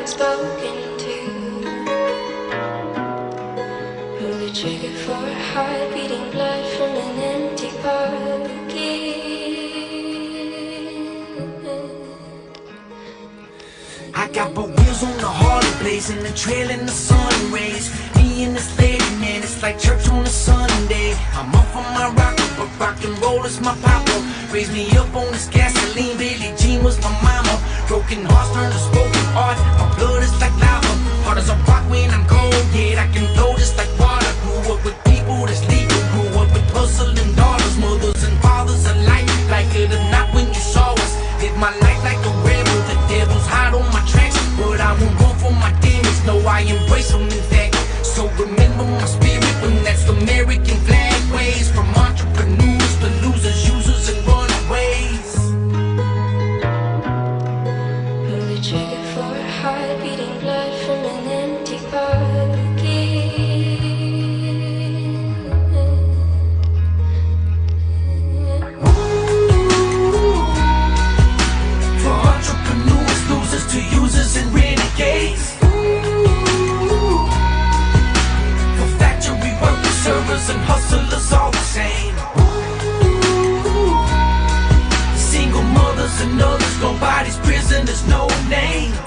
been spoken to. Pull the trigger for a heart beating blood from an empty pocket. I got both wheels on the Harley blazing, the trail in the sun rays. Me and this lady, man, it's like church on a Sunday. I'm off on my rocker, but rock and roll is my papa. Raised me up on this gasoline, Billie Jean was my mama. Broken hearts turn to spoken art, my blood is like lava. Hard as a rock when I'm cold, yet I can flow just like water. Grew up with people that's legal, grew up with hustling daughters, mothers and fathers alike. Like it or not when you saw us, live my life like a rebel. The devil's hot on my tracks, but I won't run for my demons. No, I embrace them in fact. So remember my spirit when that's the American flag waves. From entrepreneurs to losers, users and runaways. Pull the trigger for a heart beating blood from an empty pocket. For entrepreneurs, losers to users and renegades. For factory workers, servers and hustlers all the same. Single mothers and others, nobody's prisoners, no names.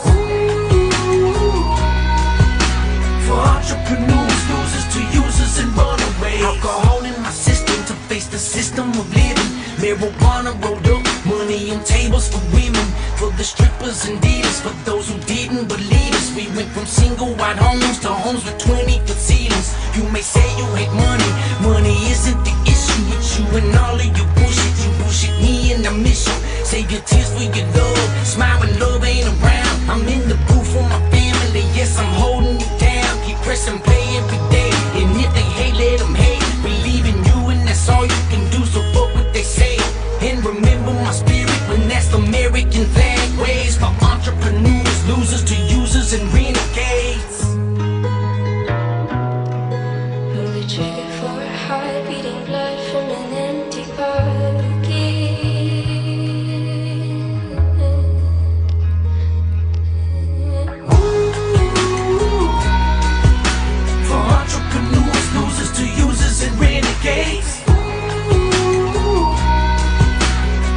For entrepreneurs, losers to users and runaways. Alcohol in my system to face the system of living. Marijuana rolled up, money on tables for women. For the strippers and dealers, for those who didn't believe us. We went from single wide homes to homes with 20-foot ceilings. You may say you hate money, money isn't the issue. With you and all of your bullshit, you bullshit me and I miss you. Save your tears for your love, smile when love ain't around. I'm in the booth for my family, yes I'm holding you down. Keep pressing play every day, and if they hate, let them hate. Believe in you and that's all you can do, so fuck what they say. And remember my spirit when that's the American flag waves. For entrepreneurs, losers to users and renegades. Pull the trigger for a heart beating blood from an empty pocket. For entrepreneurs, losers to users and renegades.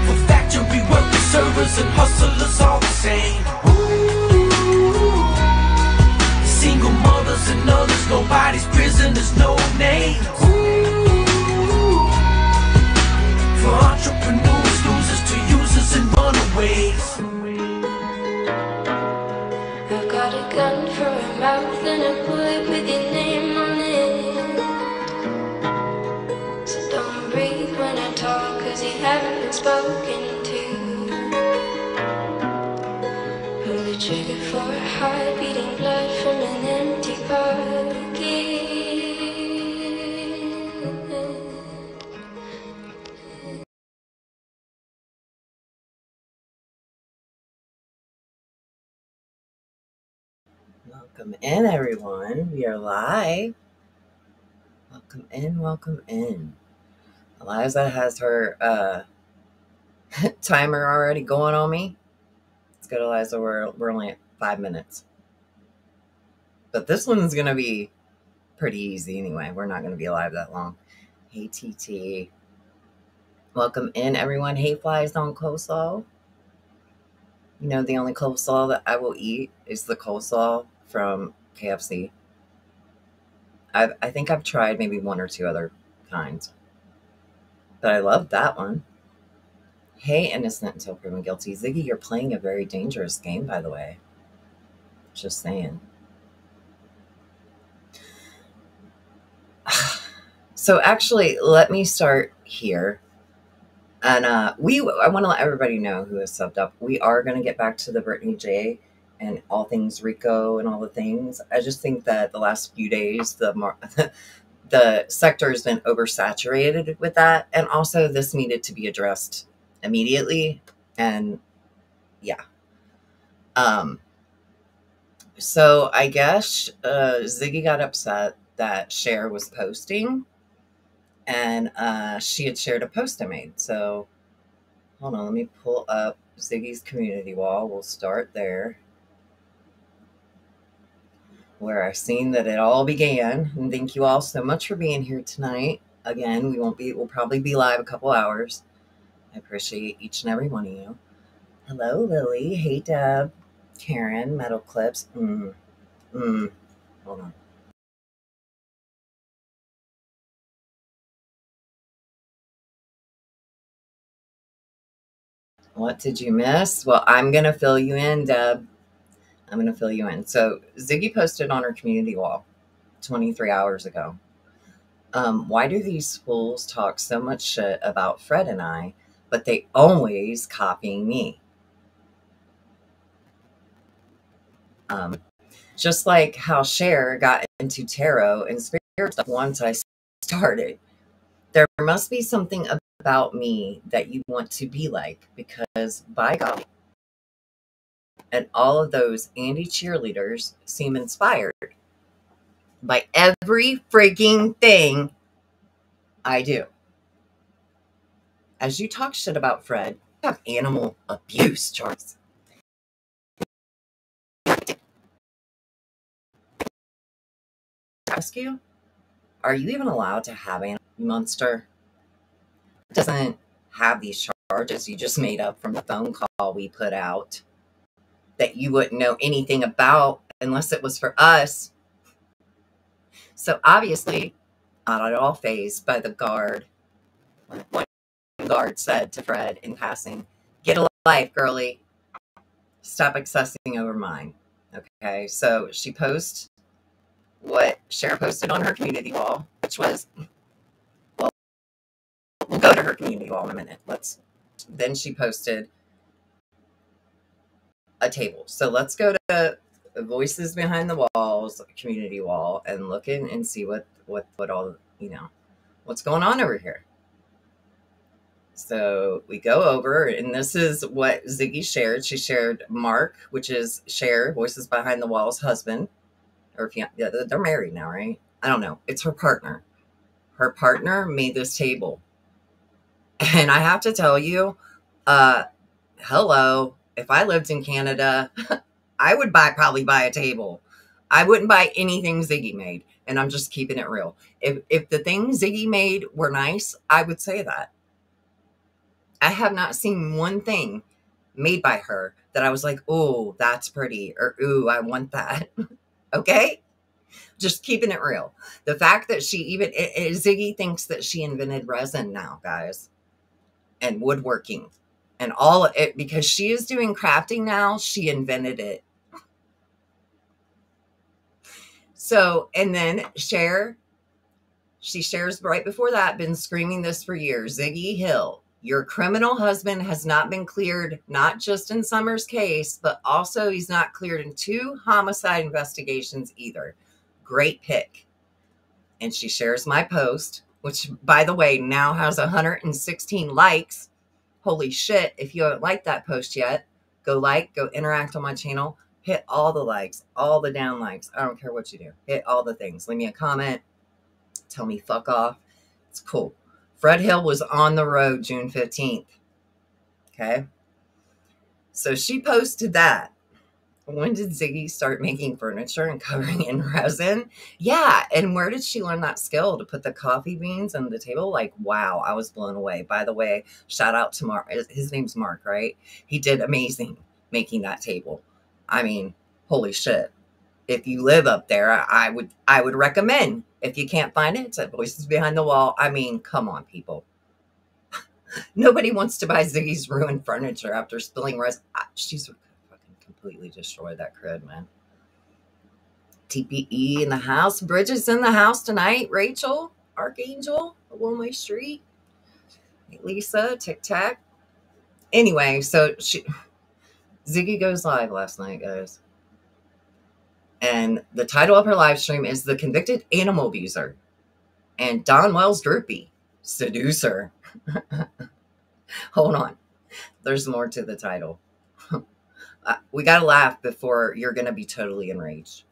For factory workers, servers and hustlers all the same. Single mothers and others, nobody's prisoners, no names. For entrepreneurs, losers to users and runaways. I've got a gun for a mouth and a bullet with your name on it. So don't breathe when I talk, cause you haven't been spoken to. Pull the trigger for a heart beating blood from an empty pocket. Welcome in, everyone. We are live. Welcome in, welcome in. Eliza has her timer already going on me. It's good, Eliza. We're only at 5 minutes. But this one's going to be pretty easy anyway. We're not going to be alive that long. Hey, TT. Welcome in, everyone. Hey, flies on coleslaw. You know, the only coleslaw that I will eat is the coleslaw from KFC. I think I've tried maybe one or two other kinds, but I love that one. Hey, innocent until proven guilty. Ziggy, you're playing a very dangerous game, by the way. Just saying. So actually, let me start here. And I want to let everybody know who has subbed up. We are going to get back to the Brittany J and all things Rico and all the things. I just think that the last few days, the sector has been oversaturated with that. And also this needed to be addressed immediately. And yeah. So I guess Ziggy got upset that Cher was posting. And she had shared a post I made. So hold on, let me pull up Ziggy's community wall. We'll start there. where I've seen that it all began. And thank you all so much for being here tonight. Again, we'll probably be live a couple hours. I appreciate each and every one of you. Hello, Lily. Hey, Deb. Karen, Metal Clips. Hold on. What did you miss? Well, I'm going to fill you in, Deb. I'm going to fill you in. So Ziggy posted on her community wall 23 hours ago. Why do these fools talk so much shit about Fred and I, but they always copying me? Just like how Cher got into tarot and spirit stuff once I started. There must be something about me that you want to be like, because by God, and all of those Andy cheerleaders seem inspired by every freaking thing I do. As you talk shit about Fred, you have animal abuse charts. Rescue? Are you even allowed to have animal monster? It doesn't have these charges you just made up from the phone call we put out that you wouldn't know anything about unless it was for us. So obviously, not at all fazed by the guard. One guard said to Fred in passing, "Get a life, girly. Stop obsessing over mine." Okay, so she posts what Cher posted on her community wall, which was, well, we'll go to her community wall in a minute. Then she posted a table. So let's go to Voices Behind the Walls community wall and look in and see what all, what's going on over here. So we go over, and this is what Ziggy shared. She shared Mark, which is Cher, Voices Behind the Walls husband, or they're married now, right? I don't know. It's her partner. Her partner made this table. And I have to tell you, hello, if I lived in Canada, I would probably buy a table. I wouldn't buy anything Ziggy made. And I'm just keeping it real. If the things Ziggy made were nice, I would say that. I have not seen one thing made by her that I was like, oh, that's pretty, or ooh, I want that. Okay? Just keeping it real. The fact that Ziggy thinks that she invented resin now, guys, and woodworking and all of it, because she is doing crafting now. She invented it. So, and then she shares right before that, been screaming this for years. Ziggy Hill, your criminal husband has not been cleared, not just in Summer's case, but also he's not cleared in 2 homicide investigations either. Great pick. And she shares my post, which, by the way, now has 116 likes. Holy shit. If you haven't liked that post yet, go interact on my channel. Hit all the likes, all the down likes. I don't care what you do. Hit all the things. Leave me a comment. Tell me fuck off. It's cool. Fred Hill was on the road June 15th. Okay. So she posted that. When did Ziggy start making furniture and covering in resin? Yeah. And where did she learn that skill to put the coffee beans on the table? Like, wow, I was blown away. By the way, shout out to Mark. His name's Mark, right? He did amazing making that table. I mean, holy shit. If you live up there, I would recommend. If you can't find it, it's at Voices Behind the Wall. I mean, come on, people. Nobody wants to buy Ziggy's ruined furniture after spilling resin. She's completely destroyed that crud, man. TPE in the house. Bridget's in the house tonight. Rachel, Archangel, One-Way Street. Lisa, Tic Tac. Anyway, so Ziggy goes live last night, guys. And the title of her live stream is The Convicted Animal Abuser and Don Wells Droopy Seducer. Hold on. There's more to the title. We got to laugh before you're going to be totally enraged.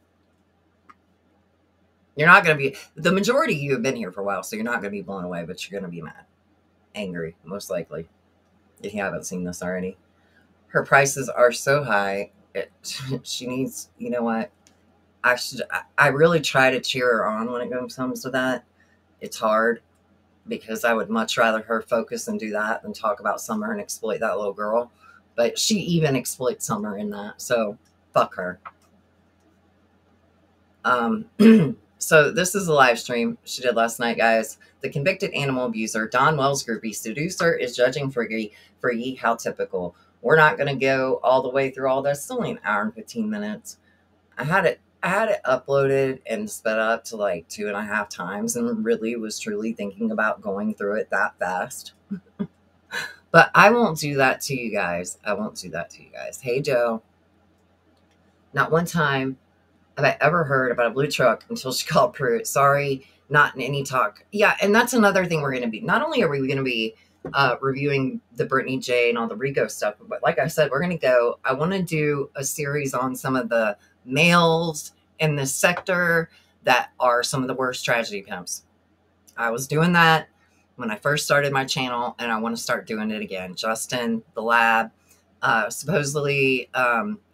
You're not going to be, the majority of you have been here for a while, so you're not going to be blown away, but you're going to be mad. Angry, most likely. If you haven't seen this already. Her prices are so high. She needs, you know what? I really try to cheer her on when it comes to that. It's hard because I would much rather her focus and do that than talk about Summer and exploit that little girl. But she even exploits Summer in that, so fuck her. So this is a live stream she did last night, guys. The convicted animal abuser, Don Wells groupie seducer, is judging for ye. How typical. We're not going to go all the way through all this. It's only an hour and 15 minutes. I had it uploaded and sped up to like 2.5 times, and really was truly thinking about going through it that fast. But I won't do that to you guys. I won't do that to you guys. Hey, Joe. Not one time have I ever heard about a blue truck until she called Pruitt. Sorry, not in any talk. Yeah, and that's another thing we're going to be. Not only are we going to be reviewing the Brittany J and all the Rico stuff, but like I said, we're going to go. I want to do a series on some of the males in this sector that are some of the worst tragedy pimps. I was doing that when I first started my channel, and I want to start doing it again. Justin, the lab. Supposedly,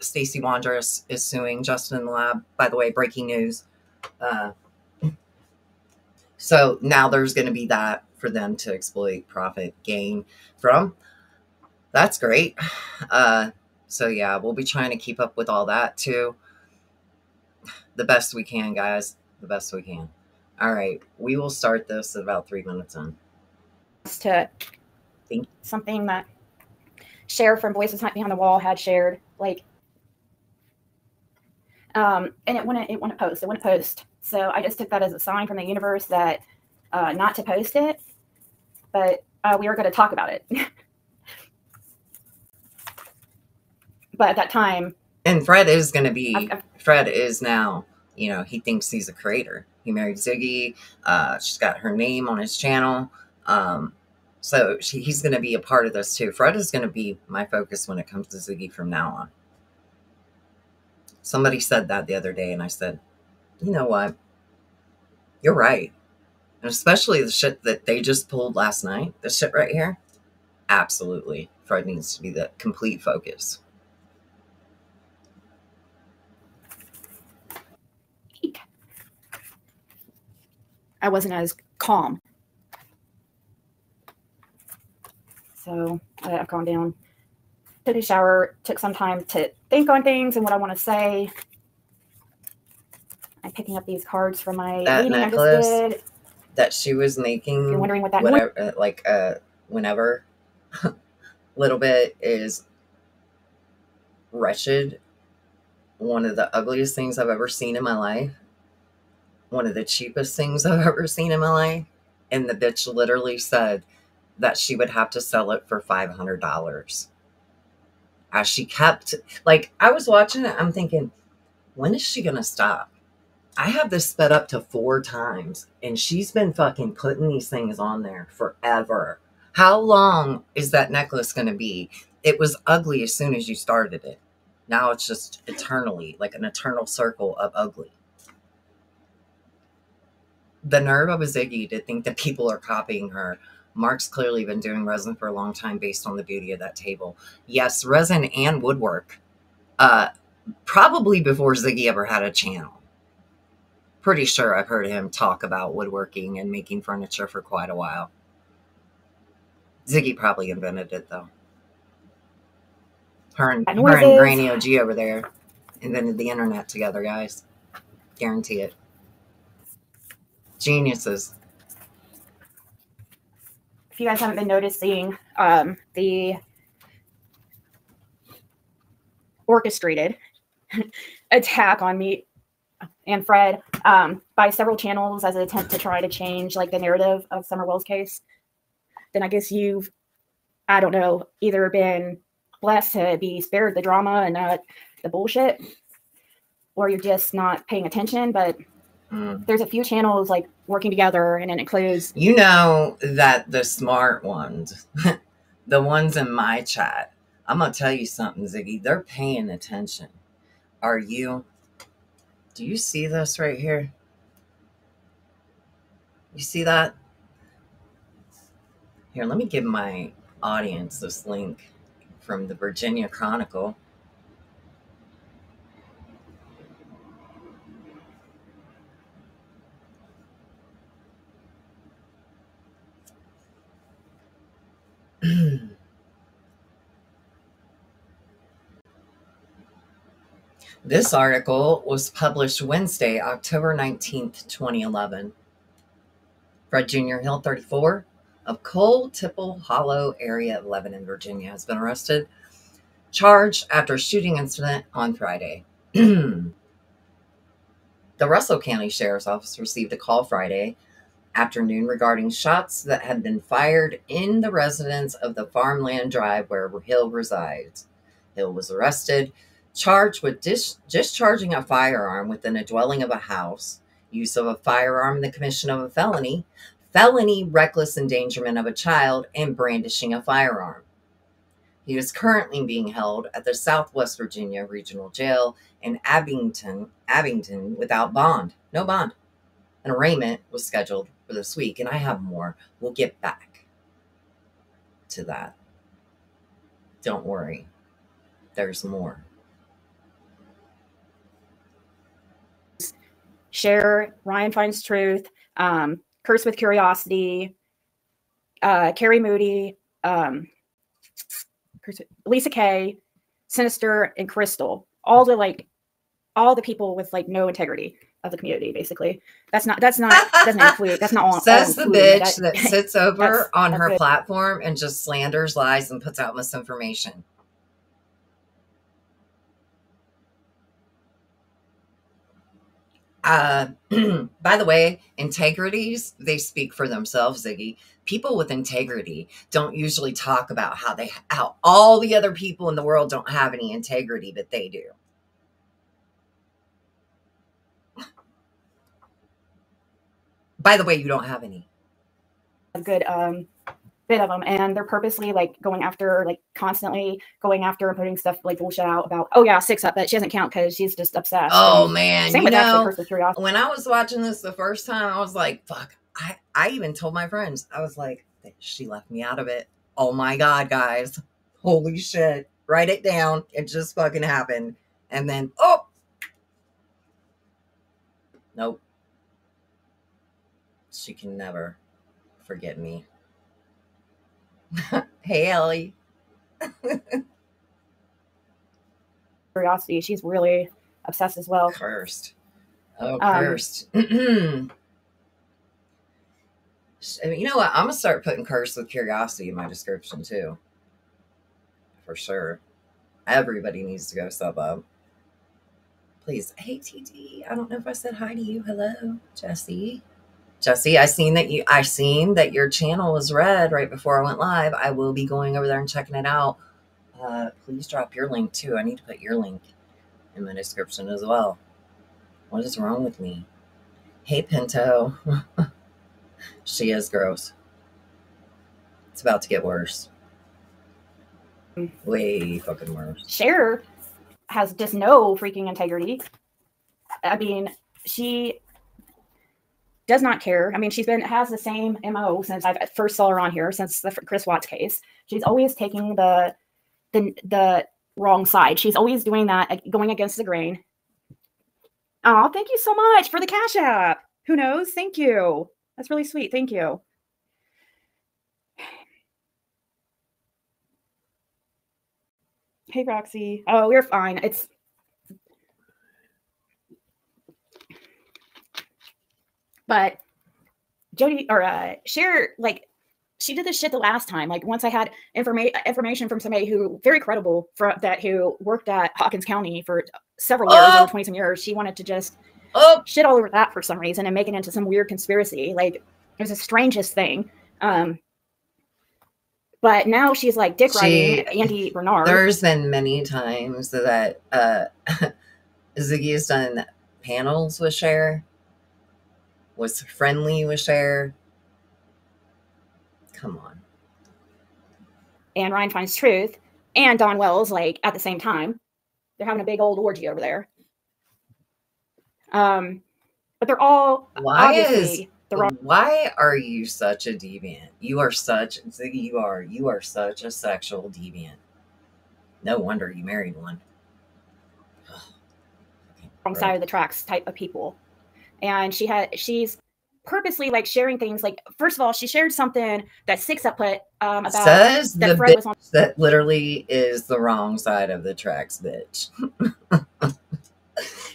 Stacey Wondrous is suing Justin in the lab. By the way, breaking news. So now there's going to be that for them to exploit, profit, gain from. That's great. So yeah, we'll be trying to keep up with all that too. The best we can, guys. The best we can. All right. We will start this at about 3 minutes in. To something that Cher from Voices Might Be on the Wall had shared, like, and it wouldn't post. So I just took that as a sign from the universe that not to post it, but we were going to talk about it. But at that time, and Fred is going to be. Fred is now. You know, he thinks he's a creator. He married Ziggy. She's got her name on his channel. So he's going to be a part of this too. Fred is going to be my focus when it comes to Ziggy from now on. Somebody said that the other day, and I said, you know what? You're right. And especially the shit that they just pulled last night, this shit right here. Absolutely. Fred needs to be the complete focus. I wasn't as calm. So I've gone down, took a shower, took some time to think on things and what I want to say. I'm picking up these cards from my meeting I just did. That she was making. If you're wondering what that means. Whenever little bit is wretched. One of the ugliest things I've ever seen in my life. One of the cheapest things I've ever seen in my life. And the bitch literally said that she would have to sell it for $500. As she kept, like, I was watching it, I'm thinking, when is she going to stop? I have this sped up to 4 times, and she's been fucking putting these things on there forever. How long is that necklace going to be? It was ugly as soon as you started it. Now it's just eternally, like an eternal circle of ugly. The nerve of a Ziggy to think that people are copying her. Mark's clearly been doing resin for a long time based on the beauty of that table. Yes, resin and woodwork. Probably before Ziggy ever had a channel. Pretty sure I've heard him talk about woodworking and making furniture for quite a while. Ziggy probably invented it, though. Her and Granny OG over there invented the internet together, guys. Guarantee it. Geniuses. If you guys haven't been noticing, the orchestrated attack on me and Fred by several channels as an attempt to try to change like the narrative of Summer Wells' case, then I guess you've, I don't know, either been blessed to be spared the drama and not the bullshit, or you're just not paying attention. But there's a few channels like working together, and it includes, you know, that the smart ones, the ones in my chat, I'm gonna tell you something, Ziggy, they're paying attention. Are you? Do you see this right here? You see that? Here, let me give my audience this link from the Virginia Chronicle. This article was published Wednesday, October 19th, 2011. Fred Jr. Hill, 34, of Coal Tipple Hollow area of Lebanon, Virginia, has been arrested, charged after a shooting incident on Friday. The Russell County Sheriff's Office received a call Friday afternoon regarding shots that had been fired in the residence of the Farmland Drive where Hill resides. Hill was arrested, charged with discharging a firearm within a dwelling of a house, use of a firearm in the commission of a felony, felony reckless endangerment of a child, and brandishing a firearm. He is currently being held at the Southwest Virginia Regional Jail in Abington without bond. No bond. An arraignment was scheduled for this week, and I have more. We'll get back to that. Don't worry. There's more. Share, Ryan Finds Truth, Curse with Curiosity, Carrie Moody, Lisa Kay, Sinister, and Crystal. All the people with like no integrity of the community, basically. Doesn't include, that's not all. Says the bitch that sits over on her platform and just slanders, lies, and puts out misinformation. By the way, integrities, they speak for themselves, Ziggy. People with integrity don't usually talk about how all the other people in the world don't have any integrity, but they do. By the way, you don't have any. A good bit of them, and they're purposely like constantly going after and putting stuff like bullshit out about, oh yeah, six up, but she doesn't count because she's just obsessed. Oh man, same with actually Curse with Curiosity. When I was watching this the first time, I was like, fuck. I even told my friends, I was like, she left me out of it. Oh my god, guys, holy shit! Write it down. It just fucking happened, and then nope. She can never forget me. Hey, Ellie. Curiosity. She's really obsessed as well. Cursed. Oh, cursed. You know what? I'm going to start putting Curse with Curiosity in my description, too. For sure. Everybody needs to go sub up. Please. Hey, TT. I don't know if I said hi to you. Hello, Jesse. Jesse, I seen that your channel was red right before I went live. I will be going over there and checking it out. Please drop your link too. I need to put your link in my description as well. What is wrong with me? Hey, Pinto. She is gross. It's about to get worse. Way fucking worse. Cher has just no freaking integrity. I mean, she does not care. I mean, has the same MO since I first saw her on here, since the Chris Watts case. She's always taking the wrong side. She's always doing that, going against the grain. Oh, thank you so much for the Cash App. Who knows? Thank you. That's really sweet. Thank you. Hey, Roxy. Oh, we're fine. It's but Jody or Cher, like, she did this shit the last time. Like, once I had information from somebody who very credible who worked at Hawkins County for several years, over 20 some years, she wanted to just shit all over that for some reason and make it into some weird conspiracy. Like, it was the strangest thing. But now she's like dick riding Andy Bernard. There's been many times that Ziggy has done panels with Cher, was friendly with Cher. Come on. And Ryan Finds Truth and Don Wells, like, at the same time. They're having a big old orgy over there. But they're all why are you such a deviant? You are such a sexual deviant. No wonder you married one. Wrong side of the tracks type of people. And she's purposely like sharing things. Like, first of all, she shared something that Six Up put about says that the Fred bitch was on. that literally is the wrong side of the tracks, bitch.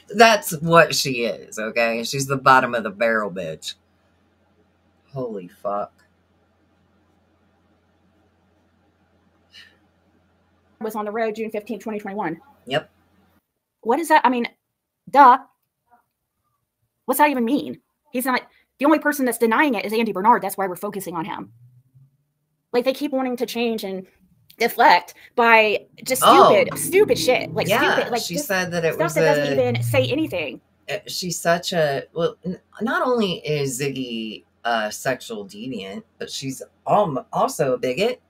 That's what she is, okay? She's the bottom of the barrel, bitch. Holy fuck. Was on the road June 15, 2021. Yep. What is that? I mean, duh. What's that even mean? He's not the only person that's denying it is Andy Bernard. That's why we're focusing on him. Like, they keep wanting to change and deflect by just stupid shit. Like, stupid. Like, she said that it stuff was that doesn't even say anything. She's such a, well, not only is Ziggy a sexual deviant, but she's also a bigot.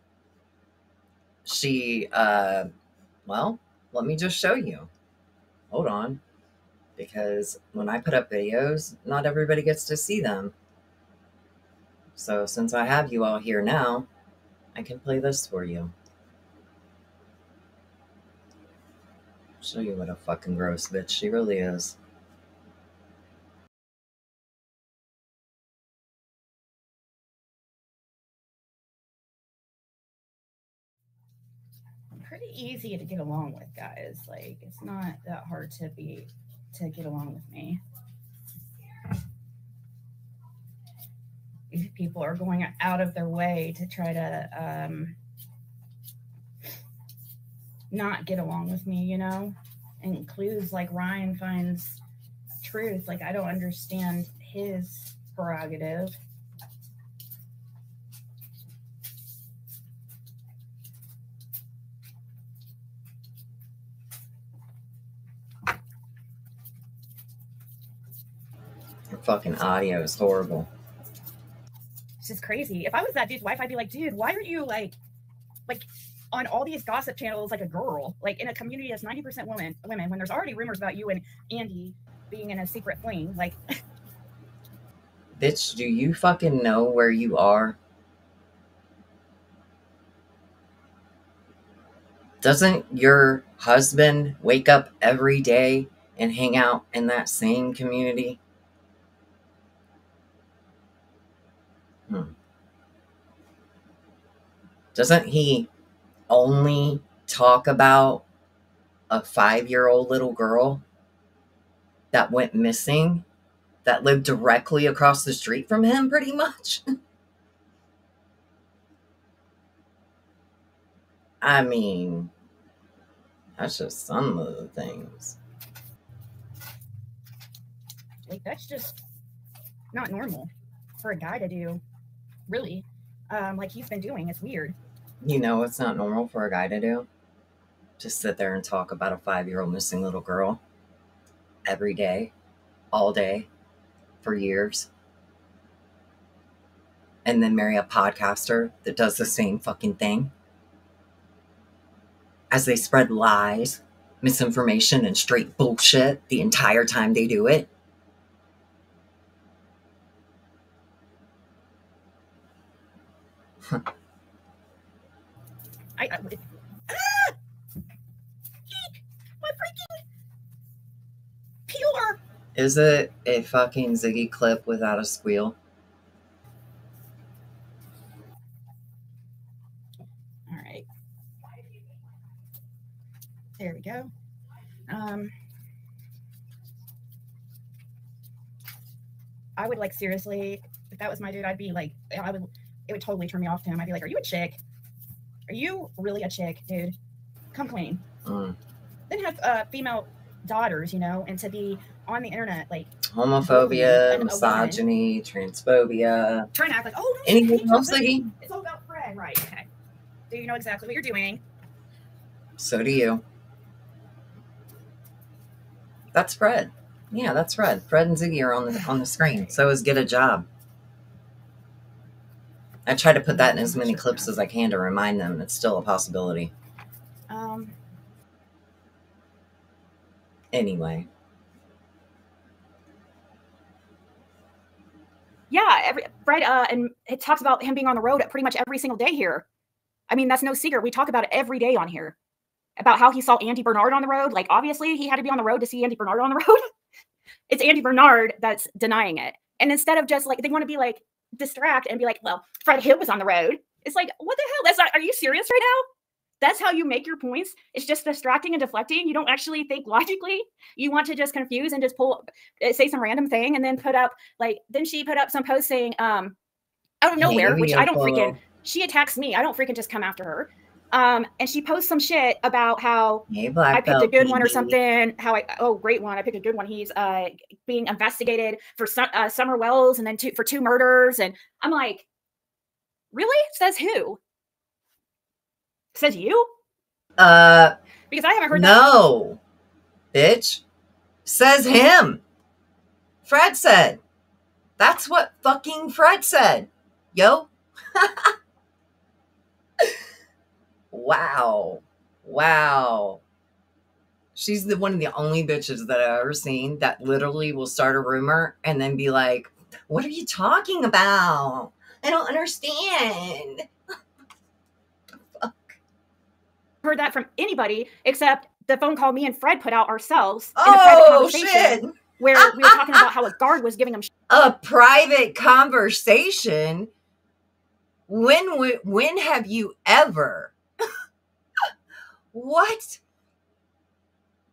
She, well, let me just show you. Hold on. Because when I put up videos, not everybody gets to see them. So since I have you all here now, I can play this for you. Show you what a fucking gross bitch she really is. Pretty easy to get along with, guys. Like, it's not that hard to get along with me. These people are going out of their way to try to not get along with me, you know? And clues like Ryan finds truth. Like, I don't understand his prerogative. Your fucking audio is horrible. It's just crazy. If I was that dude's wife, I'd be like, dude, why aren't you like on all these gossip channels like a girl, like in a community that's 90% women, when there's already rumors about you and Andy being in a secret fling? Like, bitch, do you fucking know where you are? Doesn't your husband wake up every day and hang out in that same community? Doesn't he only talk about a 5-year-old little girl that went missing, that lived directly across the street from him, pretty much? I mean, that's just some of the things. Like, that's just not normal for a guy to do, really. Like he's been doing. It's weird. You know, it's not normal for a guy to do. Just sit there and talk about a 5-year-old missing little girl every day, all day, for years. And then marry a podcaster that does the same fucking thing. As they spread lies, misinformation, and straight bullshit the entire time they do it. Huh. My freaking peeler. Is it a fucking Ziggy clip without a squeal? All right. There we go. I would, like, seriously, if that was my dude, I'd be like, it would totally turn me off to him. I'd be like, are you a chick? Are you really a chick, dude? Come clean. Then have female daughters, you know, and to be on the internet, like, homophobia, misogyny, transphobia. Trying to act like, oh, no, anything else, Ziggy? It's all about Fred, right? Okay. Do you know exactly what you're doing? So do you. That's Fred. Yeah, that's Fred. Fred and Ziggy are on the screen. So is Get a Job. I try to put that in as many clips as I can to remind them it's still a possibility. Anyway. Yeah, Fred, and it talks about him being on the road pretty much every single day here. I mean, that's no secret. We talk about it every day on here. About how he saw Andy Bernard on the road. Like, obviously, he had to be on the road to see Andy Bernard on the road. It's Andy Bernard that's denying it. And instead of just like, they want to be like distract and be like, well, Fred Hill was on the road. It's like, what the hell? That's not, are you serious right now? That's how you make your points. It's just distracting and deflecting. You don't actually think logically. You want to just confuse and just say some random thing and then put up like, then she put up some post saying, out of nowhere, which I don't freaking, she attacks me. I don't freaking just come after her. And she posts some shit about how I picked a good one or something. Oh, great one. I picked a good one. He's being investigated for Summer Wells and then for 2 murders. And I'm like, really? Says who? Says you? Because I haven't heard that. No, bitch. Says him. Fred said. That's what fucking Fred said. Yo. Wow. Wow. She's one of the only bitches that I've ever seen that literally will start a rumor and then be like, what are you talking about? I don't understand. Heard that from anybody except the phone call me and Fred put out ourselves in a private conversation shit. Where we were talking about how a guard was giving him a private conversation. When have you ever? What?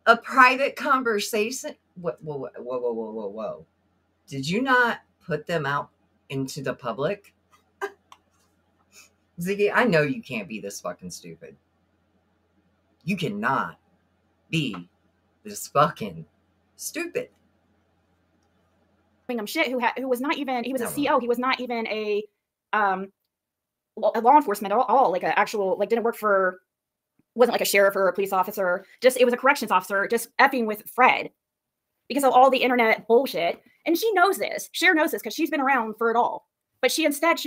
A private conversation? Whoa. Did you not put them out into the public? Ziggy, I know you can't be this fucking stupid. You cannot be this fucking stupid. Him shit who was not even, he was a CO. He was not even a law enforcement at all, like an actual, like didn't work for, wasn't like a sheriff or a police officer. Just, it was a corrections officer just effing with Fred because of all the internet bullshit. And she knows this. Cher knows this because she's been around for it all. But she instead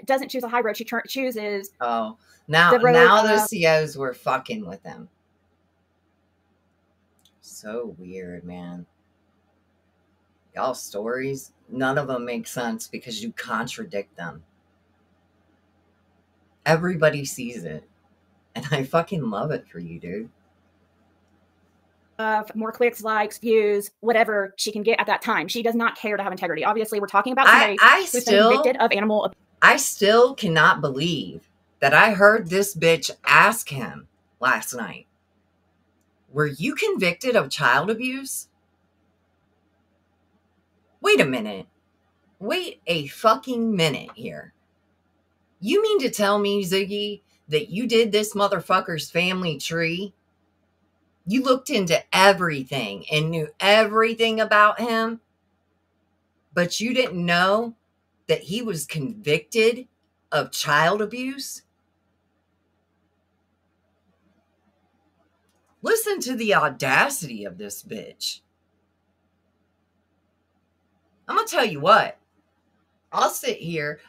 doesn't choose a high road. She chooses. Oh, now the COs were fucking with them. So weird, man. Y'all's stories, none of them make sense because you contradict them. Everybody sees it. And I fucking love it for you, dude. More clicks, likes, views, whatever she can get at that time. She does not care to have integrity. Obviously, we're talking about somebody who's been convicted of animal abuse. I still cannot believe that I heard this bitch ask him last night, were you convicted of child abuse? Wait a minute. Wait a fucking minute here. You mean to tell me, Ziggy, that you did this motherfucker's family tree? You looked into everything and knew everything about him, but you didn't know that he was convicted of child abuse? Listen to the audacity of this bitch. I'm going to tell you what. I'll sit here.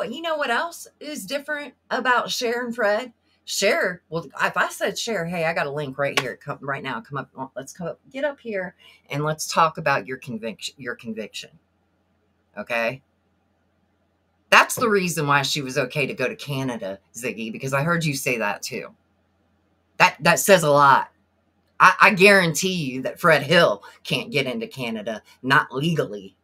You know what else is different about Cher and Fred? Cher, well, if I said Cher, hey, I got a link right here. Come right now. Come up. Let's come up. Get up here and let's talk about your conviction. Okay? That's the reason why she was okay to go to Canada, Ziggy, because I heard you say that too. That says a lot. I guarantee you that Fred Hill can't get into Canada, not legally.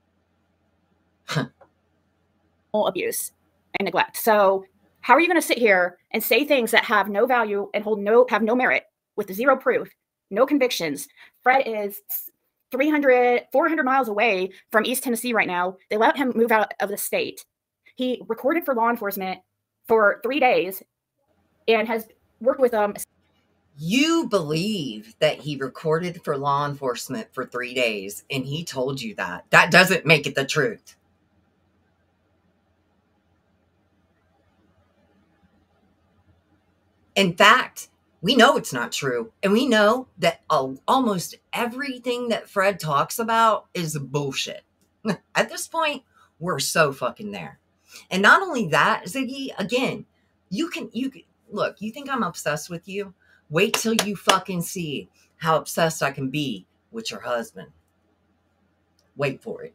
Abuse and neglect. So how are you going to sit here and say things that have no value and have no merit with zero proof, no convictions? Fred is 400 miles away from East Tennessee right now. They let him move out of the state. He recorded for law enforcement for 3 days and has worked with them. You believe that he recorded for law enforcement for 3 days and he told you that. That doesn't make it the truth. In fact, we know it's not true. And we know that almost everything that Fred talks about is bullshit. At this point, we're so fucking there. And not only that, Ziggy, again, you can look, you think I'm obsessed with you? Wait till you fucking see how obsessed I can be with your husband. Wait for it.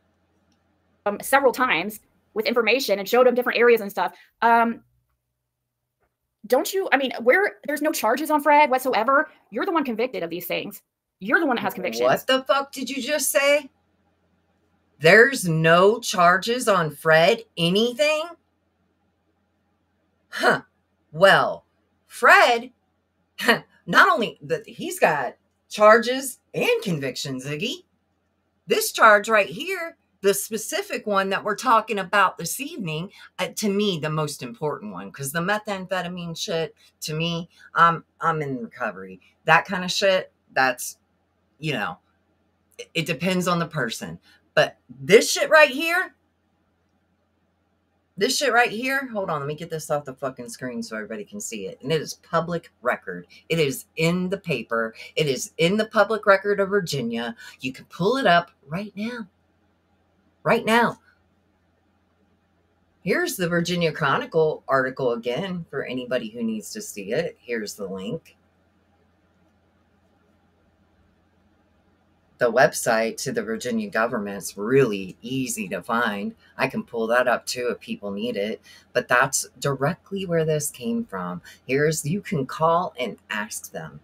Several times with information and showed him different areas and stuff. Don't you, I mean, there's no charges on Fred whatsoever. You're the one convicted of these things. You're the one that has convictions. What the fuck did you just say? There's no charges on Fred anything? Huh. Well, Fred, not only that he's got charges and convictions, Ziggy. This charge right here, the specific one that we're talking about this evening, to me, the most important one, because the methamphetamine shit, to me, I'm in recovery. That kind of shit, that's, you know, it depends on the person. But this shit right here, hold on, let me get this off the fucking screen so everybody can see it. And it is public record. It is in the paper. It is in the public record of Virginia. You can pull it up right now. Right now. Here's the Virginia Chronicle article again for anybody who needs to see it. Here's the link. The website to the Virginia government's really easy to find. I can pull that up too if people need it, but that's directly where this came from. You can call and ask them.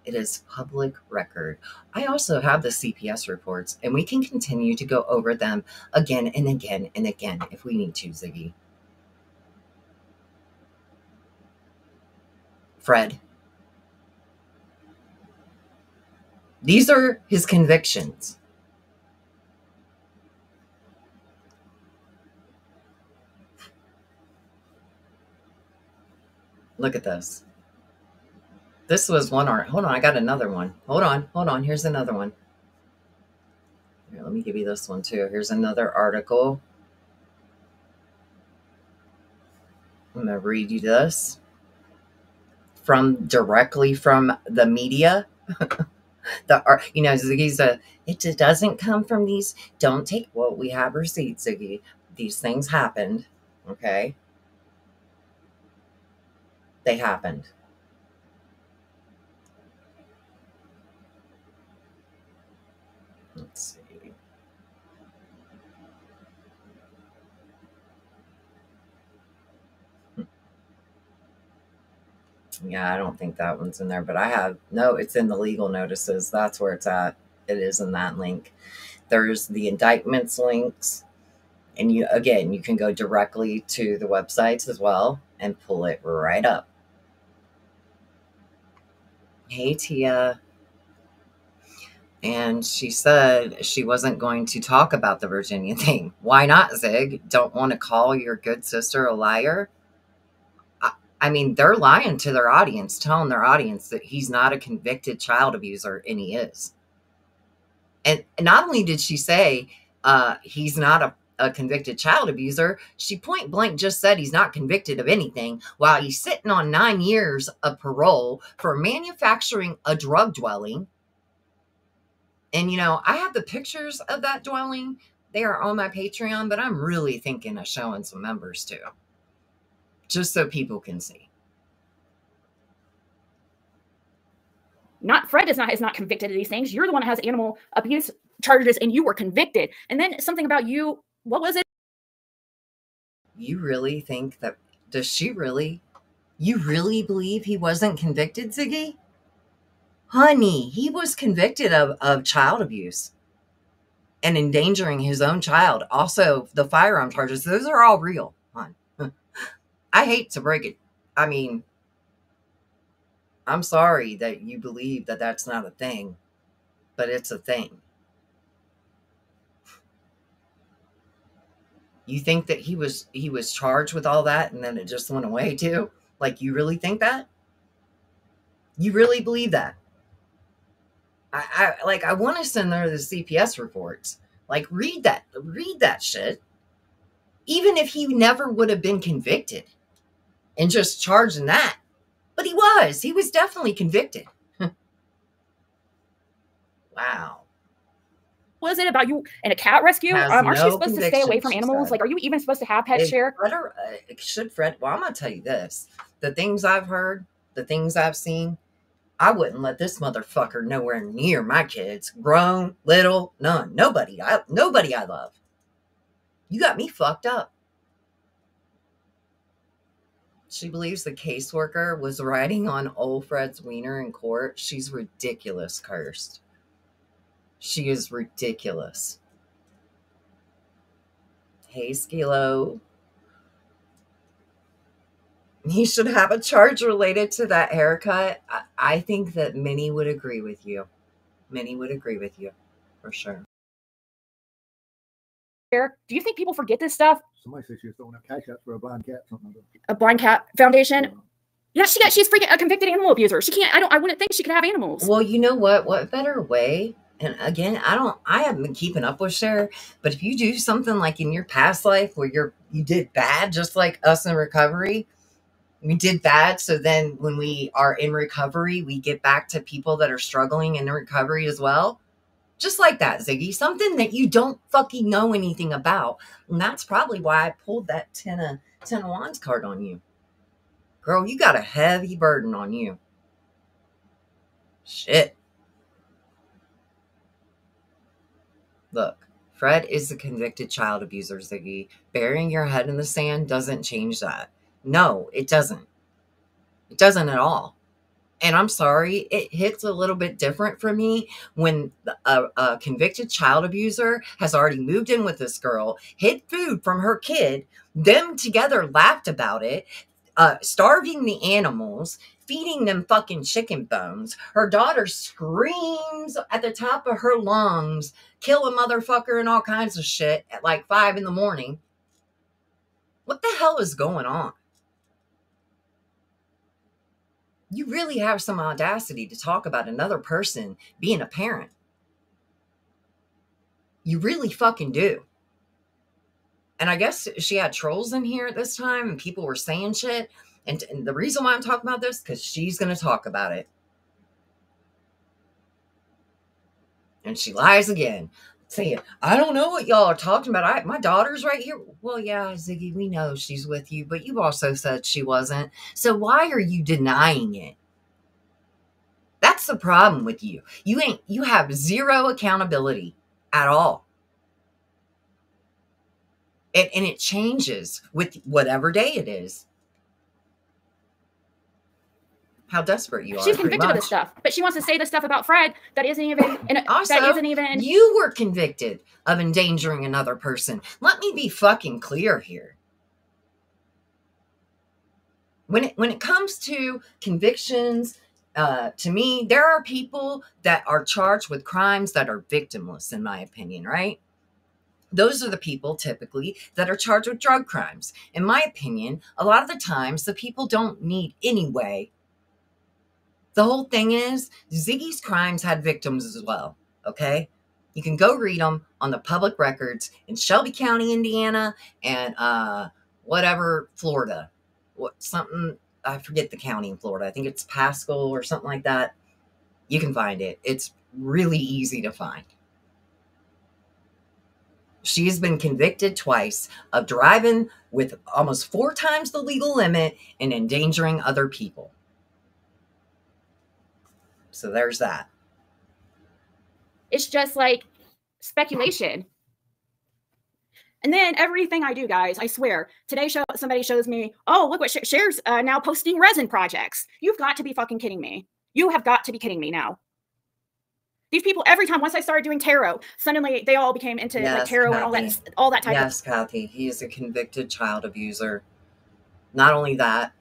It is public record. I also have the CPS reports, and we can continue to go over them again and again and again if we need to, Ziggy. Fred. These are his convictions. Look at this. This was one art. Hold on, I got another one. Hold on. Here's another one. Here, let me give you this one too. Here's another article. I'm going to read you this directly from the media. Ziggy's it doesn't come from these. Don't take. Well, we have receipts, Ziggy. These things happened. Okay. They happened. Let's see. Yeah, I don't think that one's in there, but it's in the legal notices. That's where it's at. It is in that link. There's the indictments links. And you can go directly to the websites as well and pull it right up. Hey, Tia. And she said she wasn't going to talk about the Virginia thing. Why not, Zig? Don't want to call your good sister a liar? I mean, they're lying to their audience, telling their audience that he's not a convicted child abuser, and he is. And not only did she say he's not a convicted child abuser, she point blank just said he's not convicted of anything while he's sitting on 9 years of parole for manufacturing a drug dwelling. And, I have the pictures of that dwelling. They are on my Patreon, but I'm really thinking of showing some members too, just so people can see. Fred is not convicted of these things. You're the one that has animal abuse charges, and you were convicted. And then something about you, what was it? You really think that, you really believe he wasn't convicted, Ziggy? Honey, he was convicted of child abuse and endangering his own child. Also, the firearm charges, those are all real, hon. I hate to break it. I mean, I'm sorry that you believe that that's not a thing, but it's a thing. You think that he was charged with all that and then it just went away too? Like, you really think that? You really believe that? I want to send her the CPS reports. Like, read that shit. Even if he never would have been convicted and just charged in that. But he was definitely convicted. Wow. Was it about you and a cat rescue? Aren't you supposed to stay away from animals? Like, are you even supposed to have pets, Share? Should Fred? Well, I'm going to tell you this. The things I've heard, the things I've seen, I wouldn't let this motherfucker nowhere near my kids. Grown, little, none. Nobody I love. You got me fucked up. She believes the caseworker was riding on old Fred's wiener in court. She's ridiculous, cursed. She is ridiculous. Hey, Skilo. He should have a charge related to that haircut. I think that many would agree with you. Many would agree with you, for sure. Do you think people forget this stuff? Somebody said she was throwing out cash out for a blind cat, something like that. A blind cat foundation? Yeah, she's freaking a convicted animal abuser. She can't, I wouldn't think she could have animals. Well, you know what? What better way? And again, I haven't been keeping up with Cher, but if you do something like in your past life where you did bad, just like us in recovery, we did bad. So then when we are in recovery, we get back to people that are struggling in recovery as well. Just like that, Ziggy, something that you don't fucking know anything about. And that's probably why I pulled that 10 of Wands card on you. Girl, you got a heavy burden on you. Shit. Look, Fred is a convicted child abuser, Ziggy. Burying your head in the sand doesn't change that. No, it doesn't. It doesn't at all. And I'm sorry, it hits a little bit different for me when a convicted child abuser has already moved in with this girl, hid food from her kid, them together laughed about it, starving the animals, feeding them fucking chicken bones. Her daughter screams at the top of her lungs, kill a motherfucker and all kinds of shit at like 5 in the morning. What the hell is going on? You really have some audacity to talk about another person being a parent. You really fucking do. And I guess she had trolls in here at this time and people were saying shit. And the reason why I'm talking about this, because she's going to talk about it. And she lies again. Saying, I don't know what y'all are talking about. My daughter's right here. Well, yeah, Ziggy, we know she's with you, but you also said she wasn't. So why are you denying it? That's the problem with you. You have zero accountability at all. And it changes with whatever day it is. How desperate you are. She's convicted of this stuff, but she wants to say this stuff about Fred that isn't even. Also, that isn't even. You were convicted of endangering another person. Let me be fucking clear here. When it comes to convictions, to me, there are people that are charged with crimes that are victimless, in my opinion, right? Those are the people typically that are charged with drug crimes. In my opinion, a lot of the times the people don't need anyway. The whole thing is Ziggy's crimes had victims as well. Okay. You can go read them on the public records in Shelby County, Indiana, and whatever, Florida. I forget the county in Florida. I think it's Pascal or something like that. You can find it. It's really easy to find. She has been convicted twice of driving with almost 4 times the legal limit and endangering other people. So there's that. It's just like speculation. And then everything I do, guys, I swear, today somebody shows me, oh, look what Cher's now posting resin projects. You've got to be fucking kidding me. You have got to be kidding me now. These people, every time, once I started doing tarot, suddenly they all became into like tarot, Kathy, and all that type of. Yes, Kathy, he is a convicted child abuser. Not only that,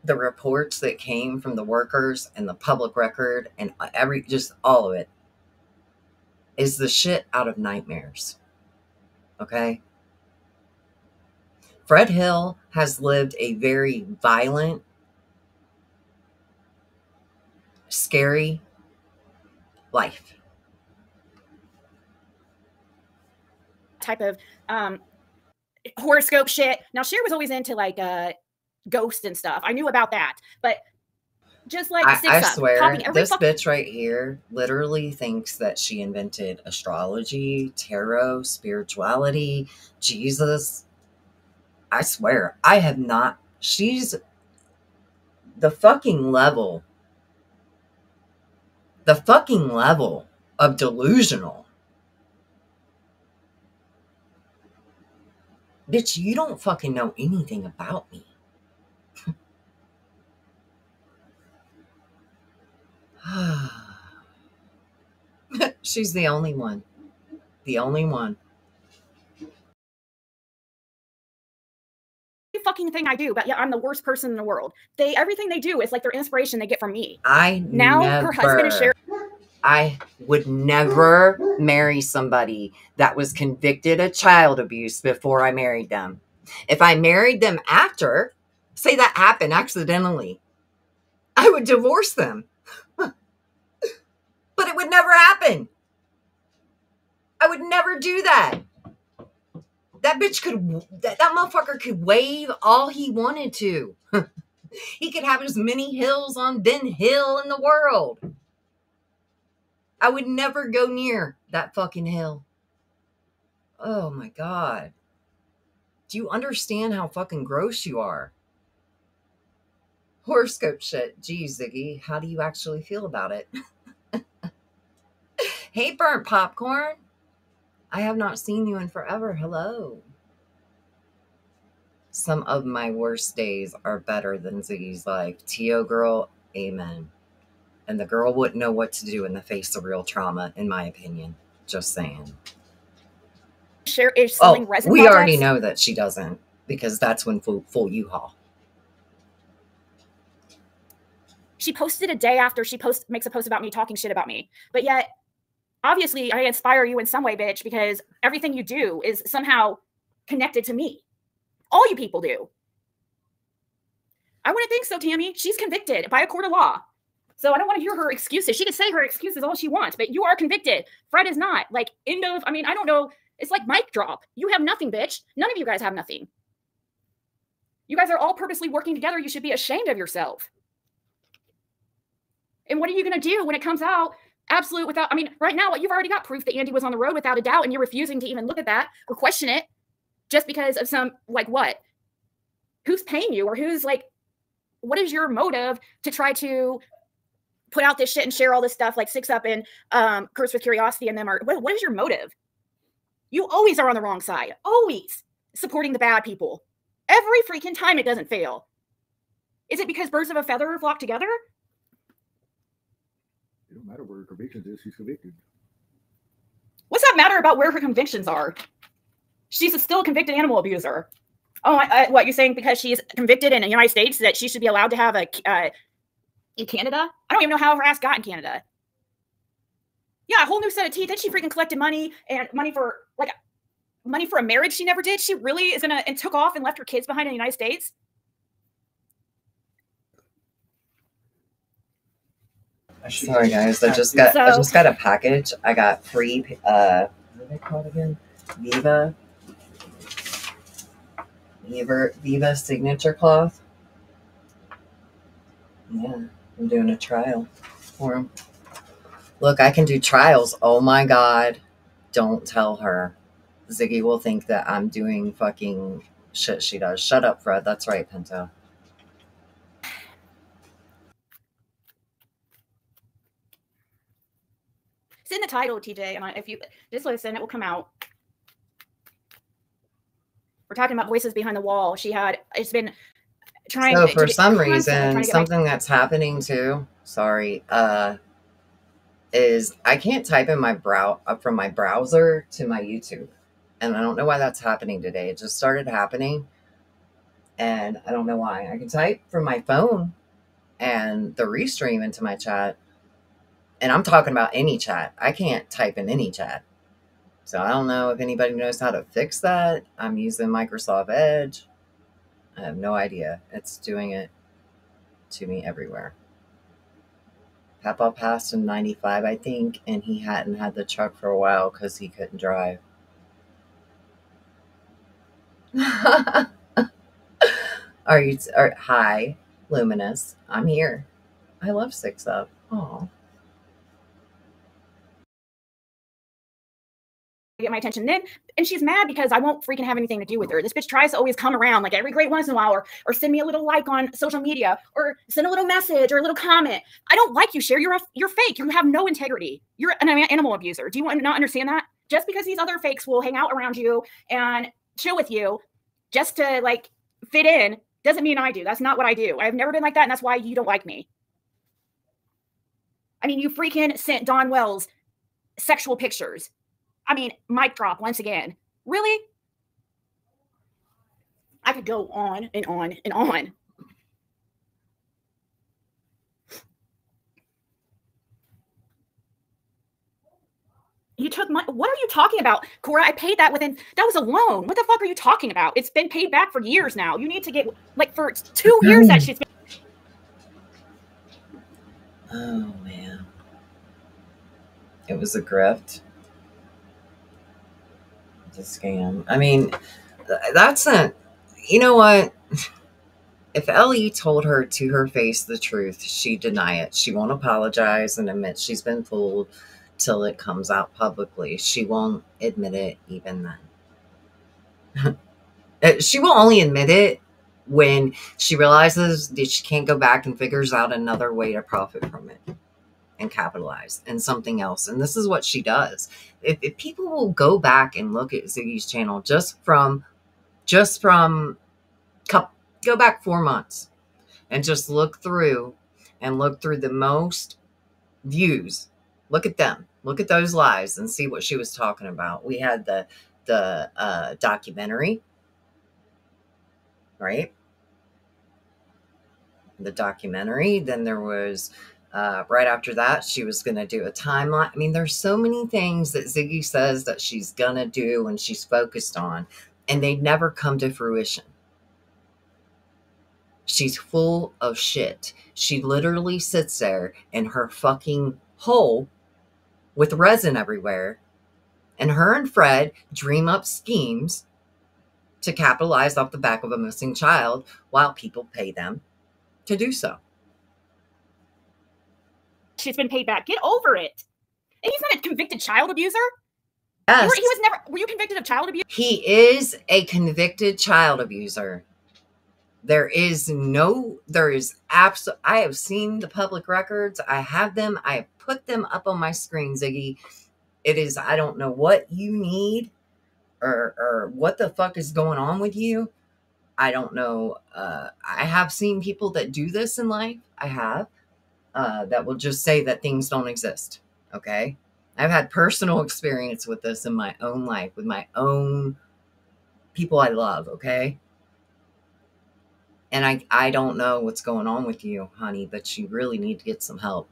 the reports that came from the workers and the public record and just all of it is the shit out of nightmares. Okay? Fred Hill has lived a very violent, scary life. Type of horoscope shit. Now, Cher was always into like ghosts and stuff. I knew about that, but just like I swear, this bitch right here literally thinks that she invented astrology, tarot, spirituality, Jesus. I swear, I have not. She's the fucking level of delusional. Bitch, you don't fucking know anything about me. She's the only one. The only one. fucking thing I do, but yeah, I'm the worst person in the world. Everything they do is like their inspiration they get from me. Her husband is sharing. I would never marry somebody that was convicted of child abuse before I married them. If I married them after, say that happened accidentally, I would divorce them. But it would never happen. I would never do that. That bitch that motherfucker could wave all he wanted to. He could have as many hills on Ben Hill in the world. I would never go near that fucking hill. Oh my God. Do you understand how fucking gross you are? Horoscope shit. Geez, Ziggy, how do you actually feel about it? Hey, Burnt Popcorn. I have not seen you in forever. Hello. Some of my worst days are better than Ziggy's life. T.O. girl, amen. And the girl wouldn't know what to do in the face of real trauma, in my opinion. Just saying. We already know that she doesn't, because that's when full U-Haul. She posted a day after she makes a post about me talking shit about me. But yet, obviously, I inspire you in some way, bitch, because everything you do is somehow connected to me. All you people do. I wouldn't think so, Tammy. She's convicted by a court of law. So I don't want to hear her excuses. She can say her excuses all she wants, but you are convicted. Fred is not. Like, I don't know. It's like mic drop. You have nothing, bitch. None of you guys have nothing. You guys are all purposely working together. You should be ashamed of yourself. And what are you going to do when it comes out? Right now, you've already got proof that Andy was on the road without a doubt, and you're refusing to even look at that or question it just because of some, like, what? Who's paying you? Or who's, like, what is your motive to try to put out this shit and share all this stuff like Six Up and Curse with Curiosity and them? What is your motive? You always are on the wrong side. Always supporting the bad people. Every freaking time it doesn't fail. Is it because birds of a feather flock together? It don't matter where her convictions is, she's convicted. What's that matter about where her convictions are? She's still a convicted animal abuser. Oh, what, you're saying because she's convicted in the United States that she should be allowed to have in Canada? I don't even know how her ass got in Canada. Yeah, a whole new set of teeth. Then she freaking collected money for a marriage she never did. She really is and took off and left her kids behind in the United States. Sorry guys, I just got a package. I got free what are they called again? Viva signature cloth. Yeah, I'm doing a trial for them. Look, I can do trials. Oh my God. Don't tell her. Ziggy will think that I'm doing fucking shit she does. Shut up, Fred. That's right, Pinto. It's in the title, TJ, and if you just listen, it will come out. We're talking about voices behind the wall. It's been trying. So for some reason, something that's happening too. Sorry, is I can't type in from my browser to my YouTube, and I don't know why that's happening today. It just started happening, and I don't know why. I can type from my phone and the restream into my chat. And I'm talking about any chat. I can't type in any chat. So I don't know if anybody knows how to fix that. I'm using Microsoft Edge. I have no idea. It's doing it to me everywhere. Papa passed in 95, I think, and he hadn't had the truck for a while because he couldn't drive. Hi, Luminous. I'm here. I love Six Up. Aw. Get my attention then, and she's mad because I won't freaking have anything to do with her. This bitch tries to always come around like every great once in a while, or send me a little like on social media, or send a little message or a little comment. I don't like you, Cher. You're fake. You have no integrity. You're an animal abuser. Do you not understand that? Just because these other fakes will hang out around you and chill with you just to like fit in doesn't mean I do. That's not what I do. I've never been like that, and that's why you don't like me. I mean, you freaking sent Don Wells sexual pictures. I mean, mic drop once again. Really? I could go on and on and on. You took my, what are you talking about? Cora, I paid that within, that was a loan. What the fuck are you talking about? It's been paid back for years now. You need to get, like, for 2 years that shit's been. Oh, man. It was a grift. It's a scam. I mean, that's not, you know what? If Ellie told her to her face the truth, she'd deny it. She won't apologize and admit she's been fooled till it comes out publicly. She won't admit it even then. She will only admit it when she realizes that she can't go back and figures out another way to profit from it and capitalize and something else. And this is what she does. If people will go back and look at Ziggy's channel go back 4 months and just look through the most views. Look at them. Look at those lives and see what she was talking about. We had the documentary, right? The documentary. Then there was, right after that, she was going to do a timeline. I mean, there's so many things that Ziggy says that she's going to do and she's focused on, and they never come to fruition. She's full of shit. She literally sits there in her fucking hole with resin everywhere, and her and Fred dream up schemes to capitalize off the back of a missing child while people pay them to do so. She's been paid back. Get over it. And he's not a convicted child abuser. Yes. He was never. Were you convicted of child abuse? He is a convicted child abuser. I have seen the public records. I have them. I have put them up on my screen, Ziggy. It is, I don't know what you need or what the fuck is going on with you. I don't know. I have seen people that do this in life. I have, that will just say that things don't exist. Okay. I've had personal experience with this in my own life, with my own people I love. Okay. And I don't know what's going on with you, honey, but you really need to get some help.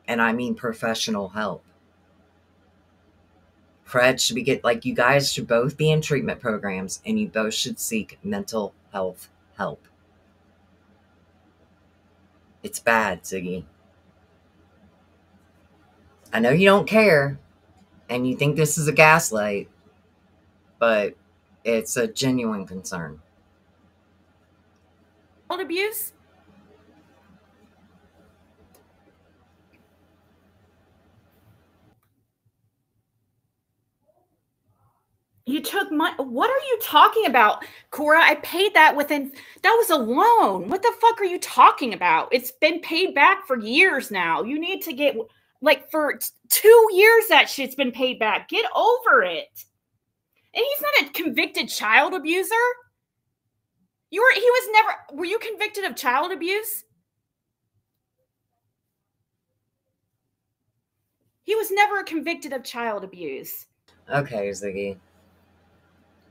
And I mean professional help. Fred should you guys should both be in treatment programs, and you both should seek mental health help. It's bad, Ziggy. I know you don't care, and you think this is a gaslight, but it's a genuine concern. Child abuse? You took my, what are you talking about? Cora, I paid that within, that was a loan. What the fuck are you talking about? It's been paid back for years now. You need to get, like, for 2 years that shit's been paid back. Get over it. And he's not a convicted child abuser. He was never, were you convicted of child abuse? He was never convicted of child abuse. Okay, Ziggy.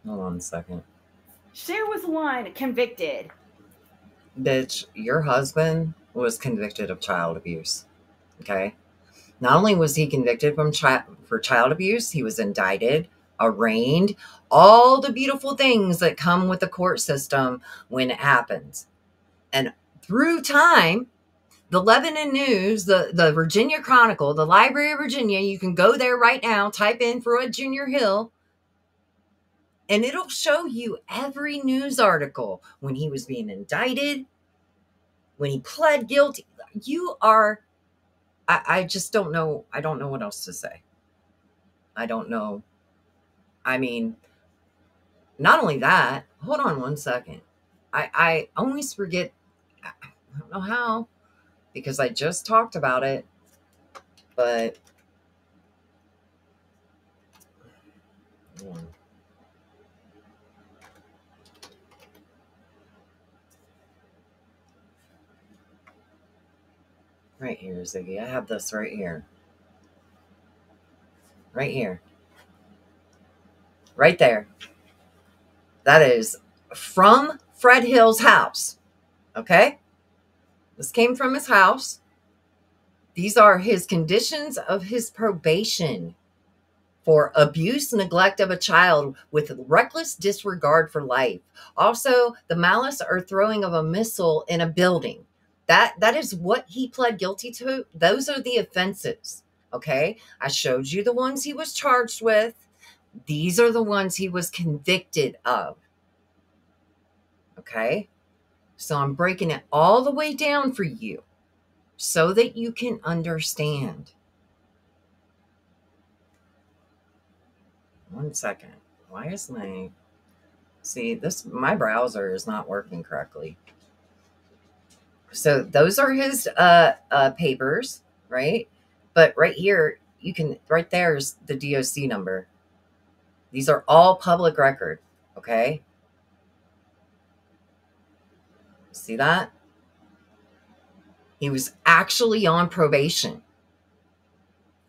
Hold on a second. There was one convicted. Bitch, your husband was convicted of child abuse. Okay? Not only was he convicted for child abuse, he was indicted, arraigned, all the beautiful things that come with the court system when it happens. And through time, the Lebanon News, the Virginia Chronicle, the Library of Virginia, you can go there right now, type in Freud Jr. Hill, and it'll show you every news article when he was being indicted, when he pled guilty. I just don't know. I don't know what else to say. I don't know. I mean, not only that, hold on one second. I always forget, I don't know how, because I just talked about it, but right here, Ziggy. I have this right here. Right here. Right there. That is from Fred Hill's house. Okay? This came from his house. These are his conditions of his probation for abuse, neglect of a child with reckless disregard for life. Also, the malice or throwing of a missile in a building. That is what he pled guilty to. Those are the offenses. Okay? I showed you the ones he was charged with. These are the ones he was convicted of. Okay? So I'm breaking it all the way down for you so that you can understand. 1 second. Why is my... See, my browser is not working correctly. So those are his papers, right? But right here, you can... Right there is the DOC number. These are all public record, okay? See that? He was actually on probation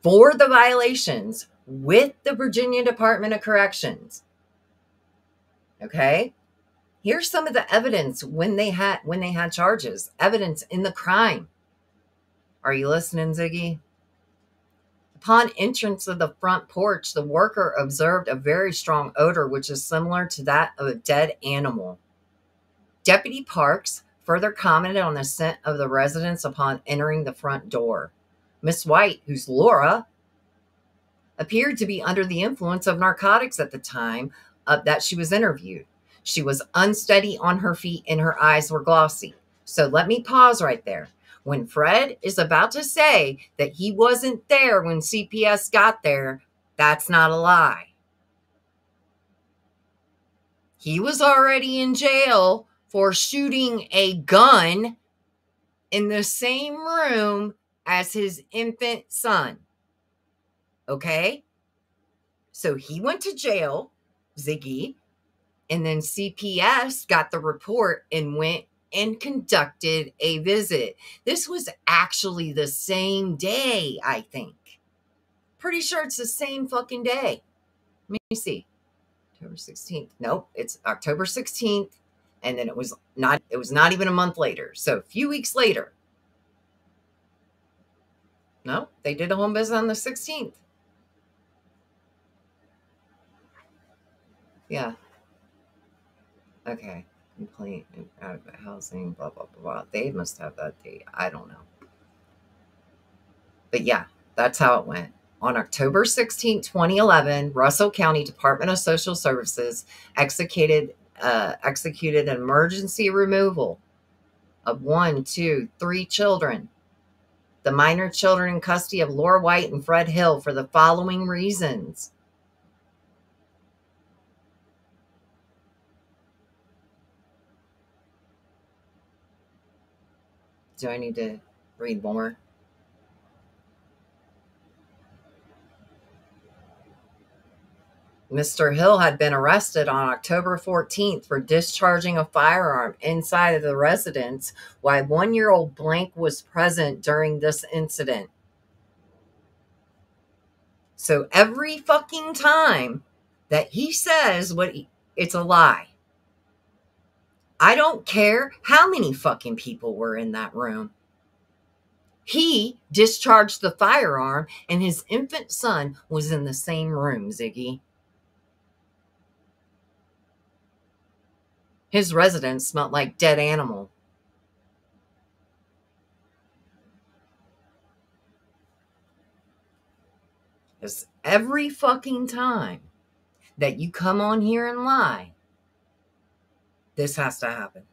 for the violations with the Virginia Department of Corrections. Okay? Here's some of the evidence when they had charges. Evidence in the crime. Are you listening, Ziggy? Upon entrance of the front porch, the worker observed a very strong odor, which is similar to that of a dead animal. Deputy Parks further commented on the scent of the residents upon entering the front door. Miss White, who's Laura, appeared to be under the influence of narcotics at the time that she was interviewed. She was unsteady on her feet and her eyes were glossy. So let me pause right there. When Fred is about to say that he wasn't there when CPS got there, that's not a lie. He was already in jail for shooting a gun in the same room as his infant son. Okay? So he went to jail, Ziggy, and then CPS got the report and went and conducted a visit. This was actually the same day, I think. Pretty sure it's the same fucking day. Let me see. October 16th. Nope, it's October 16th. And then it was not even a month later. So a few weeks later. No, they did a home visit on the 16th. Yeah. Okay. Complaint and adequate housing, blah, blah, blah, blah. They must have that date. I don't know. But yeah, that's how it went. On October 16, 2011, Russell County Department of Social Services executed an emergency removal of 1, 2, 3 children. The minor children in custody of Laura White and Fred Hill for the following reasons. Do I need to read more? Mr. Hill had been arrested on October 14th for discharging a firearm inside of the residence while 1-year-old Blank was present during this incident. So every fucking time that he says it's a lie. I don't care how many fucking people were in that room. He discharged the firearm and his infant son was in the same room, Ziggy. His residence smelled like dead animal. Because every fucking time that you come on here and lie, this has to happen.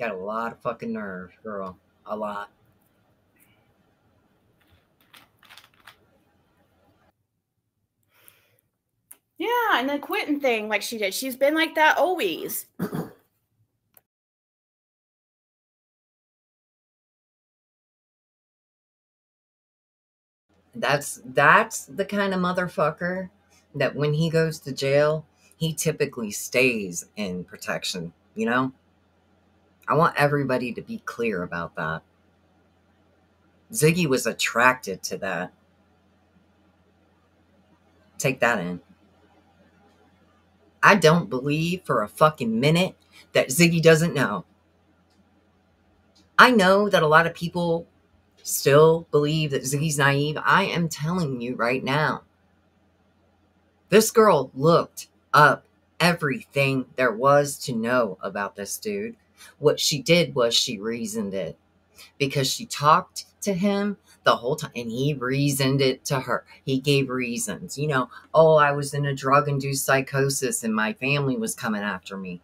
Got a lot of fucking nerve, girl. A lot. Yeah, and the quitting thing like she did. She's been like that always. That's the kind of motherfucker that when he goes to jail, he typically stays in protection, you know? I want everybody to be clear about that. Ziggy was attracted to that. Take that in. I don't believe for a fucking minute that Ziggy doesn't know. I know that a lot of people still believe that Ziggy's naive. I am telling you right now, this girl looked up everything there was to know about this dude. What she did was she reasoned it, because she talked to him the whole time and he reasoned it to her. He gave reasons. You know, oh, I was in a drug-induced psychosis and my family was coming after me.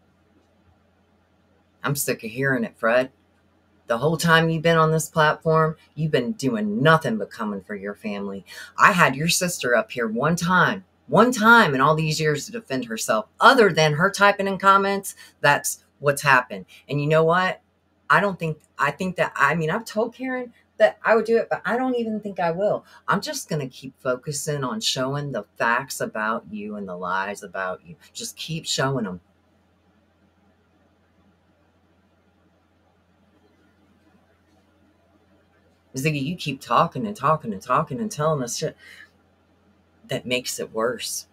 I'm sick of hearing it, Fred. The whole time you've been on this platform, you've been doing nothing but coming for your family. I had your sister up here one time in all these years to defend herself. Other than her typing in comments, that's what's happened. And you know what? I think that, I mean, I've told Karen that I would do it, but I don't even think I will. I'm just going to keep focusing on showing the facts about you and the lies about you. Just keep showing them. Ziggy, you keep talking and talking and talking and telling us shit that makes it worse.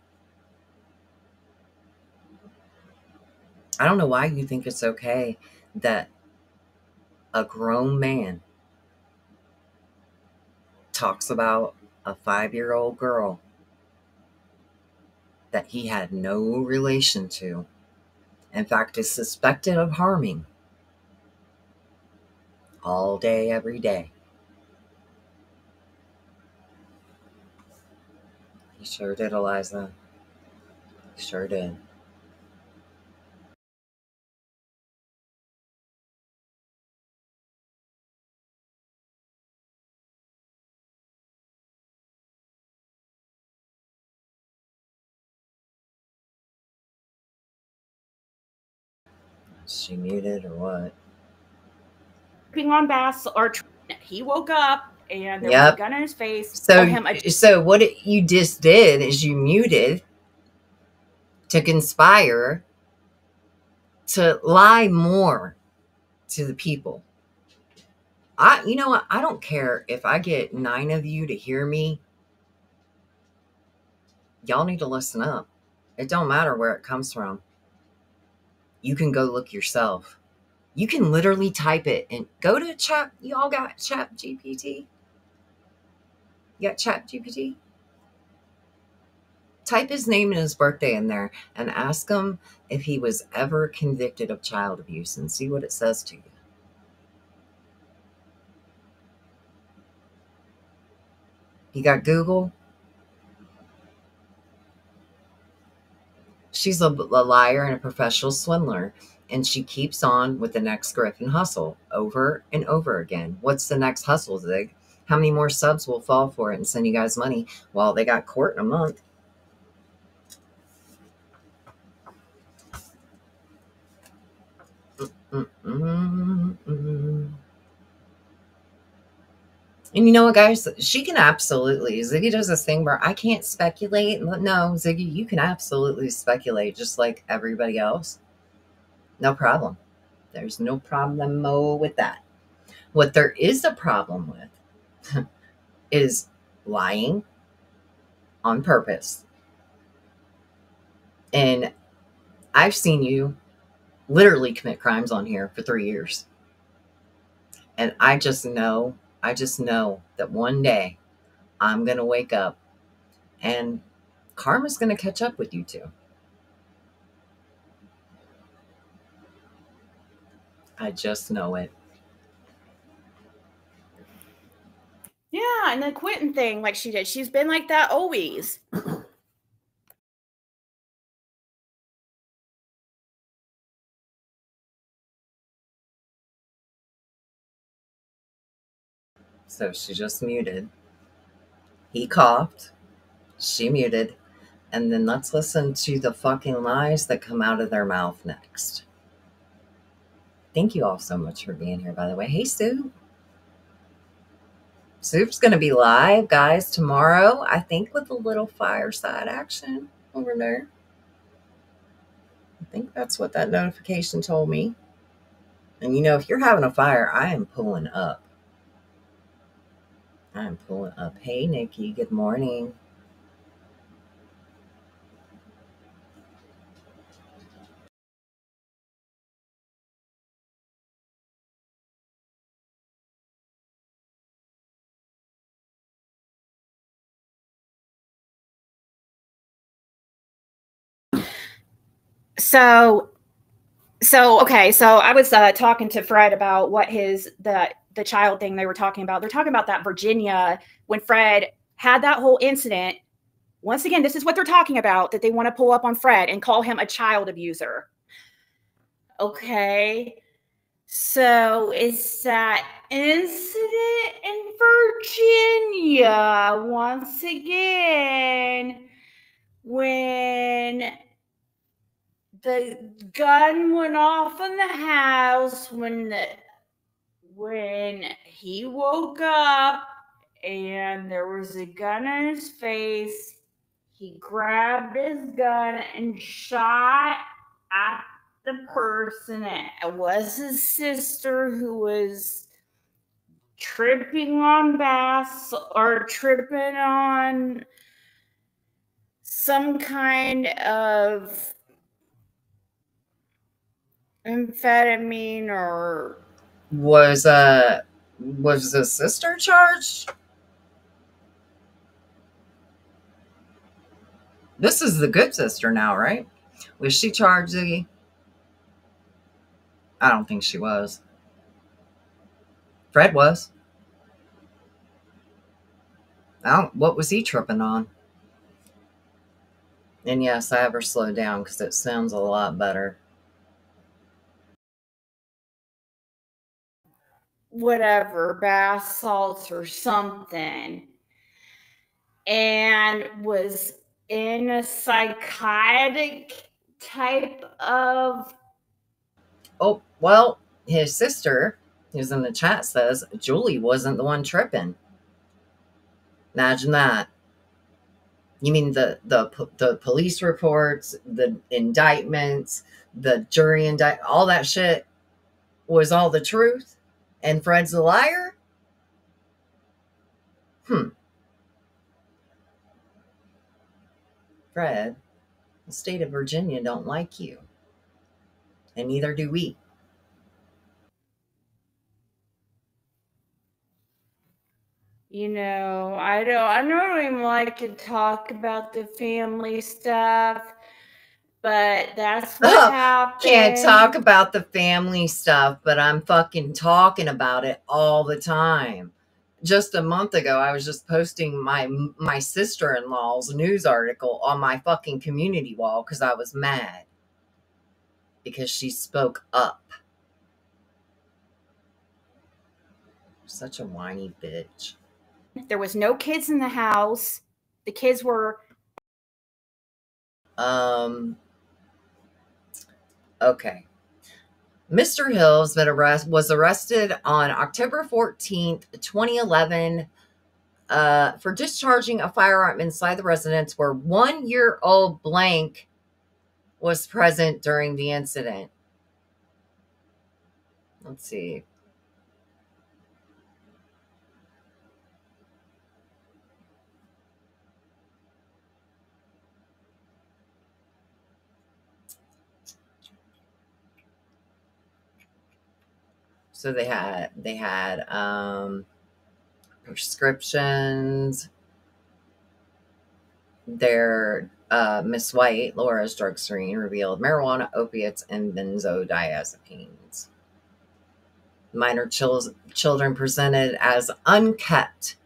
I don't know why you think it's okay that a grown man talks about a 5-year-old girl that he had no relation to. In fact, is suspected of harming all day, every day. He sure did, Eliza. He sure did. Is she muted or what? On Bass, or he woke up and there was a gun in his face. So what you just did is you muted to conspire to lie more to the people. You know what? I don't care if I get 9 of you to hear me. Y'all need to listen up. It don't matter where it comes from. You can go look yourself. You can literally type it and go to chat. Y'all got chat GPT? You got chat GPT? Type his name and his birthday in there and ask him if he was ever convicted of child abuse and see what it says to you. You got Google? She's a liar and a professional swindler, and she keeps on with the next Griffin hustle over and over again. What's the next hustle, Zig? How many more subs will fall for it and send you guys money? Well, they got court in a month. And you know what, guys? She can absolutely. Ziggy does this thing where I can't speculate. No, Ziggy, you can absolutely speculate just like everybody else. No problem. There's no problemo with that. What there is a problem with is lying on purpose. And I've seen you literally commit crimes on here for 3 years. And I just know that one day I'm going to wake up and karma's going to catch up with you too. I just know it. Yeah, and the quitting thing like she did. She's been like that always. So she just muted. He coughed. She muted. And then let's listen to the fucking lies that come out of their mouth next. Thank you all so much for being here, by the way. Hey, Sue. Soup's going to be live, guys, tomorrow, I think, with a little fireside action over there. I think that's what that notification told me. And, you know, if you're having a fire, I am pulling up. I'm pulling up. Hey, Nikki. Good morning. So okay, so I was talking to Fred about what the child thing they were talking about. They're talking about that Virginia, when Fred had that whole incident. Once again, this is what they're talking about, that they want to pull up on Fred and call him a child abuser. Okay. So is that incident in Virginia once again when the gun went off in the house, when he woke up and there was a gun in his face, he grabbed his gun and shot at the person. It was his sister who was tripping on bass or tripping on some kind of amphetamine. Or Was the sister charged? This is the good sister now, right? Was she charged, Ziggy? I don't think she was. Fred was. What was he tripping on? And yes, I have her slowed down because it sounds a lot better. whatever, bath salts or something, and was in a psychotic type of... Oh, well, his sister, who's in the chat, says Julie wasn't the one tripping. Imagine that. You mean the police reports, the indictments, the jury all that shit was all the truth? And Fred's a liar? Fred, the state of Virginia don't like you. And neither do we. I don't even like to talk about the family stuff, but that's what happened. Can't talk about the family stuff, but I'm fucking talking about it all the time. Just a month ago, I was just posting my sister-in-law's news article on my fucking community wall because I was mad because she spoke up. Such a whiny bitch. There was no kids in the house. The kids were... Okay. Mr. Hills was arrested on October 14th, 2011 for discharging a firearm inside the residence where 1-year-old blank was present during the incident. Let's see. So they had prescriptions. Their Miss White, Laura's drug screen revealed marijuana, opiates, and benzodiazepines. Minor children presented as unkept.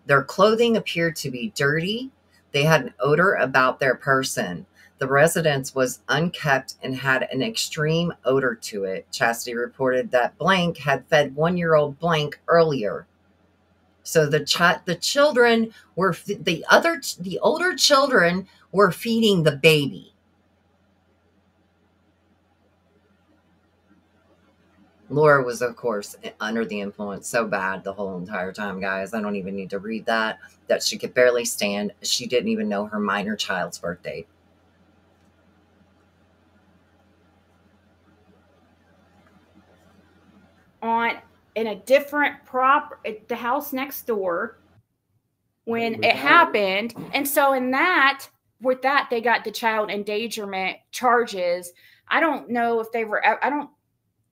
Their clothing appeared to be dirty. They had an odor about their person. The residence was unkept and had an extreme odor to it. Chastity reported that blank had fed 1-year-old blank earlier. So the children were the older children were feeding the baby. Laura was, of course, under the influence so bad the whole entire time, guys. I don't even need to read that she could barely stand. She didn't even know her minor child's birthday. In a different the house next door, when it happened. And so in that, with that, they got the child endangerment charges. I don't know if they were, I don't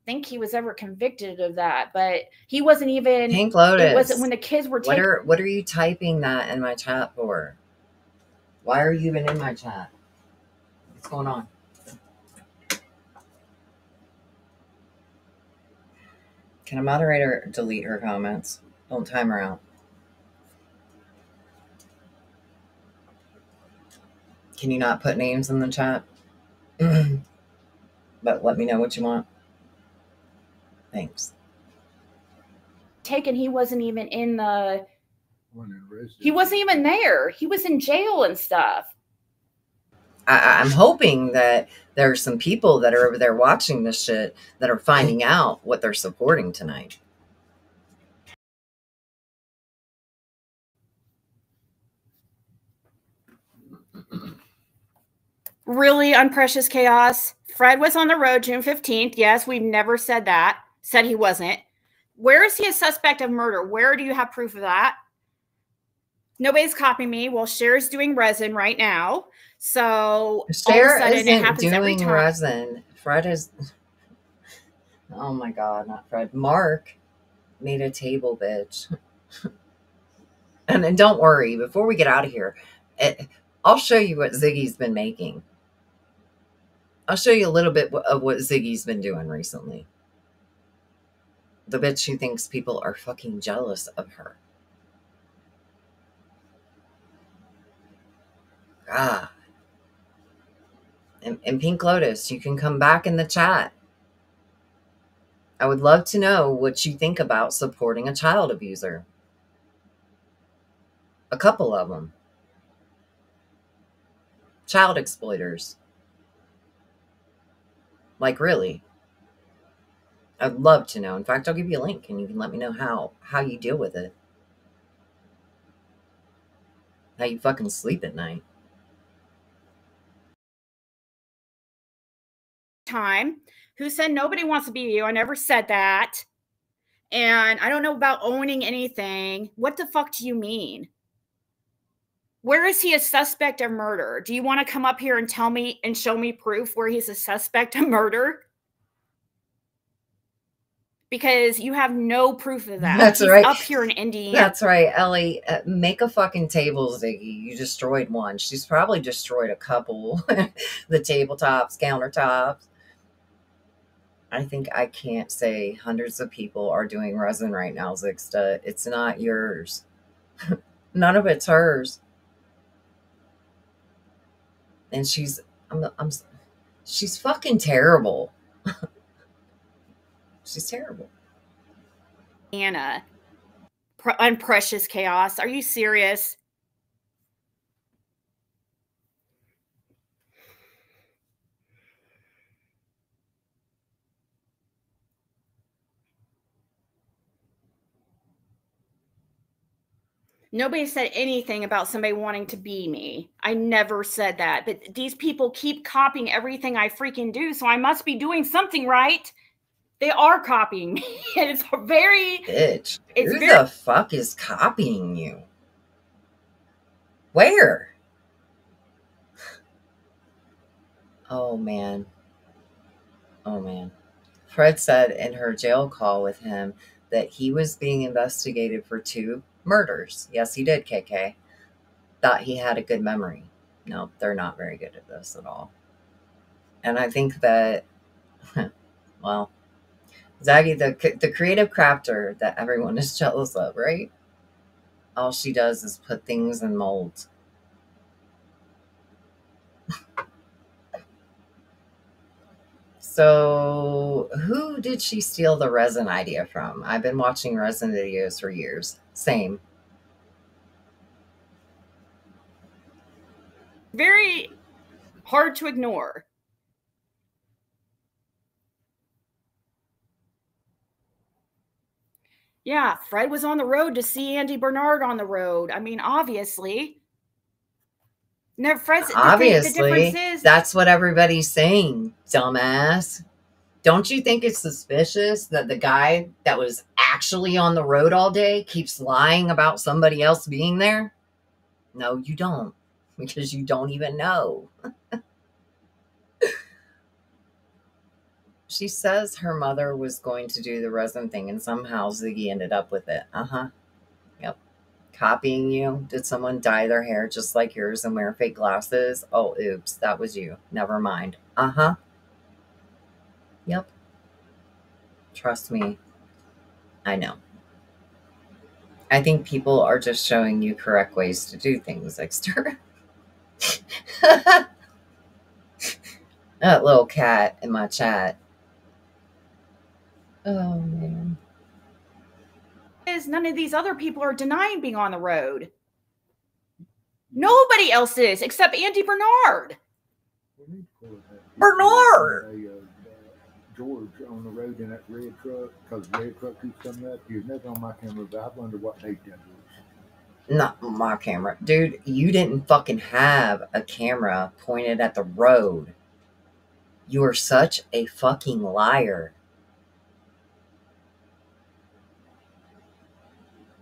think he was ever convicted of that, but he wasn't even. Pink Lotus. It wasn't when the kids were taken. What are you typing that in my chat for? Why are you even in my chat? What's going on? Can a moderator delete her comments? Don't time her out. Can you not put names in the chat? But let me know what you want. Thanks. Taken, he wasn't even in the. He wasn't even there. He was in jail and stuff. I'm hoping that there are some people that are over there watching this shit that are finding out what they're supporting tonight. Really, Unprecious Chaos. Fred was on the road June 15th. Yes, we've never said that. Said he wasn't. Where is he a suspect of murder? Where do you have proof of that? Nobody's copying me. Well, Cher's doing resin right now. So Cher isn't doing resin. Fred is. Oh my God, not Fred. Mark made a table, bitch. And don't worry, before we get out of here, I'll show you what Ziggy's been making. I'll show you a little bit of what Ziggy's been doing recently. The bitch who thinks people are fucking jealous of her. God. And Pink Lotus, you can come back in the chat. I would love to know what you think about supporting a child abuser. A couple of them. Child exploiters. Like, really. I'd love to know. In fact, I'll give you a link and you can let me know how you deal with it. How you fucking sleep at night. Time, who said nobody wants to be you. I never said that. And I don't know about owning anything. What the fuck do you mean? Where is he a suspect of murder? Do you want to come up here and tell me and show me proof where he's a suspect of murder? Because you have no proof of that. That's right. Up here in Indiana. That's right, Ellie. Make a fucking table, Ziggy. You destroyed one. She's probably destroyed a couple. The tabletops, countertops. I think I can't say hundreds of people are doing resin right now, Zixta. It's not yours. None of it's hers. And she's fucking terrible. She's terrible. Anna, Unprecious Chaos. Are you serious? Nobody said anything about somebody wanting to be me. I never said that. But these people keep copying everything I freaking do, so I must be doing something right. They are copying me. And it's very... Bitch, who the fuck is copying you? Where? Oh, man. Oh, man. Fred said in her jail call with him that he was being investigated for 2 murders. Yes, he did, KK. Thought he had a good memory. No, they're not very good at this at all. And I think that, well, Zaggy, the creative crafter that everyone is jealous of, right? All she does is put things in molds. So, who did she steal the resin idea from? I've been watching resin videos for years. Same. Very hard to ignore. Yeah, Fred was on the road to see Andy Bernard on the road. I mean, obviously. No, Fred's obviously. The difference is, that's what everybody's saying, dumbass. Don't you think it's suspicious that the guy that was actually on the road all day keeps lying about somebody else being there? No, you don't. Because you don't even know. She says her mother was going to do the resin thing and somehow Ziggy ended up with it. Yep. Copying you. Did someone dye their hair just like yours and wear fake glasses? Oh, oops. That was you. Never mind. Yep. Trust me. I know. I think people are just showing you correct ways to do things, Exter. That little cat in my chat. Oh, man. None of these other people are denying being on the road. Nobody else is except Andy Bernard. Bernard! George on the road in that red truck, because the red truck keeps coming up. You're never on my camera, but I wonder what date that was. Not my camera. Dude, you didn't fucking have a camera pointed at the road. You are such a fucking liar.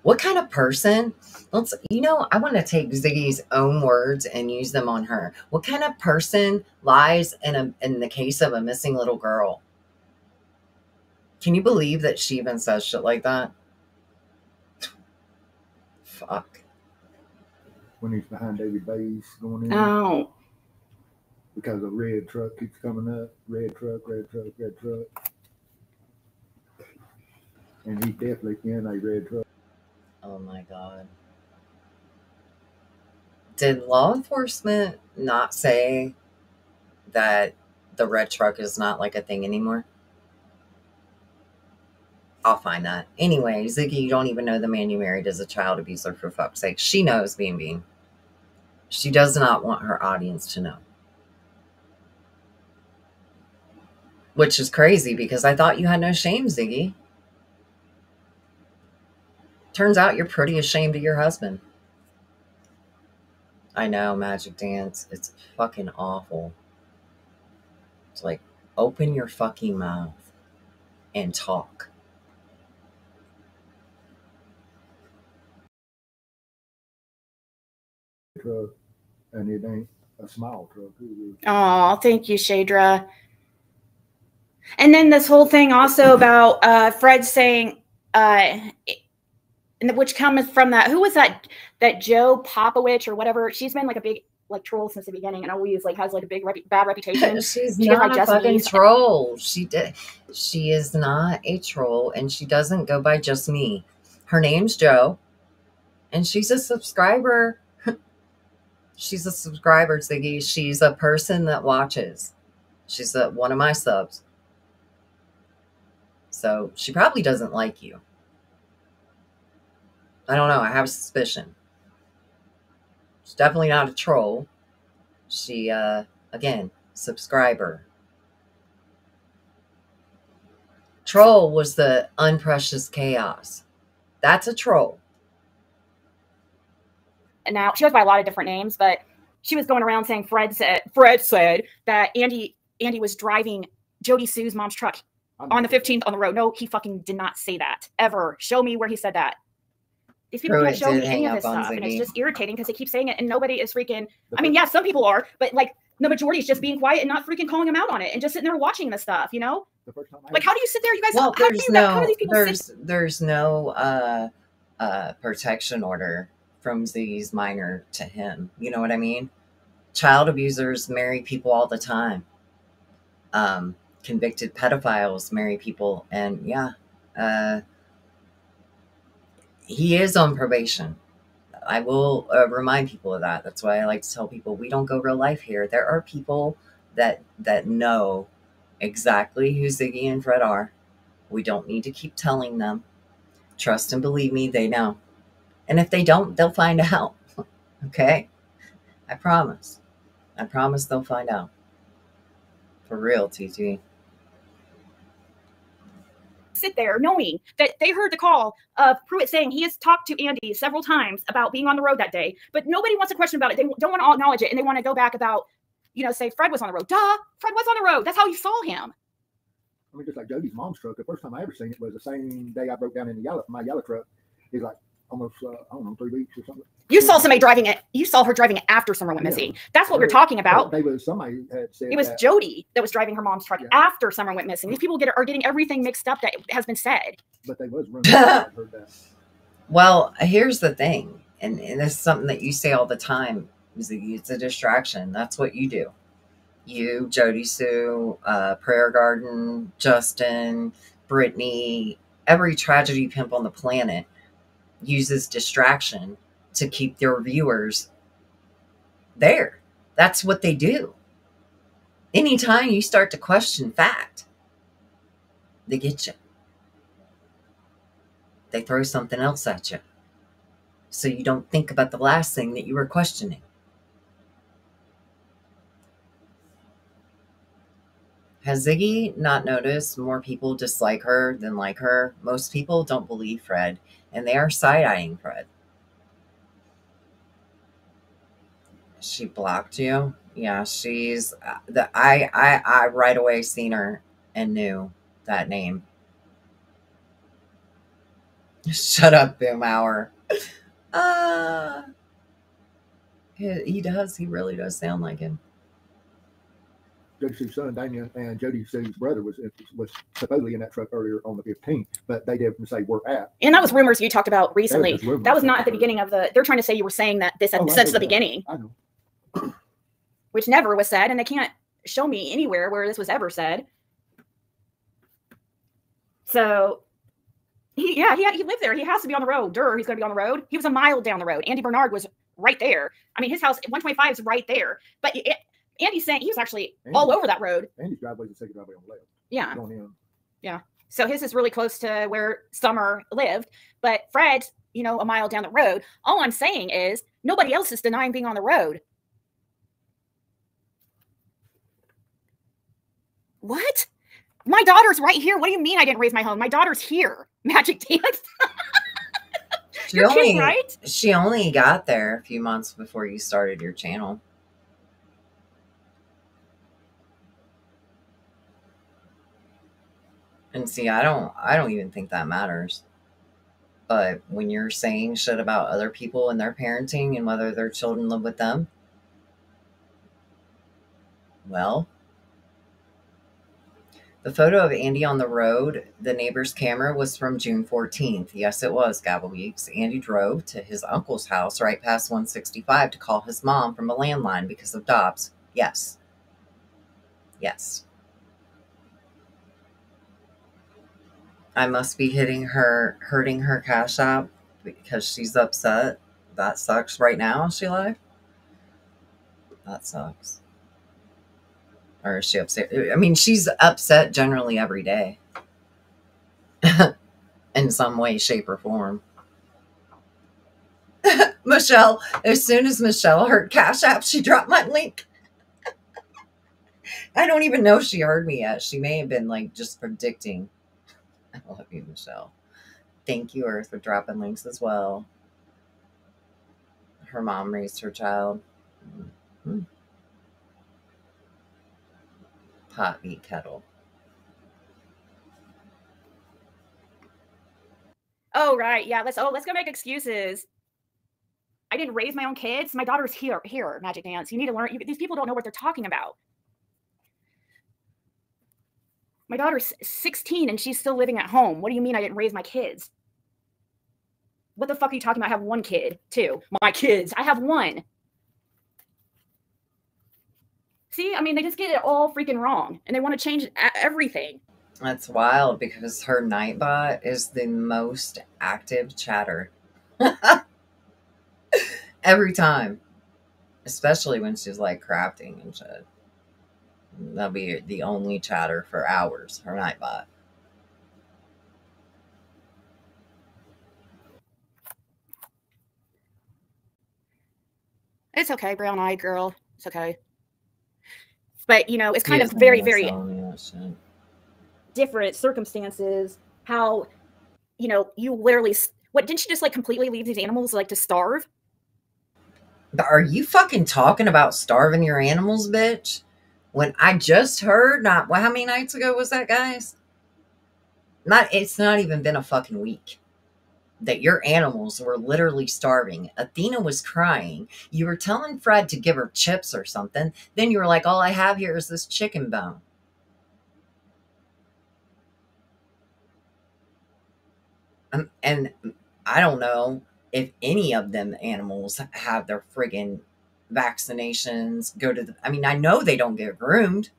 What kind of person? I want to take Ziggy's own words and use them on her. What kind of person lies in the case of a missing little girl? Can you believe that she even says shit like that? Fuck. When he's behind David Bays going in. Oh. Because the red truck keeps coming up. Red truck, red truck, red truck. And he's definitely in a red truck. Oh my God. Did law enforcement not say that the red truck is not like a thing anymore? I'll find that. Anyway, Ziggy, you don't even know the man you married is a child abuser, for fuck's sake. She knows being. She does not want her audience to know. Which is crazy because I thought you had no shame, Ziggy. Turns out you're pretty ashamed of your husband. I know, Magic Dance. It's fucking awful. It's like, open your fucking mouth and talk. Truck, and it ain't a small truck. Oh, thank you, Shadra. And then this whole thing also about Fred saying, which comes from that, who was that Joe Popowich or whatever? She's been like a big troll since the beginning and always has like a big bad reputation. She's not a fucking troll. She is not a troll and she doesn't go by Just Me. Her name's Joe and she's a subscriber. She's a subscriber, Ziggy. She's a person that watches. She's one of my subs. So she probably doesn't like you. I don't know. I have a suspicion. She's definitely not a troll. She, again, subscriber. Troll was the unprecious chaos. That's a troll. And now she goes by a lot of different names, but she was going around saying Fred said that Andy was driving Jody Sue's mom's truck on the 15th on the road. No, he fucking did not say that ever. Show me where he said that. These people can't show me any of this stuff, and it's just irritating because they keep saying it, and nobody is freaking. I mean, yeah, some people are, but like the majority is just being quiet and not freaking calling him out on it, and just sitting there watching this stuff. You know, like how do you sit there, you guys? Well, there's no protection order from Ziggy's minor to him. You know what I mean? Child abusers marry people all the time. Convicted pedophiles marry people, and yeah. He is on probation. I will remind people of that. That's why I like to tell people we don't go real life here. There are people that know exactly who Ziggy and Fred are. We don't need to keep telling them. Trust and believe me, they know. And if they don't, they'll find out. Okay? I promise. I promise they'll find out. For real, TT. Sit there knowing that they heard the call of Pruitt saying he has talked to Andy several times about being on the road that day, but nobody wants to question about it. They don't want to acknowledge it, and they want to go back about, say Fred was on the road. Duh, Fred was on the road. That's how you saw him. I mean, just like Jody's mom's truck. The first time I ever seen it was the same day I broke down in my yellow truck. He's like, almost I don't know, 3 weeks or something. You saw somebody driving it. You saw her driving it after Summer went missing. That's what we're talking about. Somebody had said it was Jody that was driving her mom's truck after Summer went missing. These people are getting everything mixed up that has been said. But they was rumors. I heard that. Well, here's the thing, and this is something that you say all the time. It's a distraction. That's what you do. You, Jody Sue, Prayer Garden, Justin, Brittany, every tragedy pimp on the planet uses distraction to keep their viewers there. That's what they do. Anytime you start to question fact, they get you. They throw something else at you, so you don't think about the last thing that you were questioning. Has Ziggy not noticed more people dislike her than like her? Most people don't believe Fred, and they are side-eyeing Fred. She blocked you? Yeah, she's I right away seen her and knew that name. Shut up, Boomhauer. He does. He really does sound like him. Jody Sue's son, Damien, and Jody Sue's brother was supposedly in that truck earlier on the 15th, but they didn't say we're at. And that was rumors you talked about recently. That was not at the beginning of the. They're trying to say you were saying that this since the beginning. I know. Which never was said, and they can't show me anywhere where this was ever said. So, he lived there. He has to be on the road. He's going to be on the road. He was a mile down the road. Andy Bernard was right there. I mean, his house, 125 is right there. But Andy's saying he was actually all over that road. Andy's driveway is the second driveway on the left. Yeah. Yeah. So his is really close to where Summer lived. But Fred's, a mile down the road. All I'm saying is nobody else is denying being on the road. What? My daughter's right here. What do you mean I didn't raise my home? My daughter's here. Magic dance. You're kidding, right? She only got there a few months before you started your channel. And see, I don't even think that matters. But when you're saying shit about other people and their parenting and whether their children live with them, well, the photo of Andy on the road, the neighbor's camera, was from June 14th. Yes, it was, Gabbleweeks. Andy drove to his uncle's house right past 165 to call his mom from a landline because of Dobbs. Yes. Yes. I must be hurting her cash app because she's upset. That sucks right now, is she alive? That sucks. Or is she upset? I mean, she's upset generally every day. In some way, shape, or form. Michelle, as soon as Michelle heard Cash App, she dropped my link. I don't even know if she heard me yet. She may have been like just predicting. I love you, Michelle. Thank you, Earth, for dropping links as well. Her mom raised her child. Mm-hmm. Pot beat kettle. Oh, right. Yeah. Let's go make excuses. I didn't raise my own kids. My daughter's here, Magic Dance. You need to learn. These people don't know what they're talking about. My daughter's 16 and she's still living at home. What do you mean I didn't raise my kids? What the fuck are you talking about? I have one kid, too. My kids. I have one. See, I mean, they just get it all freaking wrong, and they want to change everything. That's wild because her Nightbot is the most active chatter. Every time. Especially when she's like crafting and shit. That'll be the only chatter for hours, her Nightbot. It's okay, brown-eyed girl. It's okay. But, it's kind of very, very different circumstances. How, you literally, didn't you just like completely leave these animals like to starve? Are you fucking talking about starving your animals, bitch? When I just heard, how many nights ago was that, guys? It's not even been a fucking week. that your animals were literally starving. Athena was crying. You were telling Fred to give her chips or something. Then you were like, all I have here is this chicken bone. And I don't know if any of them animals have their friggin' vaccinations, go to the, I mean, I know they don't get groomed.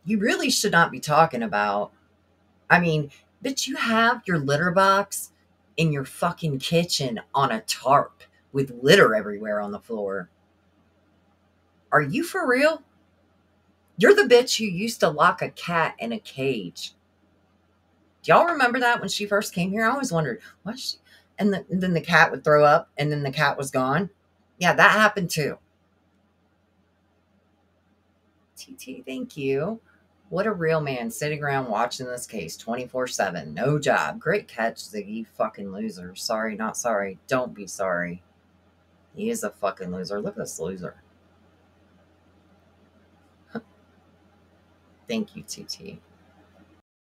You really should not be talking about, I mean, but you have your litter box in your fucking kitchen on a tarp with litter everywhere on the floor. Are you for real? You're the bitch who used to lock a cat in a cage. Do y'all remember that when she first came here? I always wondered, why she, and then the cat would throw up and then the cat was gone. Yeah, that happened too. TT, thank you. What a real man sitting around watching this case 24/7. No job. Great catch, Ziggy. Fucking loser. Sorry, not sorry. Don't be sorry. He is a fucking loser. Look at this loser. Thank you, TT.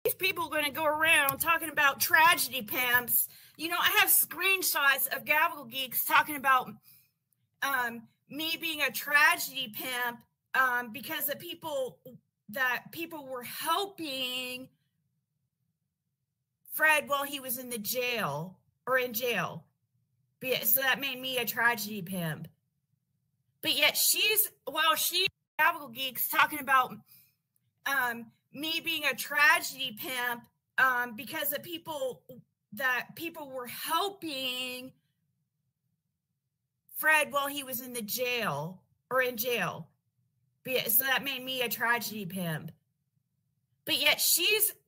These people are going to go around talking about tragedy pimps. You know, I have screenshots of Gavel Geeks talking about me being a tragedy pimp because of people were helping Fred while he was in the jail or in jail. So that made me a tragedy pimp. But yet while she's Gavel Geeks talking about me being a tragedy pimp because of people were helping Fred while he was in the jail or in jail. So that made me a tragedy pimp. But yet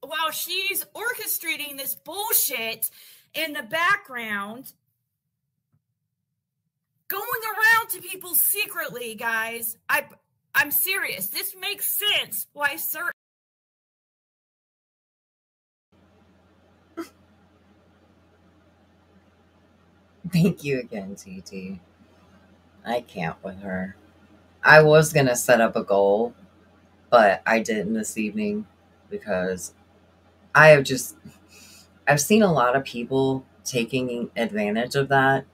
while she's orchestrating this bullshit in the background, going around to people secretly, guys, I'm serious. This makes sense why certain Thank you again, TT. I can't with her. I was going to set up a goal, but I didn't this evening because I've seen a lot of people taking advantage of that.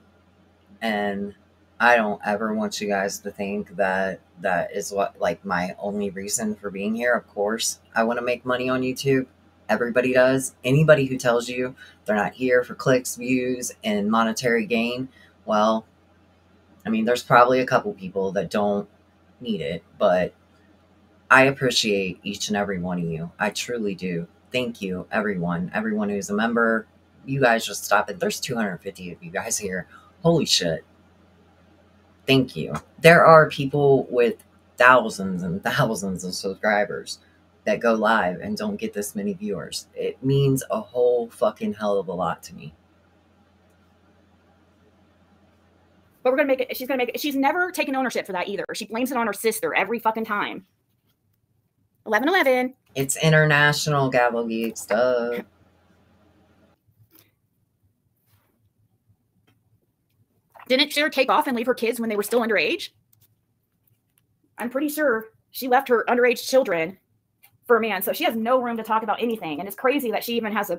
And I don't ever want you guys to think that that is what, like, my only reason for being here. Of course, I want to make money on YouTube. Everybody does. Anybody who tells you they're not here for clicks, views, and monetary gain, well, I mean, there's probably a couple people that don't need it, but I appreciate each and every one of you. I truly do. Thank you, everyone. Everyone who's a member. You guys just stop it. There's 250 of you guys here. Holy shit. Thank you. There are people with thousands and thousands of subscribers that go live and don't get this many viewers. It means a whole fucking hell of a lot to me. But we're going to make it. She's going to make it. She's never taken ownership for that either. She blames it on her sister every fucking time. 11/11. It's international Gavel Geek stuff. Didn't she take off and leave her kids when they were still underage? I'm pretty sure she left her underage children for a man. So she has no room to talk about anything. And it's crazy that she even has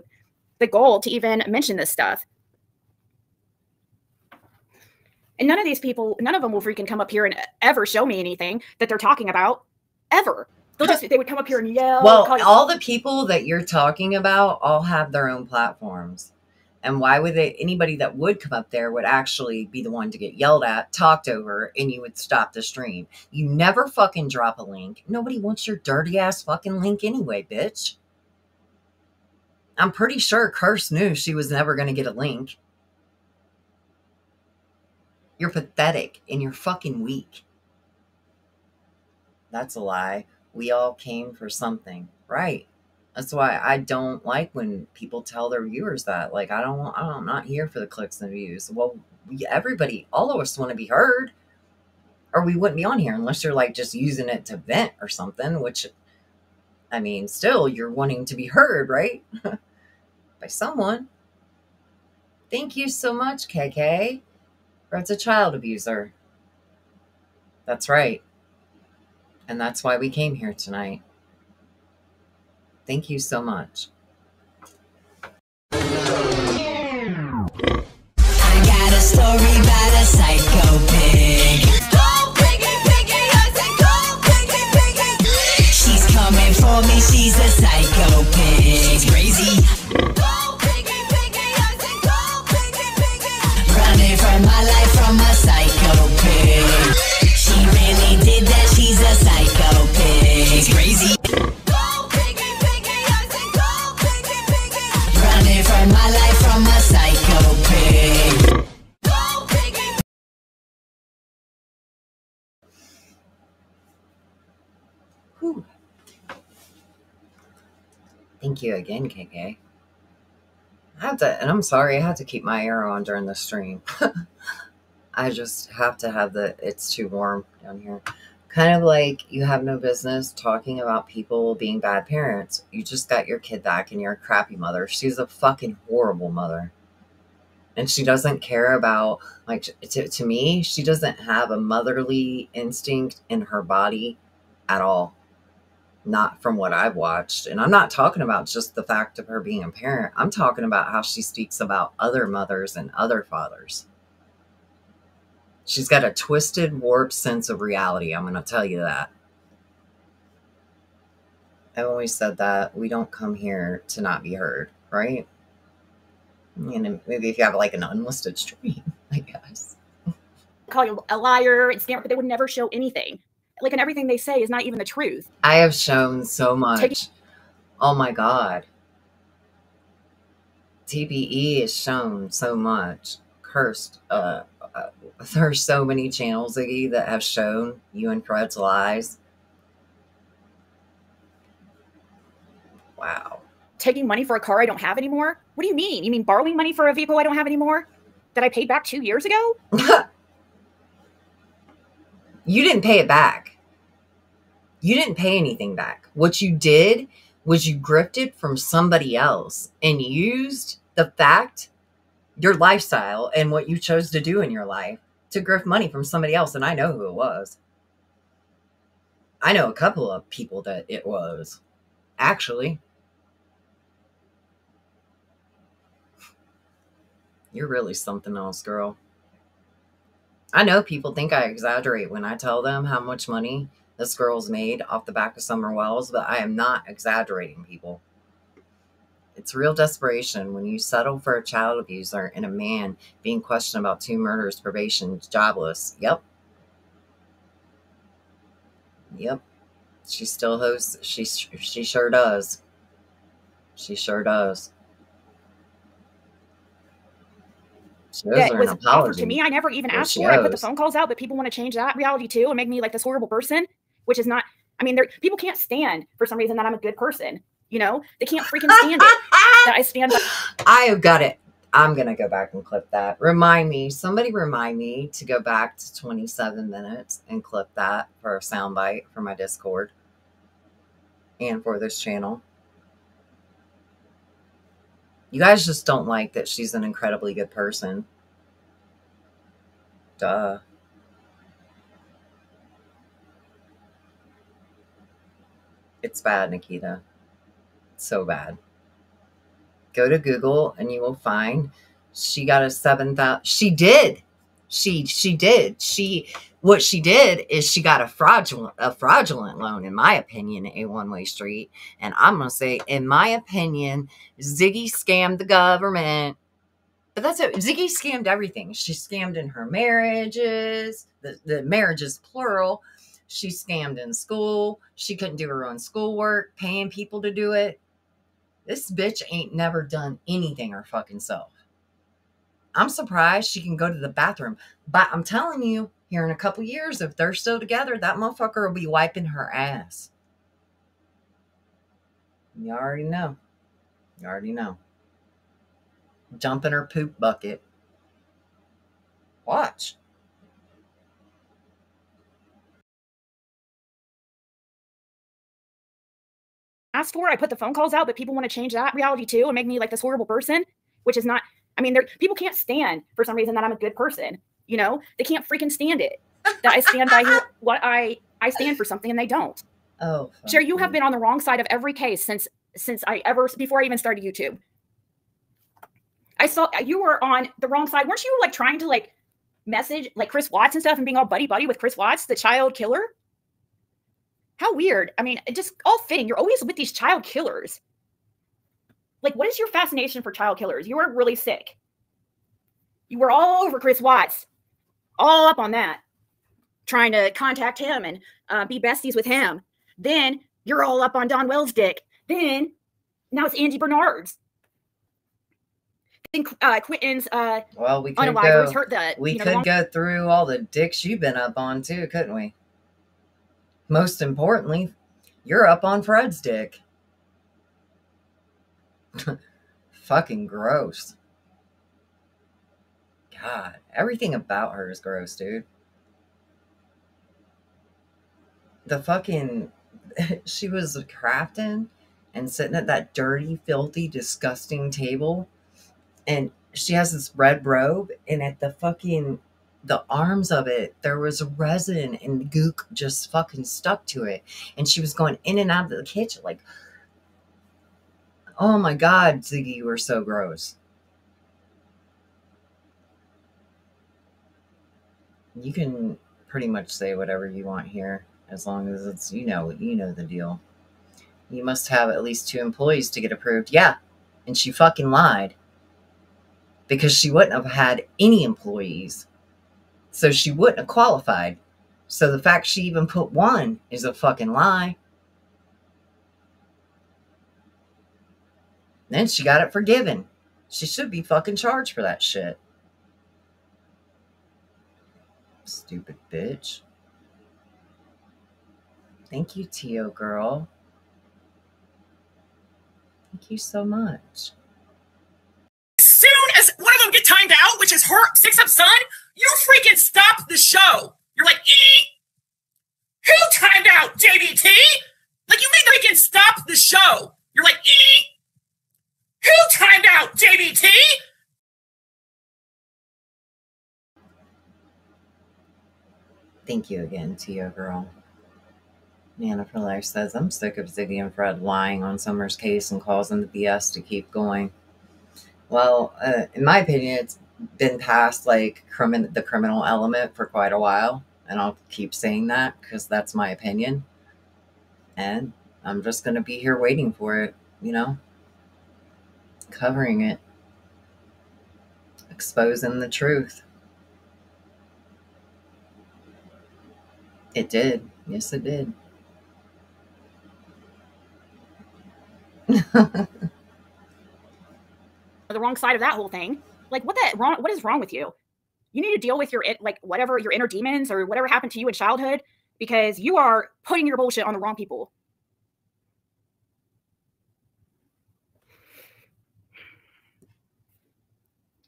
the goal to even mention this stuff. And none of these people, none of them will freaking come up here and ever show me anything that they're talking about, ever. They would come up here and yell. Well, all the people that you're talking about all have their own platforms. And why would anybody that would come up there would actually be the one to get yelled at, talked over, and you would stop the stream? You never fucking drop a link. Nobody wants your dirty ass fucking link anyway, bitch. I'm pretty sure Curse knew she was never going to get a link. You're pathetic and you're fucking weak. That's a lie. We all came for something, right? That's why I don't like when people tell their viewers that. Like, I'm not here for the clicks and views. Well, everybody, all of us want to be heard. Or we wouldn't be on here unless you're, like, just using it to vent or something. Which, I mean, still, you're wanting to be heard, right? By someone. Thank you so much, KK. Fred's a child abuser. That's right. And that's why we came here tonight. Thank you so much. you again, KK. And I'm sorry, I had to keep my air on during the stream. I just have to have it's too warm down here. Kind of like you have no business talking about people being bad parents. You just got your kid back and you're a crappy mother. She's a fucking horrible mother. And she doesn't care about, like, to me, she doesn't have a motherly instinct in her body at all. Not from what I've watched. And I'm not talking about just the fact of her being a parent. I'm talking about how she speaks about other mothers and other fathers. She's got a twisted, warped sense of reality. I'm going to tell you that. I've always said that we don't come here to not be heard, right? And maybe if you have like an unlisted stream, I guess. Call you a liar and scammer, but they would never show anything. Like, and everything they say is not even the truth. I have shown so much. Oh my God. TPE has shown so much. Cursed. There's so many channels, Ziggy, that have shown you and Fred's lies. Wow. Taking money for a car I don't have anymore? What do you mean? You mean borrowing money for a vehicle I don't have anymore that I paid back 2 years ago? You didn't pay it back. You didn't pay anything back. What you did was you grifted from somebody else and used the fact, your lifestyle, and what you chose to do in your life to grift money from somebody else. And I know who it was. I know a couple of people that it was. Actually. You're really something else, girl. I know people think I exaggerate when I tell them how much money this girl's made off the back of Summer Wells, but I am not exaggerating, people. It's real desperation when you settle for a child abuser and a man being questioned about 2 murders, probation, jobless. Yep. Yep. She still hosts. She sure does. She sure does. That was offered to me. I never even asked for it. I put the phone calls out, but people want to change that reality too and make me like this horrible person, which is not. I mean, people can't stand for some reason that I'm a good person. You know, they can't freaking stand it. That I stand by. I have got it. I'm going to go back and clip that. Somebody remind me to go back to 27 minutes and clip that for a soundbite for my Discord and for this channel. You guys just don't like that she's an incredibly good person. Duh. It's bad, Nikita. It's so bad. Go to Google and you will find she got a 7,000. She did. She did. What she did is she got a fraudulent loan, in my opinion, a one-way street. And I'm going to say, in my opinion, Ziggy scammed the government. But that's it. Ziggy scammed everything. She scammed in her marriages, the marriages plural. She scammed in school. She couldn't do her own schoolwork, paying people to do it. This bitch ain't never done anything her fucking self. I'm surprised she can go to the bathroom. But I'm telling you, here in a couple years, if they're still together, that motherfucker will be wiping her ass. You already know. You already know. Jump in her poop bucket. Watch. Asked for. I put the phone calls out, but people want to change that reality too and make me like this horrible person, which is not. I mean, people can't stand for some reason that I'm a good person. You know, they can't freaking stand it that I stand by what I stand for something and they don't. Oh, Sure, you have been on the wrong side of every case before I even started YouTube. I saw you were on the wrong side. Weren't you like trying to like message like Chris Watts and stuff and being all buddy with Chris Watts, the child killer? How weird. I mean, just all fitting. You're always with these child killers. Like, what is your fascination for child killers? You are really sick. You were all over Chris Watts. All up on that. Trying to contact him and be besties with him. Then you're all up on Don Wells' dick. Then now it's Andy Bernard's. Then Quentin's well, we could go through all the dicks you've been up on too, couldn't we? Most importantly, you're up on Fred's dick. Fucking gross. God, everything about her is gross, dude. The fucking, she was crafting and sitting at that dirty, filthy, disgusting table. And she has this red robe, and at the fucking, the arms of it, there was resin and gook just fucking stuck to it. And she was going in and out of the kitchen like, oh my God, Ziggy, you were so gross. You can pretty much say whatever you want here, as long as it's, you know the deal. You must have at least 2 employees to get approved. Yeah, and she fucking lied. Because she wouldn't have had any employees. So she wouldn't have qualified. So the fact she even put 1 is a fucking lie. Then she got it forgiven. She should be fucking charged for that shit. Stupid bitch. Thank you, Tio girl. Thank you so much. As soon as one of them get timed out, which is her 6up son, you freaking stop the show. You're like, who timed out JBT? Like, you freaking stop the show. You're like, who timed out JBT? Thank you again, Tio girl. Nana for Life says, I'm sick of Ziggy and Fred lying on Summer's case and causing the BS to keep going. Well, in my opinion, it's been past like the criminal element for quite a while. And I'll keep saying that because that's my opinion. And I'm just going to be here waiting for it, you know, covering it, exposing the truth. It did. Yes, it did. The wrong side of that whole thing. Like, what is wrong with you? You need to deal with your, like, whatever, your inner demons or whatever happened to you in childhood, because you are putting your bullshit on the wrong people.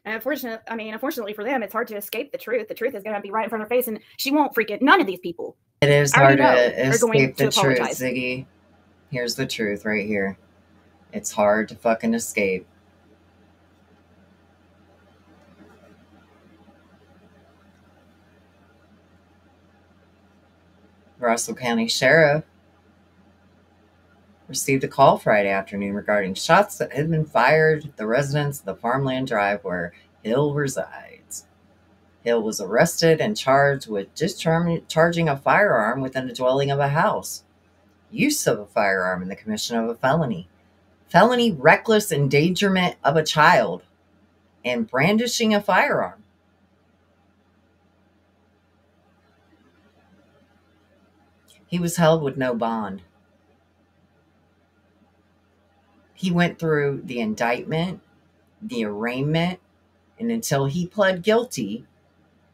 And unfortunately for them, it's hard to escape the truth. The truth is going to be right in front of their face, and she won't freaking, none of these people. It is hard to escape the truth, Ziggy. Here's the truth right here. It's hard to fucking escape. Russell County Sheriff received a call Friday afternoon regarding shots that had been fired at the residence of the Farmland Drive where Hill resides. Hill was arrested and charged with discharging a firearm within a dwelling of a house, use of a firearm in the commission of a felony, reckless endangerment of a child, and brandishing a firearm. He was held with no bond. He went through the indictment, the arraignment, and until he pled guilty,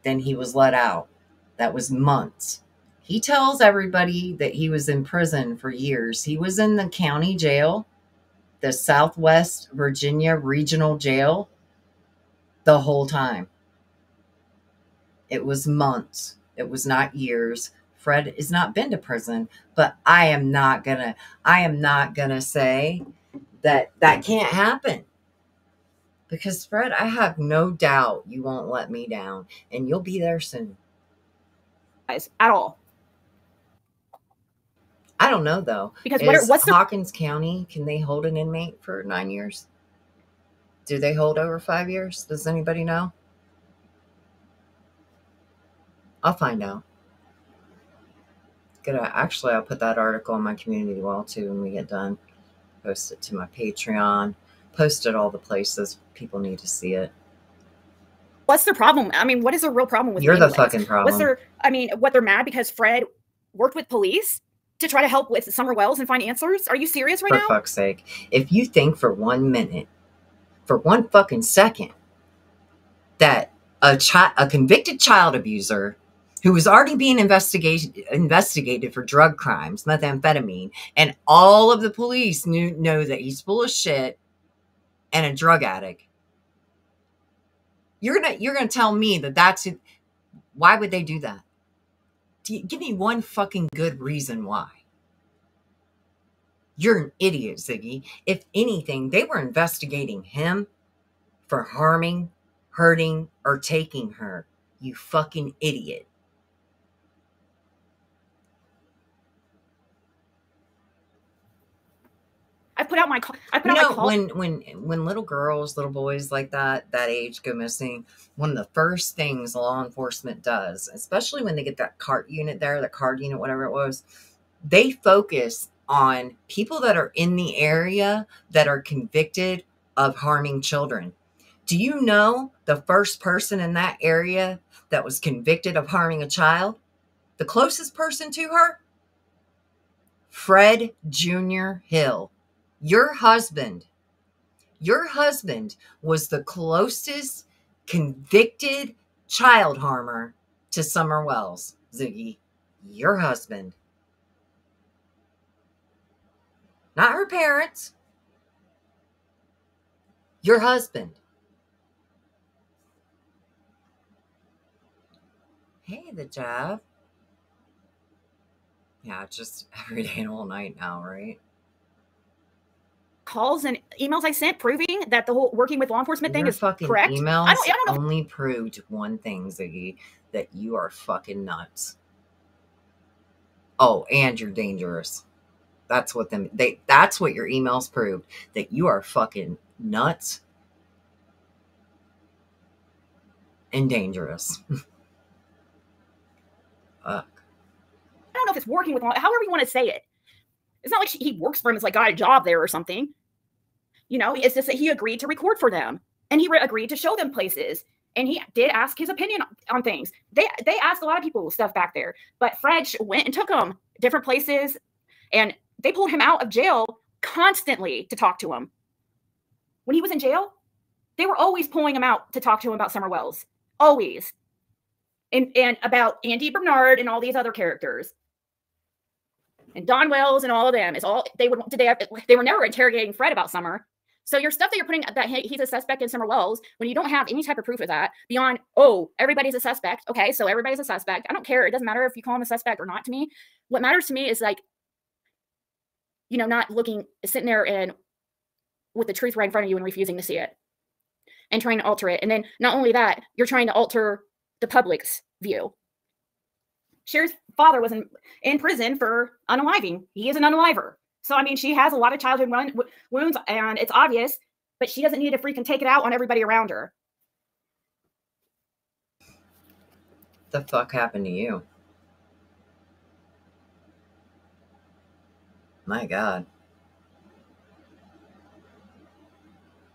then he was let out. That was months. He tells everybody that he was in prison for years. He was in the county jail, the Southwest Virginia Regional Jail, the whole time. It was months. It was not years. Fred has not been to prison, but I am not gonna say that can't happen. Because Fred, I have no doubt you won't let me down, and you'll be there soon. At all. I don't know though. Because what's Hawkins County? Can they hold an inmate for 9 years? Do they hold over 5 years? Does anybody know? I'll find out. Actually, I'll put that article on my community wall too when we get done. Post it to my Patreon. Post it all the places people need to see it. What's their problem? I mean, what is the real problem with You're the fucking problem. What they're mad because Fred worked with police to try to help with Summer Wells and find answers? Are you serious right now? For fuck's sake. If you think for 1 minute, for 1 fucking second, that a convicted child abuser who was already being investigated for drug crimes, methamphetamine, and all of the police know that he's full of shit, and a drug addict. You're gonna tell me that that's it. Why would they do that? Give me one fucking good reason why. You're an idiot, Ziggy. If anything, they were investigating him for harming, hurting, or taking her. You fucking idiot. I put out my call. When little girls, little boys like that age go missing, one of the first things law enforcement does, especially when they get that card unit, whatever it was, they focus on people that are in the area that are convicted of harming children. Do you know the first person in that area that was convicted of harming a child? The closest person to her? Fred Jr. Hill. Your husband was the closest convicted child harmer to Summer Wells, Ziggy. Your husband. Not her parents. Your husband. Hey, the job. Yeah, just every day and all night now, right? Calls and emails I sent proving that the whole working with law enforcement thing is fucking correct. Emails I don't know. Only proved one thing, Ziggy, that you are fucking nuts. Oh, and you're dangerous. That's what that's what your emails proved, that you are fucking nuts and dangerous. Fuck. I don't know if it's working with law, however you want to say it. It's not like he works for him. It's like got a job there or something. You know, it's just that he agreed to record for them and he agreed to show them places. And he did ask his opinion on things. They asked a lot of people stuff back there, but Fred went and took them different places and they pulled him out of jail constantly to talk to him. When he was in jail, they were always pulling him out to talk to him about Summer Wells. Always. And about Andy Bernard and all these other characters. And Don Wells and all of them they were never interrogating Fred about Summer. So your stuff that you're putting that he's a suspect in Summer Wells, when you don't have any type of proof of that beyond, oh, everybody's a suspect. Okay, so everybody's a suspect. I don't care. It doesn't matter if you call him a suspect or not to me. What matters to me is like, you know, not sitting there and with the truth right in front of you and refusing to see it and trying to alter it. And then not only that, you're trying to alter the public's view. Cher's father was in prison for unaliving. He is an unaliver. So, I mean, she has a lot of childhood wounds, and it's obvious, but she doesn't need to freaking take it out on everybody around her. The fuck happened to you? My God.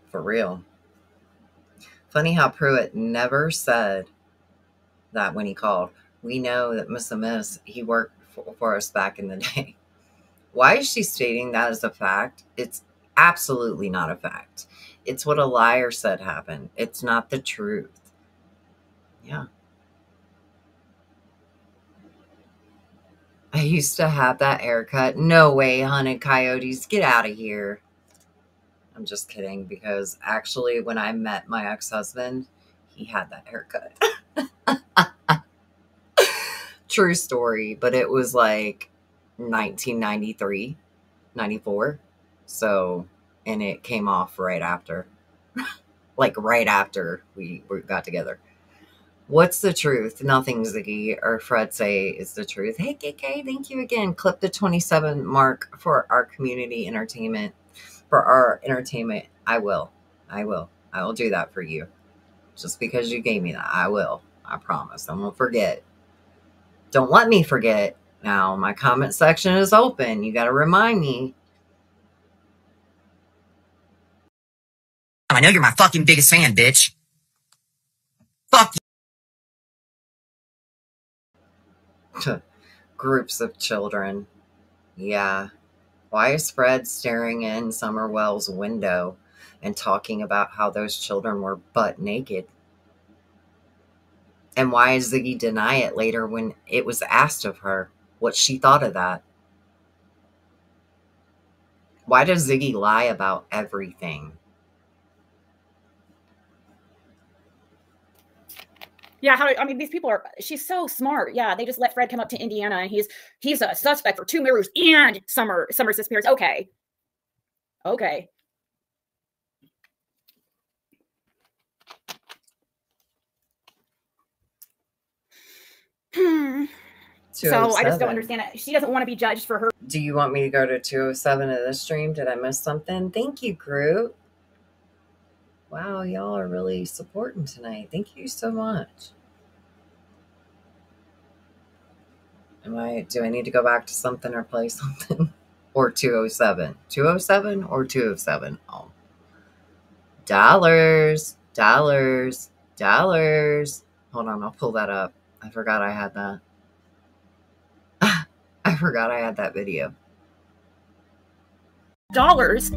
For real. Funny how Pruitt never said that when he called. We know that Miss, he worked for us back in the day. Why is she stating that as a fact? It's absolutely not a fact. It's what a liar said happened. It's not the truth. Yeah. I used to have that haircut. No way, hunted coyotes. Get out of here. I'm just kidding, because actually when I met my ex-husband, he had that haircut. True story, but it was like 1993, 94. So, and it came off right after. Like right after we got together. What's the truth? Nothing, Ziggy or Fred say is the truth. Hey, KK, thank you again. Clip the 27 mark for our community entertainment. For our entertainment, I will do that for you. Just because you gave me that, I will. I promise. I won't forget. Don't let me forget. Now, my comment section is open. You got to remind me. I know you're my fucking biggest fan, bitch. Fuck you. Groups of children. Yeah. Why is Fred staring in Summer Wells' window and talking about how those children were butt naked? And why does Ziggy deny it later when it was asked of her what she thought of that? Why does Ziggy lie about everything? Yeah, I mean, these people are, she's so smart. Yeah, they just let Fred come up to Indiana and he's a suspect for 2 murders and summer disappearance. Okay. Okay. So I just don't understand it. She doesn't want to be judged for her. Do you want me to go to 207 of the stream? Did I miss something? Thank you, Groot. Wow, y'all are really supporting tonight. Thank you so much. Do I need to go back to something or play something? Or 207? 207 or 207? Oh. Dollars. Hold on, I'll pull that up. I forgot I had that. I forgot I had that video. Dollars.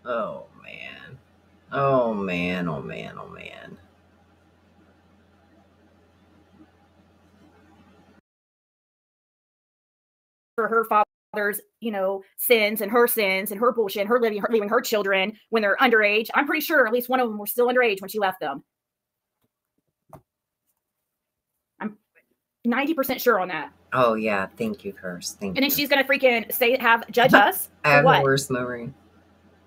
Oh man. Oh man, oh man, oh man. For her father's, sins and her bullshit, and her leaving her children when they're underage. I'm pretty sure at least one of them were still underage when she left them. I'm 90% sure on that. Oh yeah, thank you, Curse. Thank you. And then she's gonna freaking judge us. I have what? The worst memory.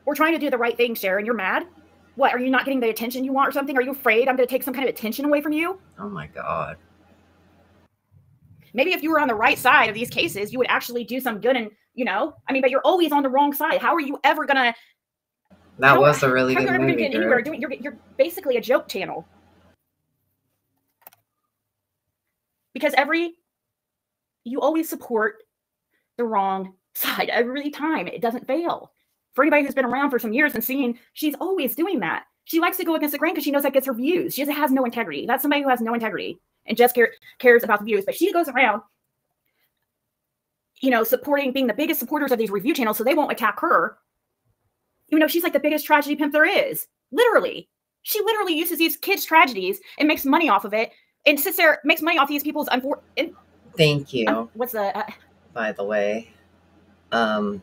We're trying to do the right thing, Sharon. You're mad? What? Are you not getting the attention you want or something? Are you afraid I'm gonna take some kind of attention away from you? Oh my God. Maybe if you were on the right side of these cases, you would actually do some good and, but you're always on the wrong side. How are you ever going to... That was a really good movie. Get anywhere you're basically a joke channel. Because you always support the wrong side every time. It doesn't fail. For anybody who's been around for some years and seen, she's always doing that. She likes to go against the grain because she knows that gets her views. She has no integrity. That's somebody who has no integrity and just cares about the views. But she goes around, supporting, being the biggest supporters of these review channels so they won't attack her. Even though she's like the biggest tragedy pimp there is. Literally. She literally uses these kids' tragedies and makes money off of it and sits there, makes money off these people's... Thank you. What's the... By the way, I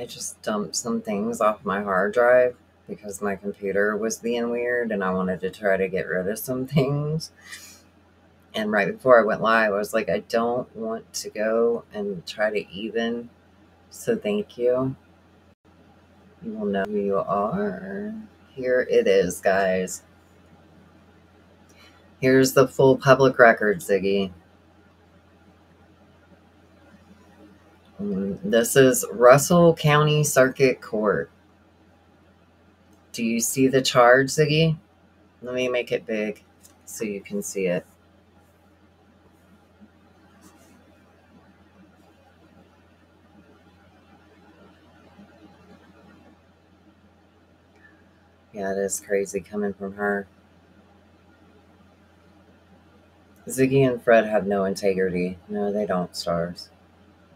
just dumped some things off my hard drive because my computer was being weird and I wanted to try to get rid of some things. And right before I went live, I was like, I don't want to go and try to even. So thank you. You will know who you are. Here it is, guys. Here's the full public record, Ziggy. This is Russell County Circuit Court. Do you see the charge, Ziggy? Let me make it big so you can see it. Yeah, it is crazy coming from her. Ziggy and Fred have no integrity. No, they don't, Stars.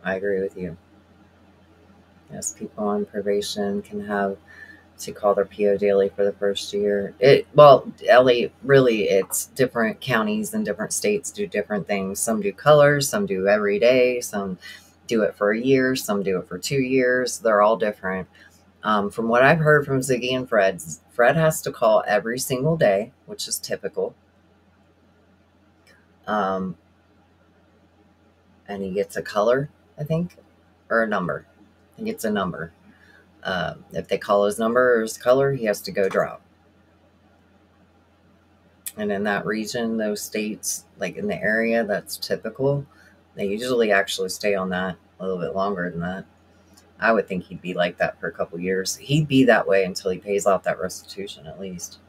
I agree with you. Yes, people on probation can have to call their PO daily for the first year. Ellie, really, it's different counties and different states do different things. Some do colors, some do every day, some do it for a year, some do it for 2 years. They're all different. From what I've heard from Ziggy and Fred has to call every single day, which is typical. And he gets a color, I think, or a number. He gets a number. If they call his number or his color, he has to go drop. And in that region, those states, like in the area that's typical, they usually actually stay on that a little bit longer than that. I would think he'd be like that for a couple years. He'd be that way until he pays off that restitution, at least.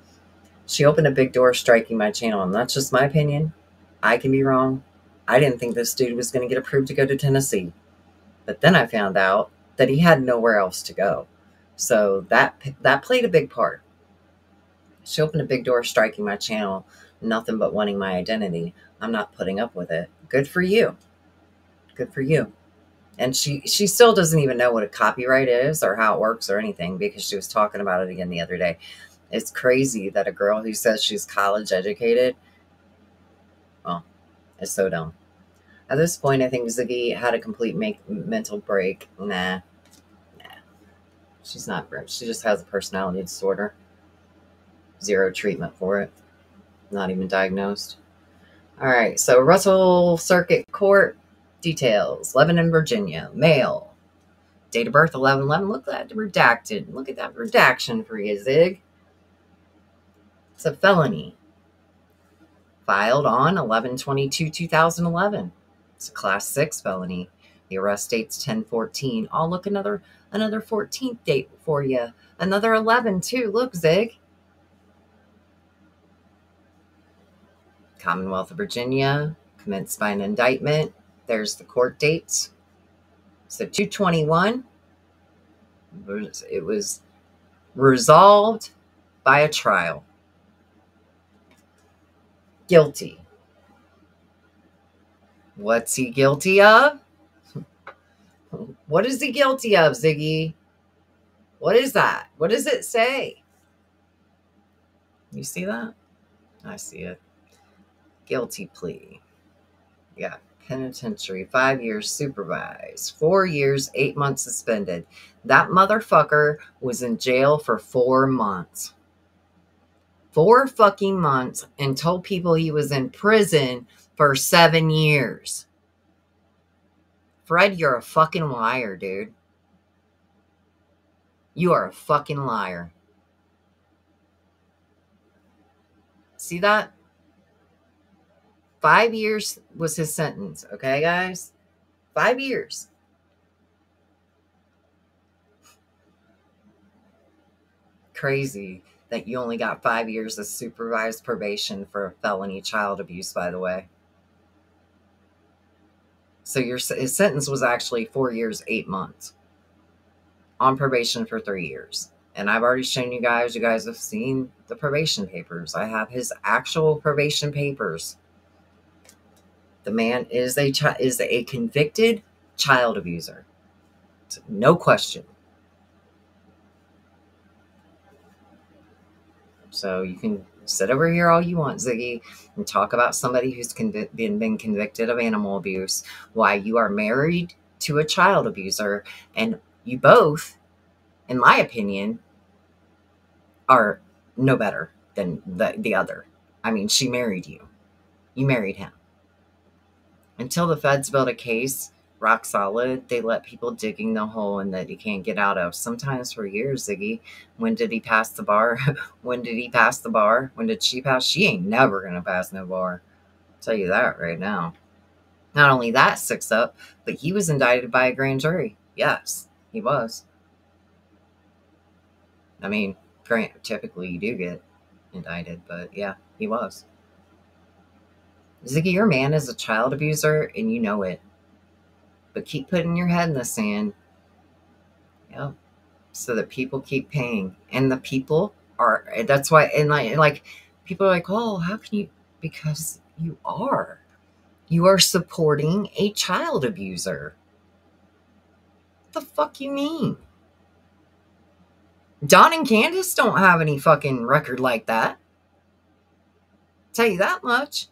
She opened a big door striking my channel, and that's just my opinion. I can be wrong. I didn't think this dude was going to get approved to go to Tennessee. But then I found out that he had nowhere else to go. So that played a big part. She opened a big door striking my channel, nothing but wanting my identity. I'm not putting up with it. Good for you. Good for you. And she still doesn't even know what a copyright is or how it works or anything, because she was talking about it again the other day. It's crazy that a girl who says she's college educated, well, it's so dumb. At this point, I think Ziggy had a complete mental break. Nah. She's not. She just has a personality disorder. Zero treatment for it. Not even diagnosed. All right. So Russell Circuit Court details. Lebanon, Virginia. Male. Date of birth 11/11. Look at that redacted. Look at that redaction for you, Zig. It's a felony. Filed on 11/22/2011. It's a class 6 felony. The arrest date's 10/14. Oh, look, another 14th date for you. Another 11 too. Look, Zig. Commonwealth of Virginia, commenced by an indictment. There's the court dates. So 2/21. It was resolved by a trial. Guilty. What's he guilty of? What is he guilty of, Ziggy? What is that? What does it say? You see that? I see it. Guilty plea. Yeah. Penitentiary, 5 years supervised, 4 years, 8 months suspended. That motherfucker was in jail for 4 months. 4 fucking months, and told people he was in prison for 7 years. Fred, you're a fucking liar, dude. You are a fucking liar. See that? 5 years was his sentence. Okay, guys? 5 years. Crazy that you only got 5 years of supervised probation for a felony child abuse, by the way. So his sentence was actually 4 years, 8 months. On probation for 3 years. And I've already shown you guys have seen the probation papers. I have his actual probation papers. The man is a convicted child abuser. No question. So you can sit over here all you want, Ziggy, and talk about somebody who's been convicted of animal abuse, why you are married to a child abuser, and you both, in my opinion, are no better than the other. I mean, she married you. You married him. Until the feds build a case rock solid, they let people digging the hole and that you can't get out of. Sometimes for years, Ziggy. When did he pass the bar? When did he pass the bar? When did she pass? She ain't never going to pass no bar. I'll tell you that right now. Not only that, Six Up, but he was indicted by a grand jury. Yes, he was. I mean, typically you do get indicted, but yeah, he was. Ziggy, your man is a child abuser, and you know it. But keep putting your head in the sand. Yep. So that people keep paying. And the people are, that's why, and like people are like, oh, how can you? Because you are. You are supporting a child abuser. What the fuck you mean? Don and Candace don't have any fucking record like that. Tell you that much.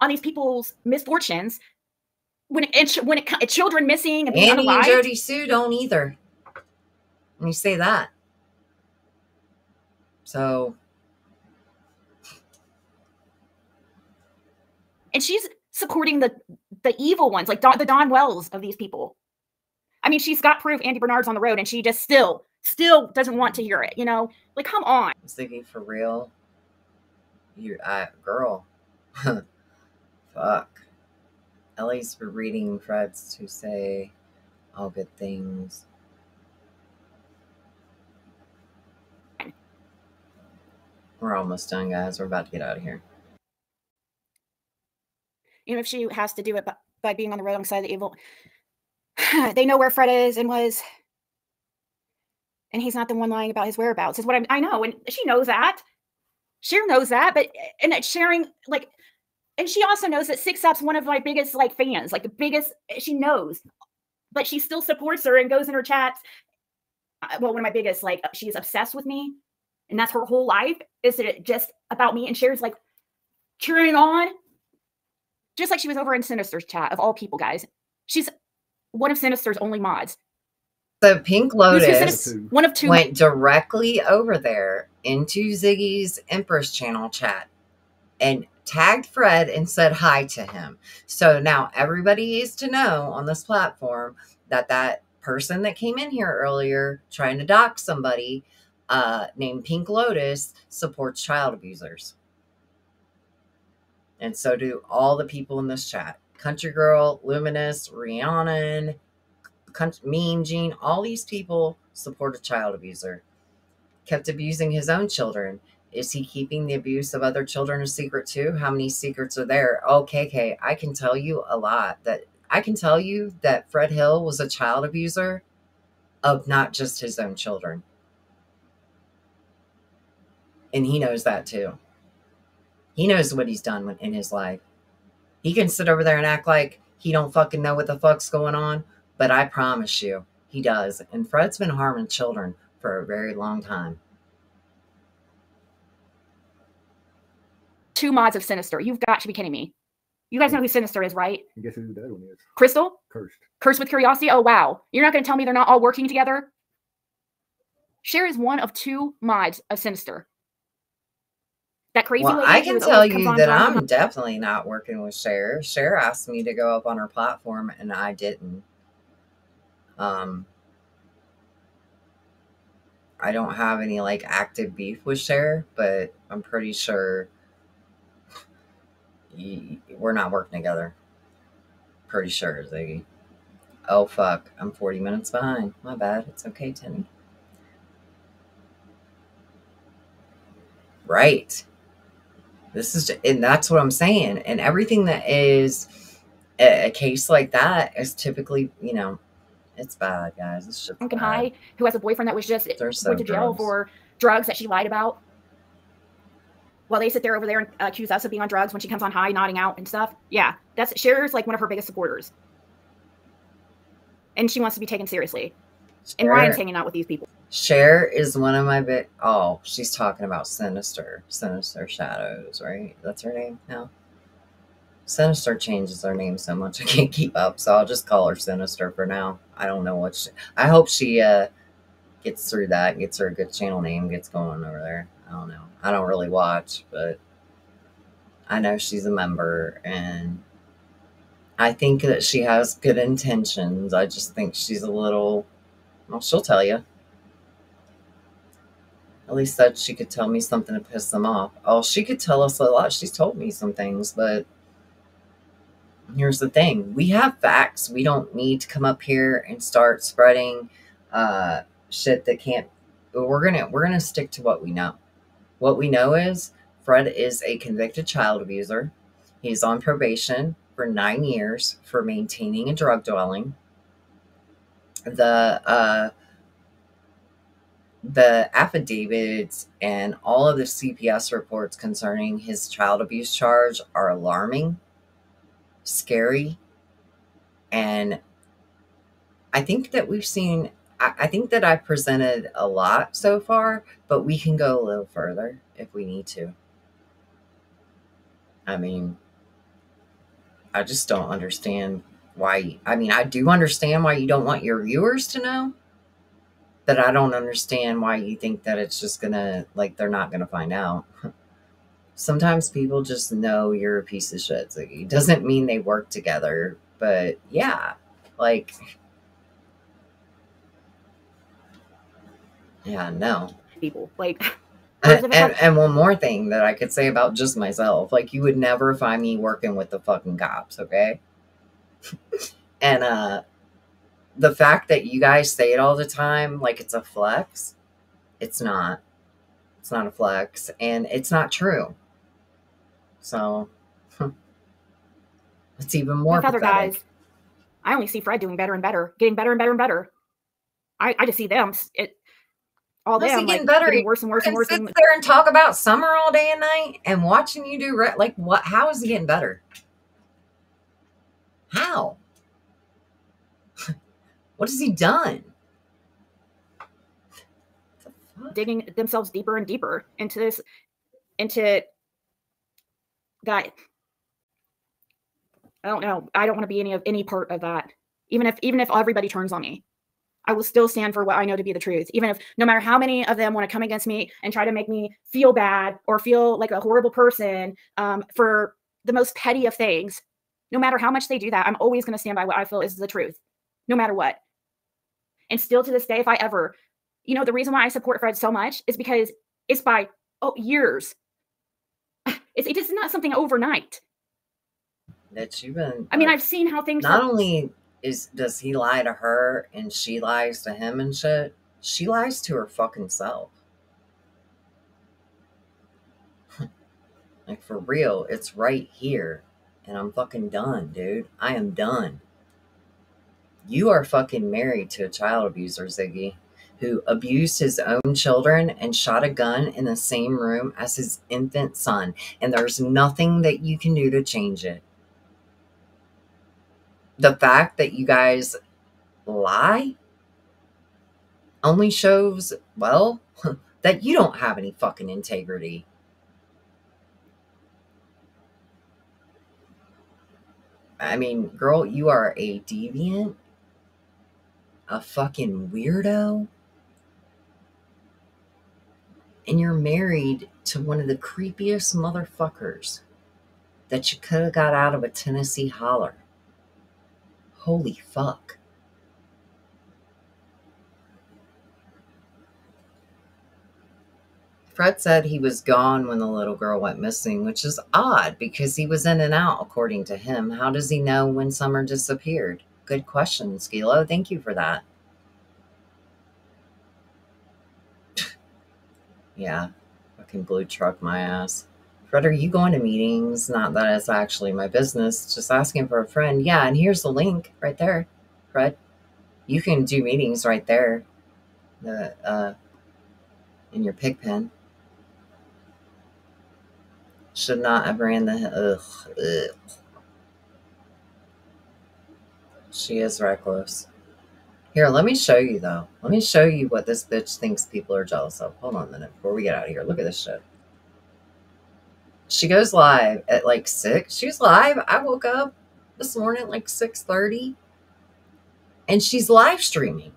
On these people's misfortunes, when children missing and being Annie unalived. and Jody Sue don't either. When you say that. So. And she's supporting the evil ones, like the Don Wells of these people. I mean, she's got proof Andy Bernard's on the road, and she just still doesn't want to hear it, you know? Like, come on. I was thinking, for real? Girl. Fuck. Ellie's for reading Fred's to say all good things. We're almost done, guys. We're about to get out of here. Even if she has to do it by being on the road alongside the evil, they know where Fred is and was, and he's not the one lying about his whereabouts, is what I know. And she knows that. Cher knows that, but, and sharing, like, And she also knows that Six Up's one of my biggest like fans, like the biggest. She knows, but she still supports her and goes in her chats. Well, one of my biggest, like, she's obsessed with me, and that's her whole life, is it just about me, and shares like cheering on, just like she was over in Sinister's chat of all people, guys. She's one of Sinister's only mods. So Pink Lotus one of two went directly over there into Ziggy's Empress channel chat and tagged Fred and said hi to him. So now everybody is to know on this platform that that person that came in here earlier trying to dox somebody named Pink Lotus supports child abusers. And so do all the people in this chat. Country Girl, Luminous, Rhiannon, Mean Gene, all these people support a child abuser. Kept abusing his own children. Is he keeping the abuse of other children a secret too? How many secrets are there? Oh, KK, I can tell you a lot. I can tell you that Fred Hill was a child abuser of not just his own children. And he knows that too. He knows what he's done in his life. He can sit over there and act like he don't fucking know what the fuck's going on, but I promise you, he does. And Fred's been harming children for a very long time. 2 mods of Sinister. You've got to be kidding me. You guys know who Sinister is, right? And guess who the other one is? Crystal? Cursed. Cursed with Curiosity? Oh, wow. You're not going to tell me they're not all working together? Cher is one of 2 mods of Sinister. That crazy lady. I can tell you that I'm definitely not working with Cher. Cher asked me to go up on her platform, and I didn't. I don't have any, like, active beef with Cher, but I'm pretty sure we're not working together. Pretty sure, Ziggy. Oh, fuck. I'm 40 minutes behind. My bad. It's okay, Tenny. Right. This is, and that's what I'm saying. And everything that is a case like that is typically, you know, it's bad, guys. It's just Drunken High, who has a boyfriend that was just went to jail for drugs that she lied about. While they sit there over there and accuse us of being on drugs when she comes on high, nodding out and stuff. Yeah, that's Cher's like one of her biggest supporters. And she wants to be taken seriously. Cher, and Ryan's hanging out with these people. Cher is one of my big... Oh, she's talking about Sinister. Sinister Shadows, right? That's her name now? Sinister changes her name so much I can't keep up, so I'll just call her Sinister for now. I don't know what she... I hope she gets through that, gets her a good channel name, gets going over there. I don't know. I don't really watch, but I know she's a member, and I think that she has good intentions. I just think she's a little... Well, she'll tell you. At least that she could tell me something to piss them off. Oh, she could tell us a lot. She's told me some things, but here's the thing. We have facts. We don't need to come up here and start spreading shit that can't... We're gonna stick to what we know. What we know is Fred is a convicted child abuser. He's on probation for 9 years for maintaining a drug dwelling. The affidavits and all of the CPS reports concerning his child abuse charge are alarming, scary, and I think that we've seen... I think that I've presented a lot so far, but we can go a little further if we need to. I mean, I just don't understand why... I mean, I do understand why you don't want your viewers to know, but I don't understand why you think that it's just gonna... Like, they're not gonna find out. Sometimes people just know you're a piece of shit. Like, it doesn't mean they work together, but yeah, like... Yeah, no. People like, and one more thing that I could say about just myself, like, you would never find me working with the fucking cops, okay? And the fact that you guys say it all the time, like it's a flex, it's not. It's not a flex, and it's not true. So it's even more pathetic. Other guys, I only see Fred doing better and better, getting better and better and better. I just see them. all How's he them like getting better? getting He worse and worse and fucking worse. sits And there and talk about Summer all day and night and watching you do like what? How is he getting better? How? What has he done? digging themselves deeper and deeper into this, into that. I don't know. I don't want to be any part of that. Even if everybody turns on me, I will still stand for what I know to be the truth. Even if no matter how many of them want to come against me and try to make me feel bad or feel like a horrible person for the most petty of things, no matter how much they do that, I'm always going to stand by what I feel is the truth, no matter what. And still to this day, if I ever, the reason why I support Fred so much is because it's by years. It is not something overnight. That you've been. I mean, I've seen how things. Not only does he lie to her and she lies to him and shit, she lies to her fucking self. Like, for real, it's right here. And I'm fucking done, dude. I am done. You are fucking married to a child abuser, Ziggy, who abused his own children and shot a gun in the same room as his infant son. And there's nothing that you can do to change it. The fact that you guys lie only shows, well, that you don't have any fucking integrity. I mean, girl, you are a deviant, a fucking weirdo, and you're married to one of the creepiest motherfuckers that you could have got out of a Tennessee holler. Holy fuck. Fred said he was gone when the little girl went missing, which is odd because he was in and out, according to him. How does he know when Summer disappeared? Good question, Skilo. Thank you for that. Yeah, fucking blue truck my ass. Fred, are you going to meetings? Not that it's actually my business. Just asking for a friend. Yeah, and here's the link right there, Fred. You can do meetings right there. In your pig pen. Should not have ran the... Ugh. She is reckless. Here, let me show you, though. Let me show you what this bitch thinks people are jealous of. Hold on a minute before we get out of here. Look at this shit. She goes live at like 6. She was live. I woke up this morning at like 6:30. And she's live streaming.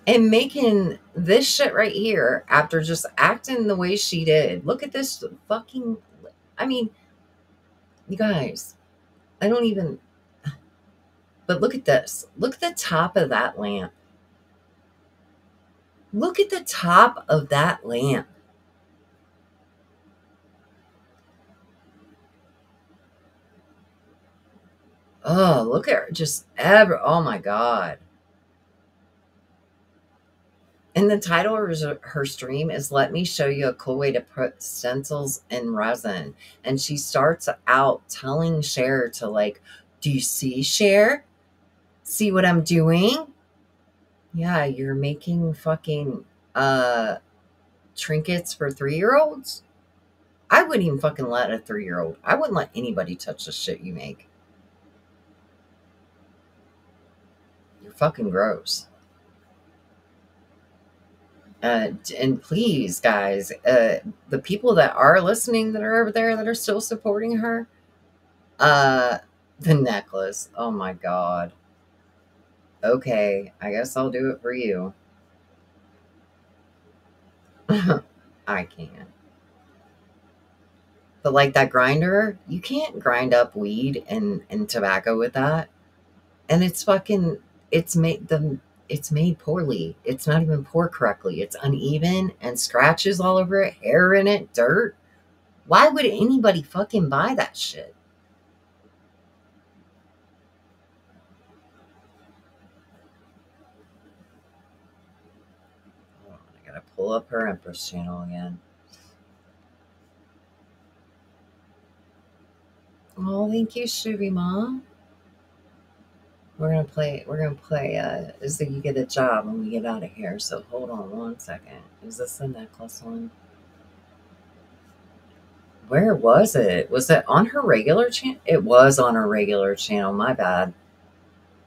And making this shit right here after just acting the way she did. Look at this fucking... I mean, you guys, I don't even... But look at this. Look at the top of that lamp. Look at the top of that lamp. Oh, look at her. Just ever. Oh my God. And the title of her stream is Let Me Show You a Cool Way to Put Stencils in Resin. And she starts out telling Cher to like, do you see, Cher? See what I'm doing? Yeah, you're making fucking trinkets for 3-year-olds? I wouldn't even fucking let a 3-year-old. I wouldn't let anybody touch the shit you make. You're fucking gross. And please, guys, the people that are listening that are over there that are still supporting her, the necklace. Oh my God. Okay, I guess I'll do it for you. I can't. But like that grinder, you can't grind up weed and tobacco with that. And it's fucking, it's made poorly. It's not even poured correctly. It's uneven and scratches all over it, hair in it, dirt. Why would anybody fucking buy that shit? Hold on, I gotta pull up her Empress channel again. Oh, thank you, Shuvi Mom. We're gonna play Ziggy Get a Job when we get out of here. So hold on one second. Is this the necklace one? Where was it? Was it on her regular channel? It was on her regular channel. My bad.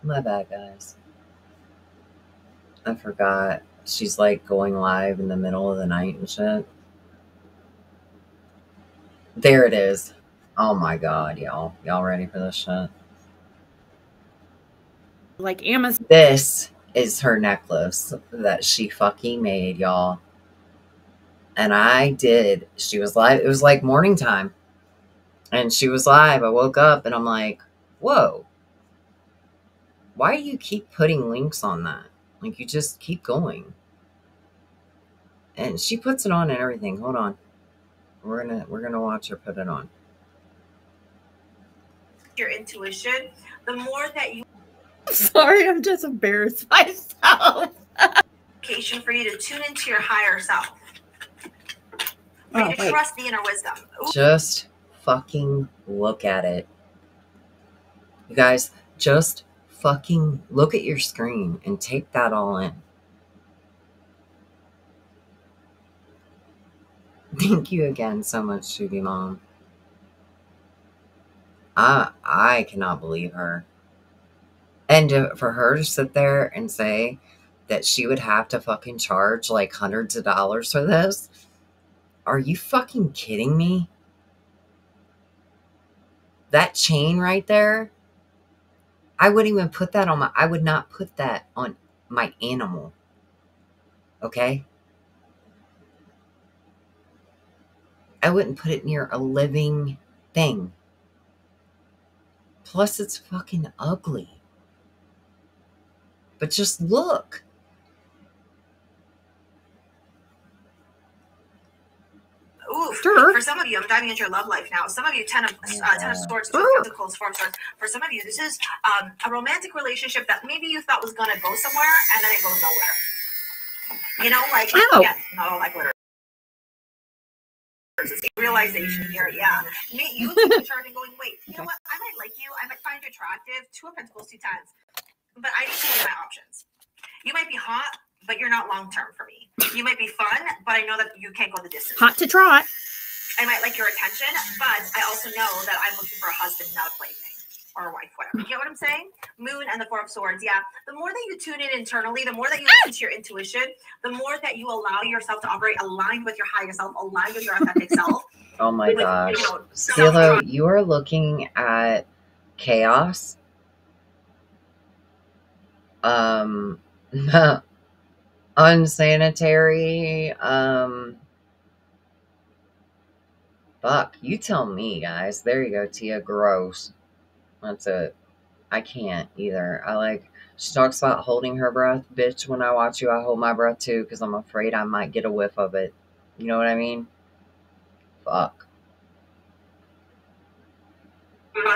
My bad, guys. I forgot. She's like going live in the middle of the night and shit. There it is. Oh my god, y'all. Y'all ready for this shit? Like Amazon. This is her necklace that she fucking made, y'all. And she was live. It was like morning time. And she was live. I woke up and I'm like, whoa. Why do you keep putting links on that? Like, you just keep going. And she puts it on and everything. Hold on. We're gonna watch her put it on. Your intuition, the more that you Sorry, I'm just embarrassed myself. Occasion for you to tune into your higher self. For you to trust the inner wisdom. Ooh. Just fucking look at it. You guys, just fucking look at your screen and take that all in. Thank you again so much, Shooty Mom. I cannot believe her. And for her to sit there and say that she would have to fucking charge like hundreds of dollars for this. Are you fucking kidding me? That chain right there, I wouldn't even put that on I would not put that on my animal. Okay? I wouldn't put it near a living thing. Plus, it's fucking ugly. But just look. Ooh, for some of you, I'm diving into your love life now. Some of you, ten of Swords, Two of Pentacles, Four of Swords. For some of you, this is a romantic relationship that maybe you thought was going to go somewhere, and then it goes nowhere. You know, like, yeah, not all like glitter. Realization here, yeah. You taking a chart and going, wait, you know what? I might like you. I might find you attractive. Two of Pentacles, 2 times. But I need to weigh my options. You might be hot, but you're not long term for me. You might be fun, but I know that you can't go the distance. Hot to trot. I might like your attention, but I also know that I'm looking for a husband, not a plaything or a wife, whatever. You get what I'm saying? Moon and the Four of Swords, yeah. The more that you tune in internally, the more that you listen to your intuition, the more that you allow yourself to operate aligned with your higher self, aligned with your authentic self. Oh my gosh. Skillo, you are looking at chaos. Unsanitary, fuck, you tell me, guys. There you go, Tia. Gross. That's it. I can't either. She talks about holding her breath. Bitch, when I watch you, I hold my breath too, because I'm afraid I might get a whiff of it. You know what I mean? Fuck.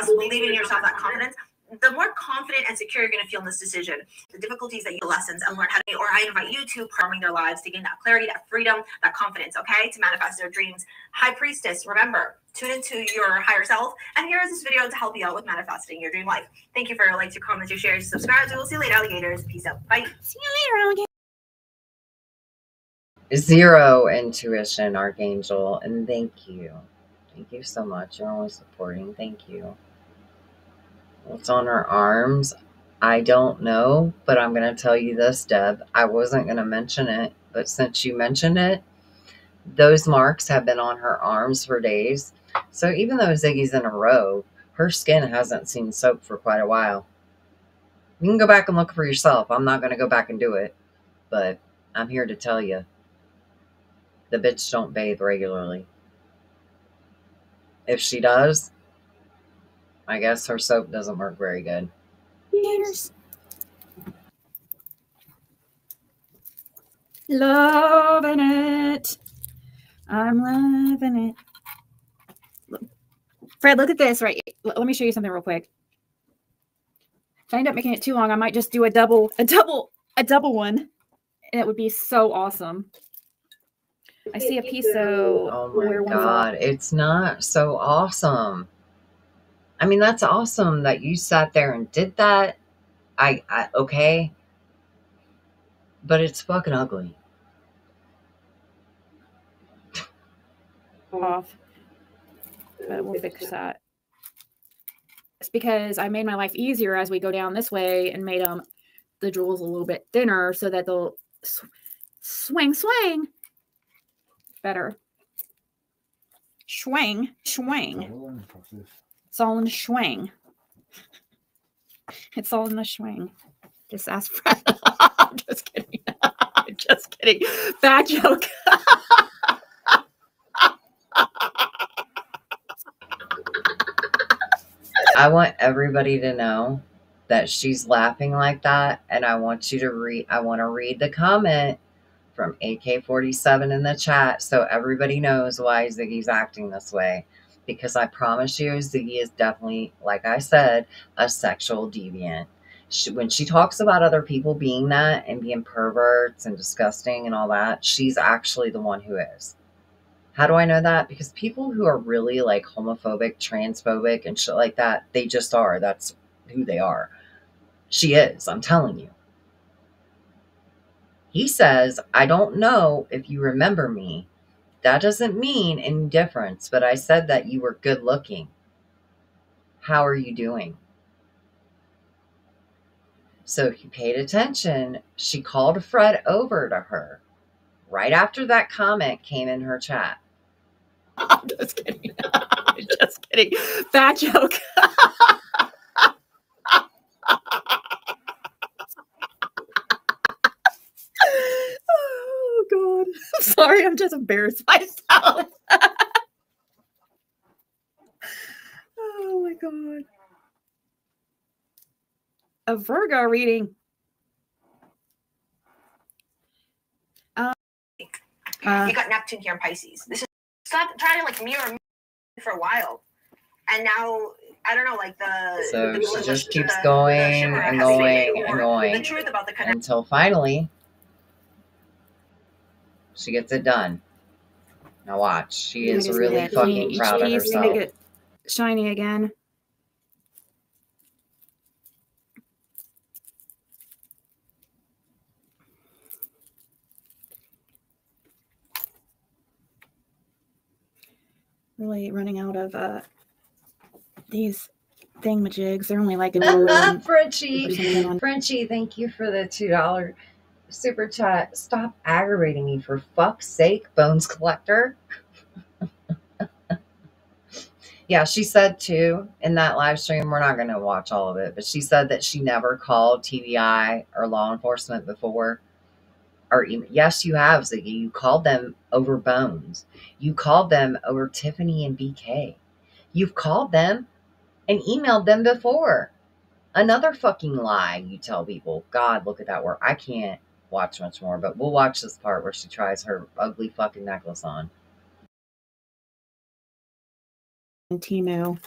Believing in yourself, that confidence. The more confident and secure you're going to feel in this decision, the difficulties that you lessons and learn how to, or I invite you to performing their lives to gain that clarity, that freedom, that confidence, okay, to manifest their dreams. High Priestess, remember, tune into your higher self. And here is this video to help you out with manifesting your dream life. Thank you for your likes, your comments, your shares, your subscribes. We'll see you later, alligators. Peace out. Bye. See you later, alligator. Zero intuition, Archangel, and thank you. Thank you so much. You're always supporting. Thank you. What's on her arms? I don't know, but I'm going to tell you this, Deb. I wasn't going to mention it, but since you mentioned it, those marks have been on her arms for days. So even though Ziggy's in a robe, her skin hasn't seen soap for quite a while. You can go back and look for yourself. I'm not going to go back and do it, but I'm here to tell you. The bitch don't bathe regularly. If she does, I guess her soap doesn't work very good. Cheers. Loving it. I'm loving it. Fred, look at this, right? Let me show you something real quick. If I end up making it too long, I might just do a double one. And it would be so awesome. I see a piece, so oh my god, it's not so awesome. I mean, that's awesome that you sat there and did that. Okay, but it's fucking ugly. Off, but we'll fix that. It's because I made my life easier as we go down this way and made the jewels a little bit thinner so that they'll swing better. Swing. It's all in the swing. It's all in the swing. Just ask Fred. I'm just kidding. I'm just kidding. Bad joke. I want everybody to know that she's laughing like that, and I want you to read. I want to read the comment from AK-47 in the chat so everybody knows why Ziggy's acting this way. Because I promise you, Ziggy is definitely, like I said, a sexual deviant. When she talks about other people being that and being perverts and disgusting and all that, she's actually the one who is. How do I know that? Because people who are really like homophobic, transphobic, and shit like that, they just are. That's who they are. She is. I'm telling you. He says, I don't know if you remember me. That doesn't mean any difference, but I said that you were good looking. How are you doing? So if you paid attention, she called Fred over to her right after that comment came in her chat. I'm just kidding. I'm just kidding. Bad joke. Oh, God. I'm sorry. I'm just embarrassed myself. Oh, my God. A Virgo reading. You got Neptune here in Pisces. This is stop trying to like mirror me for a while, and now I don't know, like So she just keeps going and going and going the truth about the until finally she gets it done. Now watch, she is really fucking proud of herself. Make it shiny again. Really running out of these thingamajigs. They're only like Frenchie, thank you for the $2 super chat. Stop aggravating me, for fuck's sake, Bones Collector. Yeah, she said too in that live stream, we're not going to watch all of it, but she said that she never called TBI or law enforcement before. Or yes, you have, Ziggy. You called them over Bones. You called them over Tiffany and BK. You've called them and emailed them before. Another fucking lie you tell people. God, look at that word. I can't watch much more, but we'll watch this part where she tries her ugly fucking necklace on. Temu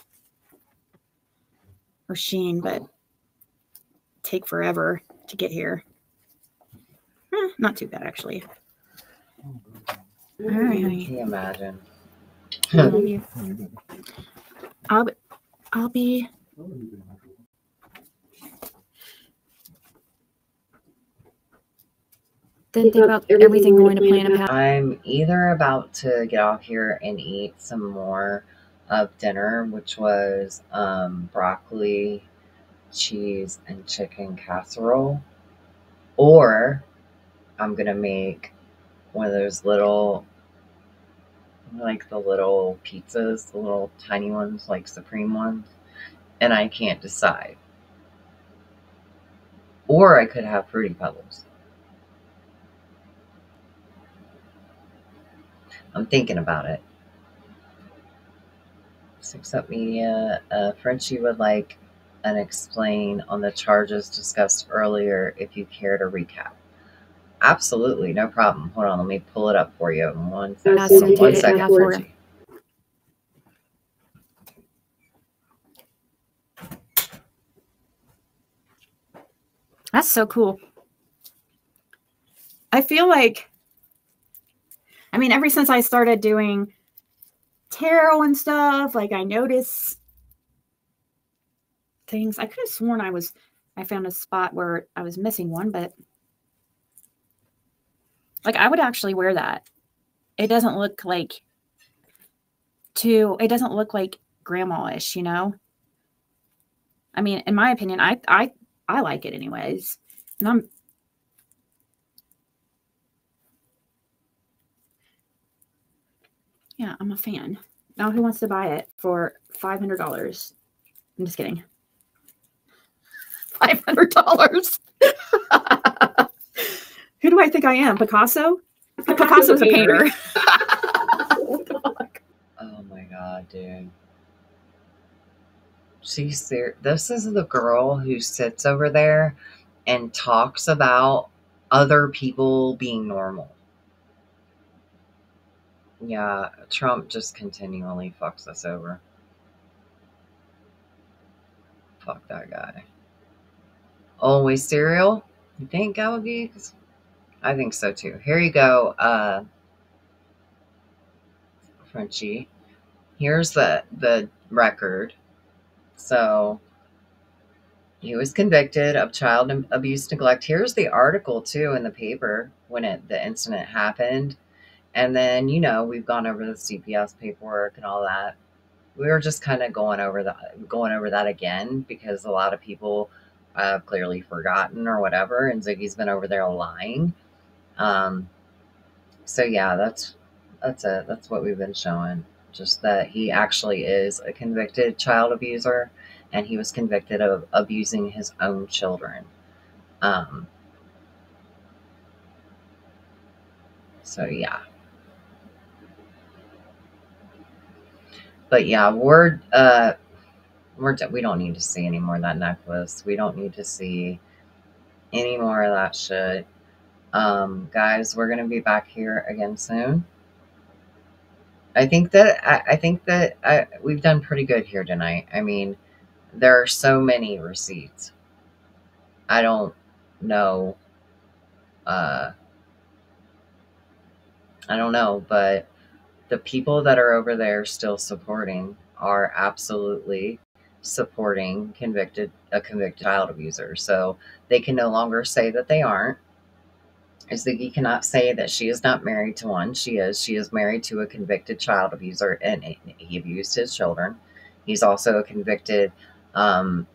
or Shein, but take forever to get here. Not too bad, actually. All right, honey. Can you imagine? I love you. I'll be. Then think about everything going to plan about. I'm either about to get off here and eat some more of dinner, which was broccoli, cheese, and chicken casserole, or I'm gonna make one of those little, like the little pizzas, the little tiny ones, like Supreme ones, and I can't decide. Or I could have Fruity Pebbles. I'm thinking about it. Six Up Media, Frenchie would like an explain on the charges discussed earlier if you care to recap. Absolutely, no problem. Hold on, let me pull it up for you in 1 second. 1 second, Frenchie. That's so cool. I feel like, I mean, ever since I started doing tarot and stuff, like I notice things. I could have sworn I was I found a spot where I was missing one, but like I would actually wear that. It doesn't look like it doesn't look like grandma-ish, you know? I mean, in my opinion, I like it anyways. And I'm a fan. Now who wants to buy it for $500? I'm just kidding. $500. Who do I think I am? Picasso? Picasso's a painter. Oh my God, dude. She's there. This is the girl who sits over there and talks about other people being normal. Yeah, Trump just continually fucks us over. Fuck that guy. Always cereal? You think, Gobble Geeks? I think so too. Here you go, Frenchie. Here's the record. So he was convicted of child abuse neglect. Here's the article too in the paper when the incident happened. And then, you know, we've gone over the CPS paperwork and all that. We were just kind of going over that again because a lot of people have clearly forgotten or whatever, and Ziggy's been over there lying. So yeah, that's it. That's what we've been showing. Just that he actually is a convicted child abuser, and he was convicted of abusing his own children. So yeah. But yeah, we don't need to see any more of that necklace. We don't need to see any more of that shit. Guys, we're gonna be back here again soon. I think that we've done pretty good here tonight. I mean, there are so many receipts. I don't know. I don't know, but the people that are over there still supporting are absolutely supporting a convicted child abuser. So they can no longer say that they aren't. Ziggy cannot say that she is not married to one. She is married to a convicted child abuser, and he abused his children. He's also a convicted felon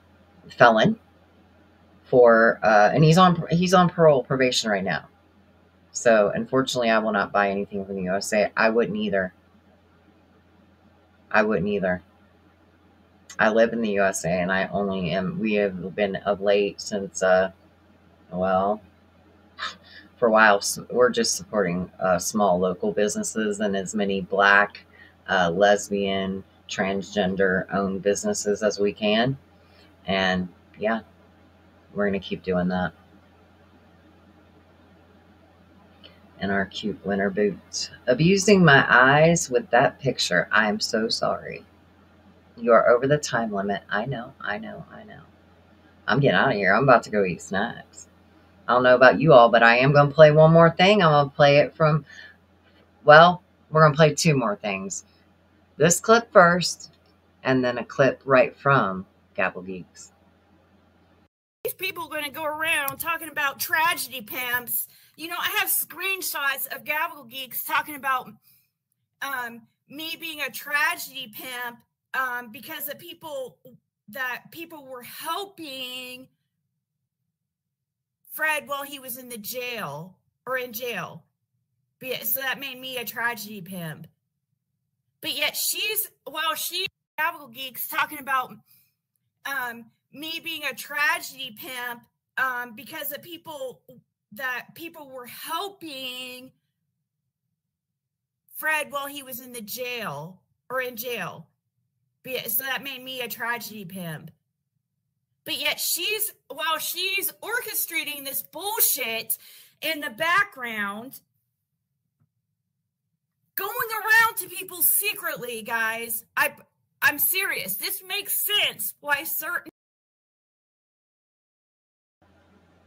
and he's on probation right now. So unfortunately, I will not buy anything from the USA. I wouldn't either. I live in the USA, and we have been of late since, for a while, we're just supporting small local businesses and as many Black, lesbian, transgender owned businesses as we can. And yeah, we're going to keep doing that. And our cute winter boots. Abusing my eyes with that picture. I am so sorry. You are over the time limit. I know. I'm getting out of here. I'm about to go eat snacks. I don't know about you all, but I am going to play one more thing. I'm going to play it from, we're going to play two more things. This clip first, and then a clip right from Gabble Geeks. These people are going to go around talking about tragedy pimps. You know, I have screenshots of Gabble Geeks talking about me being a tragedy pimp because the people were helping Fred while he was in jail. So that made me a tragedy pimp. But yet while Gabble Geeks talking about me being a tragedy pimp because the people were helping Fred while he was in jail. So that made me a tragedy pimp. But yet while she's orchestrating this bullshit in the background, going around to people secretly, guys. I'm serious. This makes sense why certain...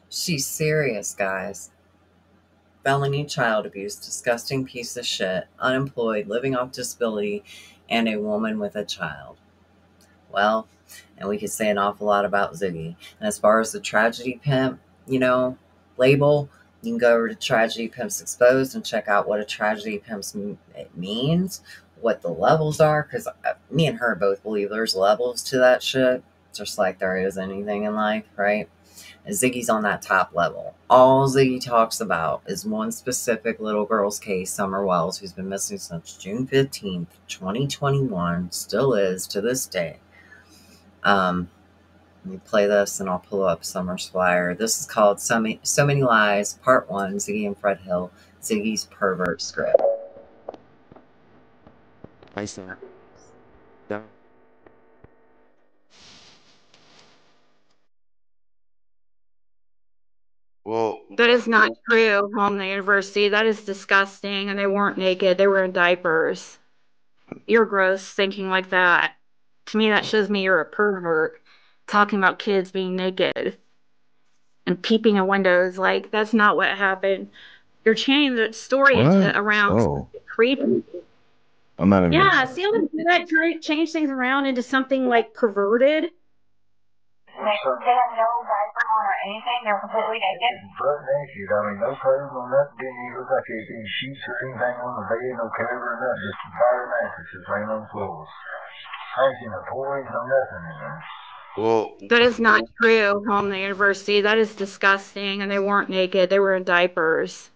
She's serious, guys. Felony child abuse, disgusting piece of shit, unemployed, living off disability, and a woman with a child. well, and we could say an awful lot about Ziggy. And as far as the Tragedy Pimp, you know, label, you can go over to Tragedy Pimps Exposed and check out what a Tragedy Pimps means, what the levels are, because me and her both believe there's levels to that shit, just like there is anything in life, right? And Ziggy's on that top level. All Ziggy talks about is one specific little girl's case, Summer Wells, who's been missing since June 15th, 2021, still is to this day. Let me play this and I'll pull up Summer's flyer. This is called So Many Lies, Part 1, Ziggy and Fred Hill, Ziggy's Pervert Script. I saw. No. Well, That is not true, Home University. That is disgusting. And they weren't naked. They were in diapers. You're gross thinking like that. To me, that shows me you're a pervert. Talking about kids being naked and peeping in windows. Like, that's not what happened. You're changing the story around creepy. I'm not even. Yeah, see how that changed things around into something like perverted? They didn't know diaper on or anything. They were completely naked. Butt naked. I mean, no clothes on nothing. Didn't even look like any sheets or anything on the bed, no cover or nothing. Just entire mattresses laying on the floors. I ain't seen no toys, no nothing in there. Well, that is not true, Home University. That is disgusting. And they weren't naked. They were in diapers.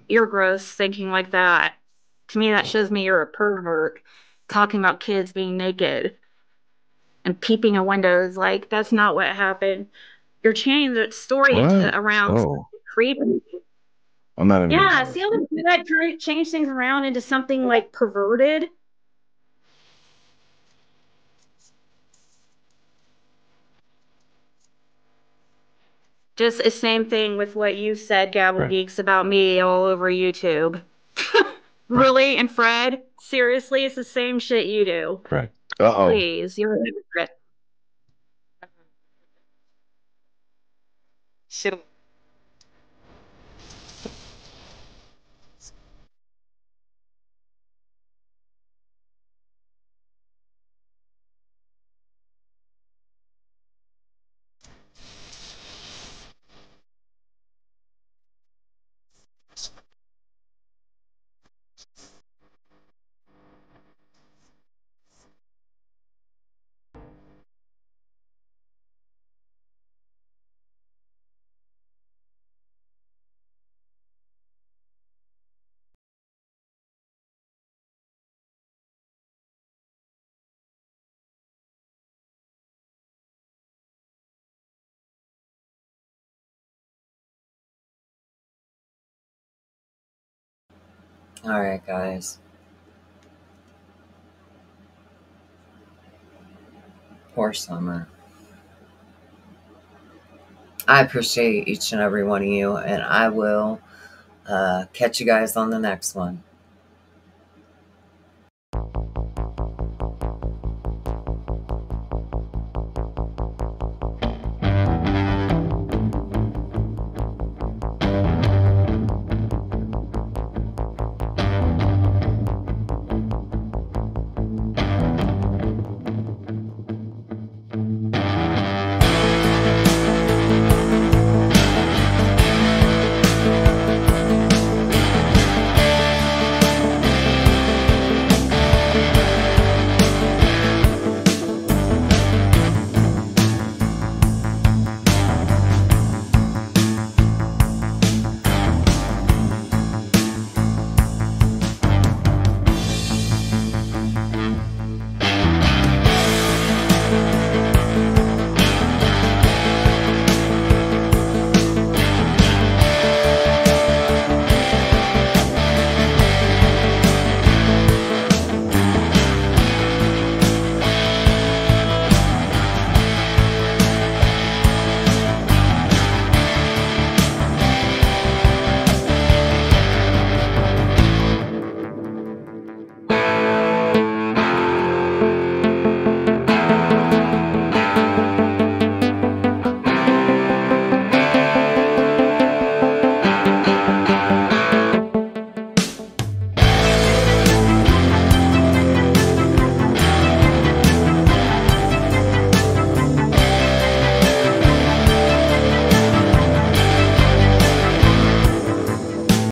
You're gross thinking like that. To me, that shows me you're a pervert. Talking about kids being naked and peeping in windows. Like, that's not what happened. You're changing the story around creepy. I'm not even. Yeah, see how that changed things around into something like perverted? Just the same thing with what you said, Gabble Geeks, about me all over YouTube. Really? And Fred? Seriously? It's the same shit you do. Correct. Uh-oh. Please, you're a hypocrite. Shit. Alright, guys. Poor Summer. I appreciate each and every one of you, and I will catch you guys on the next one.